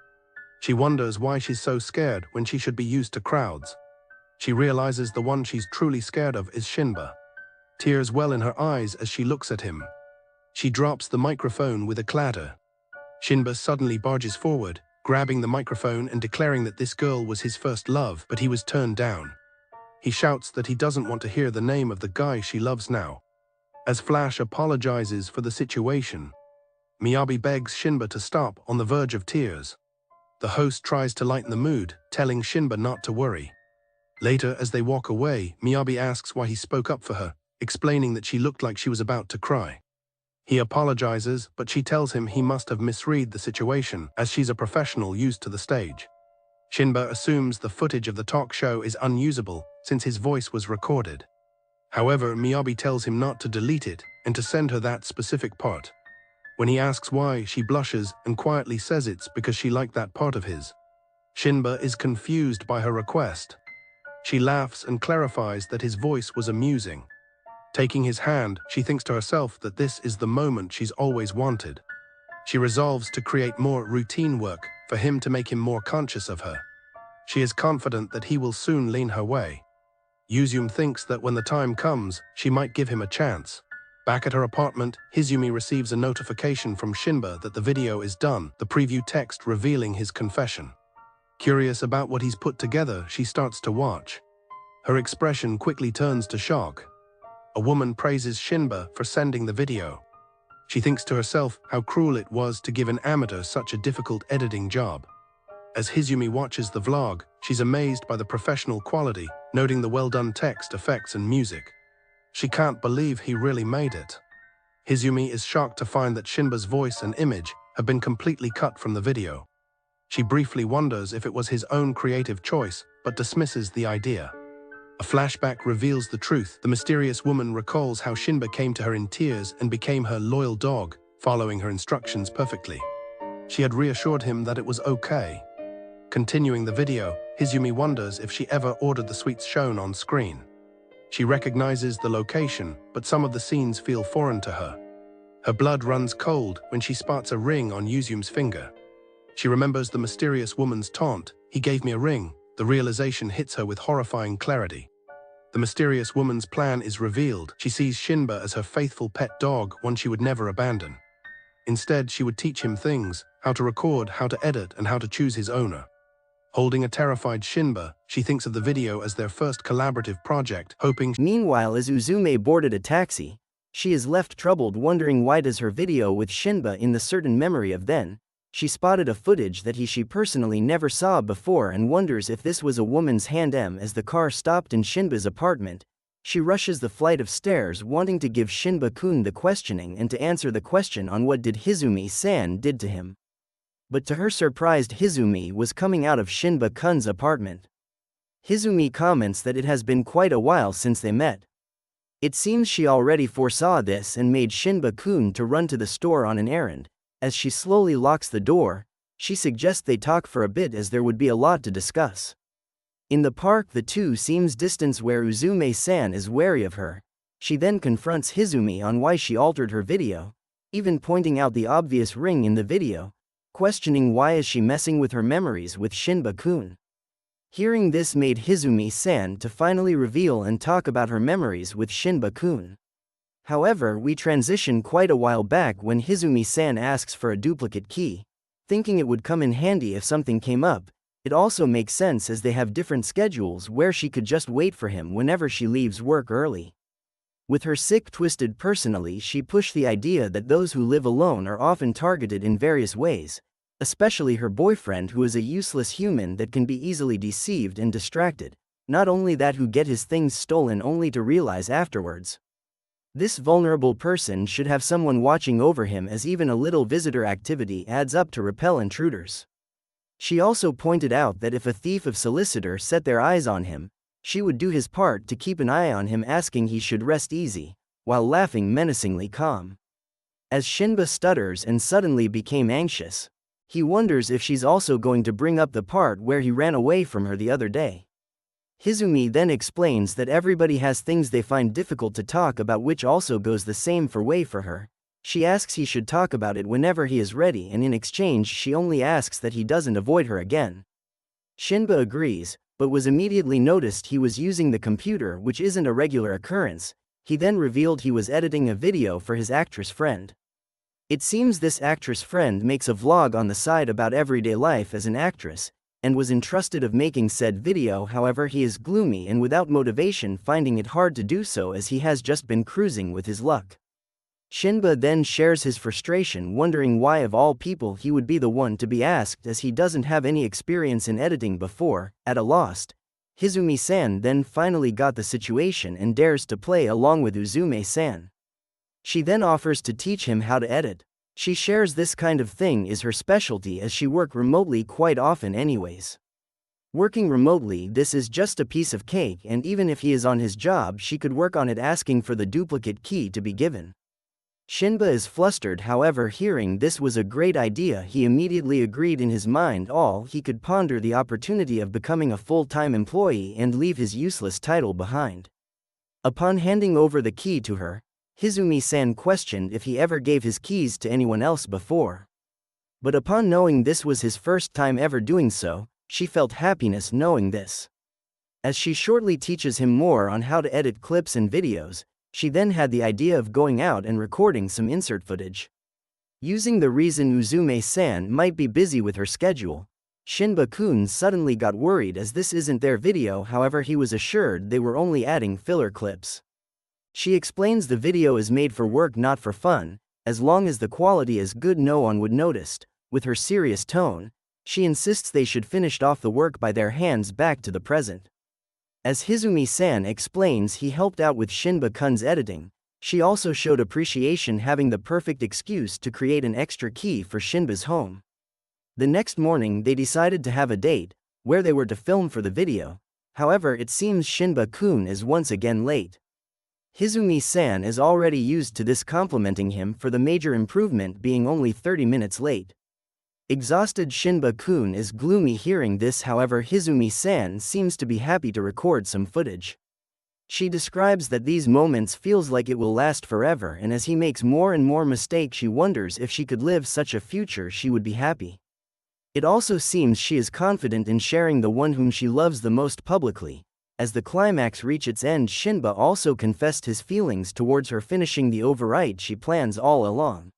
She wonders why she's so scared when she should be used to crowds. She realizes the one she's truly scared of is Shinba. Tears well in her eyes as she looks at him. She drops the microphone with a clatter. Shinba suddenly barges forward, grabbing the microphone and declaring that this girl was his first love, but he was turned down. He shouts that he doesn't want to hear the name of the guy she loves now. As Flash apologizes for the situation, Miyabi begs Shinba to stop, on the verge of tears. The host tries to lighten the mood, telling Shinba not to worry. Later, as they walk away, Miyabi asks why he spoke up for her, explaining that she looked like she was about to cry. He apologizes, but she tells him he must have misread the situation, as she's a professional used to the stage. Shinba assumes the footage of the talk show is unusable, since his voice was recorded. However, Miyabi tells him not to delete it, and to send her that specific part. When he asks why, she blushes and quietly says it's because she liked that part of his. Shinba is confused by her request. She laughs and clarifies that his voice was amusing. Taking his hand, she thinks to herself that this is the moment she's always wanted. She resolves to create more routine work for him to make him more conscious of her. She is confident that he will soon lean her way. Yuzume thinks that when the time comes, she might give him a chance. Back at her apartment, Hizumi receives a notification from Shinba that the video is done, the preview text revealing his confession. Curious about what he's put together, she starts to watch. Her expression quickly turns to shock. A woman praises Shinba for sending the video. She thinks to herself how cruel it was to give an amateur such a difficult editing job. As Hizumi watches the vlog, she's amazed by the professional quality, noting the well-done text, effects, and music. She can't believe he really made it. Hizumi is shocked to find that Shinba's voice and image have been completely cut from the video. She briefly wonders if it was his own creative choice, but dismisses the idea. A flashback reveals the truth. The mysterious woman recalls how Shinba came to her in tears and became her loyal dog, following her instructions perfectly. She had reassured him that it was okay. Continuing the video, Hizumi wonders if she ever ordered the sweets shown on screen. She recognizes the location, but some of the scenes feel foreign to her. Her blood runs cold when she spots a ring on Yuzume's finger. She remembers the mysterious woman's taunt, "He gave me a ring." The realization hits her with horrifying clarity. The mysterious woman's plan is revealed. She sees Shinba as her faithful pet dog, one she would never abandon. Instead, she would teach him things: how to record, how to edit, and how to choose his owner. Holding a terrified Shinba, she thinks of the video as their first collaborative project, hoping. Meanwhile, as Uzume boarded a taxi, she is left troubled, wondering why does her video with Shinba in the certain memory of then. She spotted a footage that she personally never saw before and wonders if this was a woman's hand. As the car stopped in Shinba's apartment, she rushes the flight of stairs, wanting to give Shinba-kun the questioning and to answer the question on what did Hizumi-san did to him. But to her surprised, Hizumi was coming out of Shinba-kun's apartment. Hizumi comments that it has been quite a while since they met. It seems she already foresaw this and made Shinba-kun to run to the store on an errand. As she slowly locks the door, she suggests they talk for a bit as there would be a lot to discuss. In the park, the two seems distance where Uzume-san is wary of her. She then confronts Hizumi on why she altered her video, even pointing out the obvious ring in the video, questioning why is she messing with her memories with Shinba-kun. Hearing this made Hizumi-san to finally reveal and talk about her memories with Shinba-kun. However, we transition quite a while back when Hizumi-san asks for a duplicate key, thinking it would come in handy if something came up. It also makes sense as they have different schedules where she could just wait for him whenever she leaves work early. With her sick twisted personality, she pushed the idea that those who live alone are often targeted in various ways, especially her boyfriend who is a useless human that can be easily deceived and distracted, not only that who get his things stolen only to realize afterwards. This vulnerable person should have someone watching over him as even a little visitor activity adds up to repel intruders. She also pointed out that if a thief of solicitor set their eyes on him, she would do his part to keep an eye on him, asking he should rest easy, while laughing menacingly calm. As Shinba stutters and suddenly became anxious, he wonders if she's also going to bring up the part where he ran away from her the other day. Hizumi then explains that everybody has things they find difficult to talk about, which also goes the same way for her. She asks he should talk about it whenever he is ready, and in exchange she only asks that he doesn't avoid her again. Shinba agrees, but was immediately noticed he was using the computer, which isn't a regular occurrence. He then revealed he was editing a video for his actress friend. It seems this actress friend makes a vlog on the side about everyday life as an actress, and was entrusted of making said video. However, he is gloomy and without motivation, finding it hard to do so as he has just been cruising with his luck. Shinba then shares his frustration, wondering why of all people he would be the one to be asked as he doesn't have any experience in editing before. At a loss, Hizumi-san then finally got the situation and dares to play along with Uzume-san. She then offers to teach him how to edit. She shares this kind of thing is her specialty as she works remotely quite often anyways. Working remotely, this is just a piece of cake, and even if he is on his job she could work on it, asking for the duplicate key to be given. Shinba is flustered, however hearing this was a great idea he immediately agreed in his mind. All he could ponder the opportunity of becoming a full-time employee and leave his useless title behind. Upon handing over the key to her, Hizumi-san questioned if he ever gave his keys to anyone else before. But upon knowing this was his first time ever doing so, she felt happiness knowing this. As she shortly teaches him more on how to edit clips and videos, she then had the idea of going out and recording some insert footage. Using the reason Uzume-san might be busy with her schedule, Shinba-kun suddenly got worried as this isn't their video. However, he was assured they were only adding filler clips. She explains the video is made for work, not for fun. As long as the quality is good, no one would notice. With her serious tone, she insists they should finish off the work by their hands back to the present. As Hizumi-san explains he helped out with Shinba-kun's editing, she also showed appreciation, having the perfect excuse to create an extra key for Shinba's home. The next morning they decided to have a date, where they were to film for the video. However, it seems Shinba-kun is once again late. Hizumi-san is already used to this, complimenting him for the major improvement being only 30 minutes late. Exhausted Shinba-kun is gloomy hearing this. However, Hizumi-san seems to be happy to record some footage. She describes that these moments feels like it will last forever, and as he makes more and more mistakes she wonders if she could live such a future she would be happy. It also seems she is confident in sharing the one whom she loves the most publicly. As the climax reached its end, Shinba also confessed his feelings towards her, finishing the override she plans all along.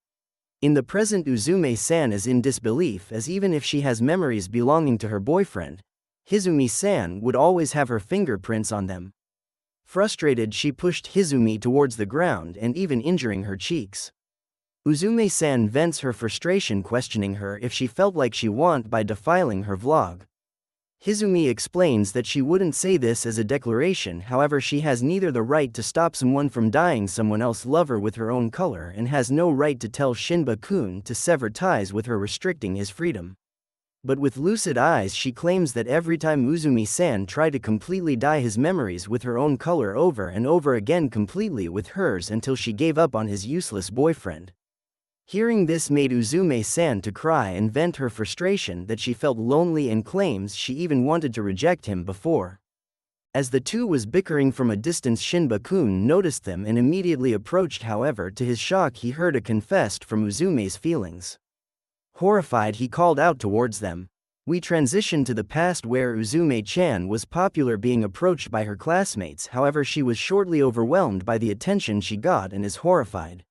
In the present, Uzume-san is in disbelief as even if she has memories belonging to her boyfriend, Hizumi-san would always have her fingerprints on them. Frustrated, she pushed Hizumi towards the ground and even injuring her cheeks. Uzume-san vents her frustration, questioning her if she felt like she want by defiling her vlog. Hizumi explains that she wouldn't say this as a declaration, however she has neither the right to stop someone from dying someone else's lover with her own color and has no right to tell Shinba-kun to sever ties with her, restricting his freedom. But with lucid eyes she claims that every time Uzumi-san tried to completely dye his memories with her own color over and over again completely with hers until she gave up on his useless boyfriend. Hearing this made Uzume-san to cry and vent her frustration that she felt lonely and claims she even wanted to reject him before. As the two was bickering from a distance, Shinba-kun noticed them and immediately approached. However, to his shock he heard a confessed from Uzume's feelings. Horrified, he called out towards them. We transition to the past where Uzume-chan was popular being approached by her classmates. However, she was shortly overwhelmed by the attention she got and is horrified.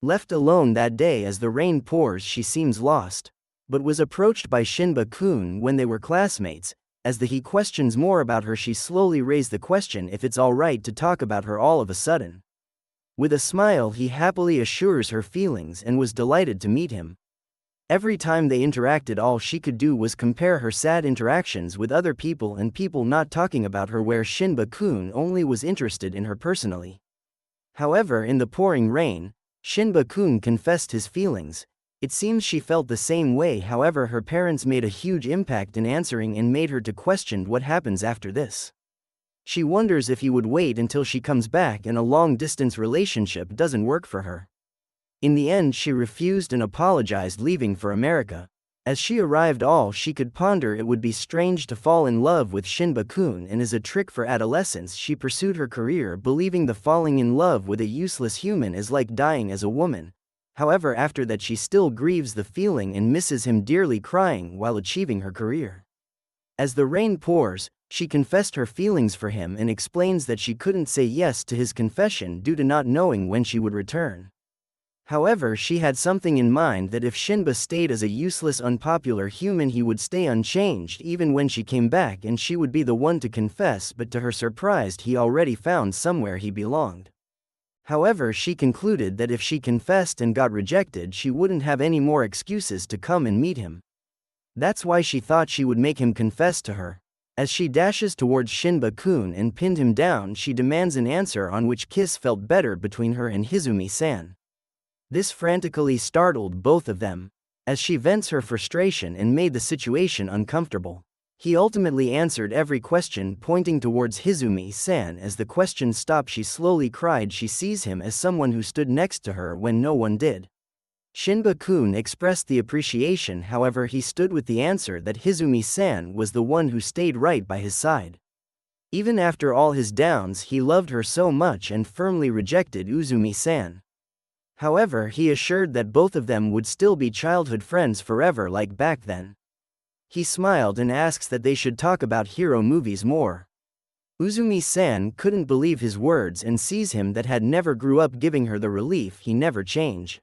Left alone that day as the rain pours, she seems lost, but was approached by Shinba-kun when they were classmates. As he questions more about her, she slowly raised the question if it's alright to talk about her all of a sudden. With a smile he happily assures her feelings and was delighted to meet him. Every time they interacted, all she could do was compare her sad interactions with other people and people not talking about her, where Shinba-kun only was interested in her personally. However, in the pouring rain, Shinba-kun confessed his feelings. It seems she felt the same way. However, her parents made a huge impact in answering and made her to question what happens after this. She wonders if he would wait until she comes back and a long-distance relationship doesn't work for her. In the end she refused and apologized, leaving for America. As she arrived, all she could ponder, it would be strange to fall in love with Shinba-kun, and as a trick for adolescence she pursued her career, believing the falling in love with a useless human is like dying as a woman. However, after that she still grieves the feeling and misses him dearly, crying while achieving her career. As the rain pours, she confessed her feelings for him and explains that she couldn't say yes to his confession due to not knowing when she would return. However, she had something in mind, that if Shinba stayed as a useless, unpopular human, he would stay unchanged even when she came back, and she would be the one to confess. But to her surprise, he already found somewhere he belonged. However, she concluded that if she confessed and got rejected, she wouldn't have any more excuses to come and meet him. That's why she thought she would make him confess to her. As she dashes towards Shinba-kun and pinned him down, she demands an answer on which kiss felt better between her and Hizumi-san. This frantically startled both of them, as she vents her frustration and made the situation uncomfortable. He ultimately answered every question, pointing towards Hizumi-san. As the question stopped, she slowly cried. She sees him as someone who stood next to her when no one did. Shinba-kun expressed the appreciation, however he stood with the answer that Hizumi-san was the one who stayed right by his side. Even after all his downs, he loved her so much and firmly rejected Uzumi-san. However, he assured that both of them would still be childhood friends forever like back then. He smiled and asks that they should talk about hero movies more. Uzumi-san couldn't believe his words and sees him that had never grew up, giving her the relief he never change.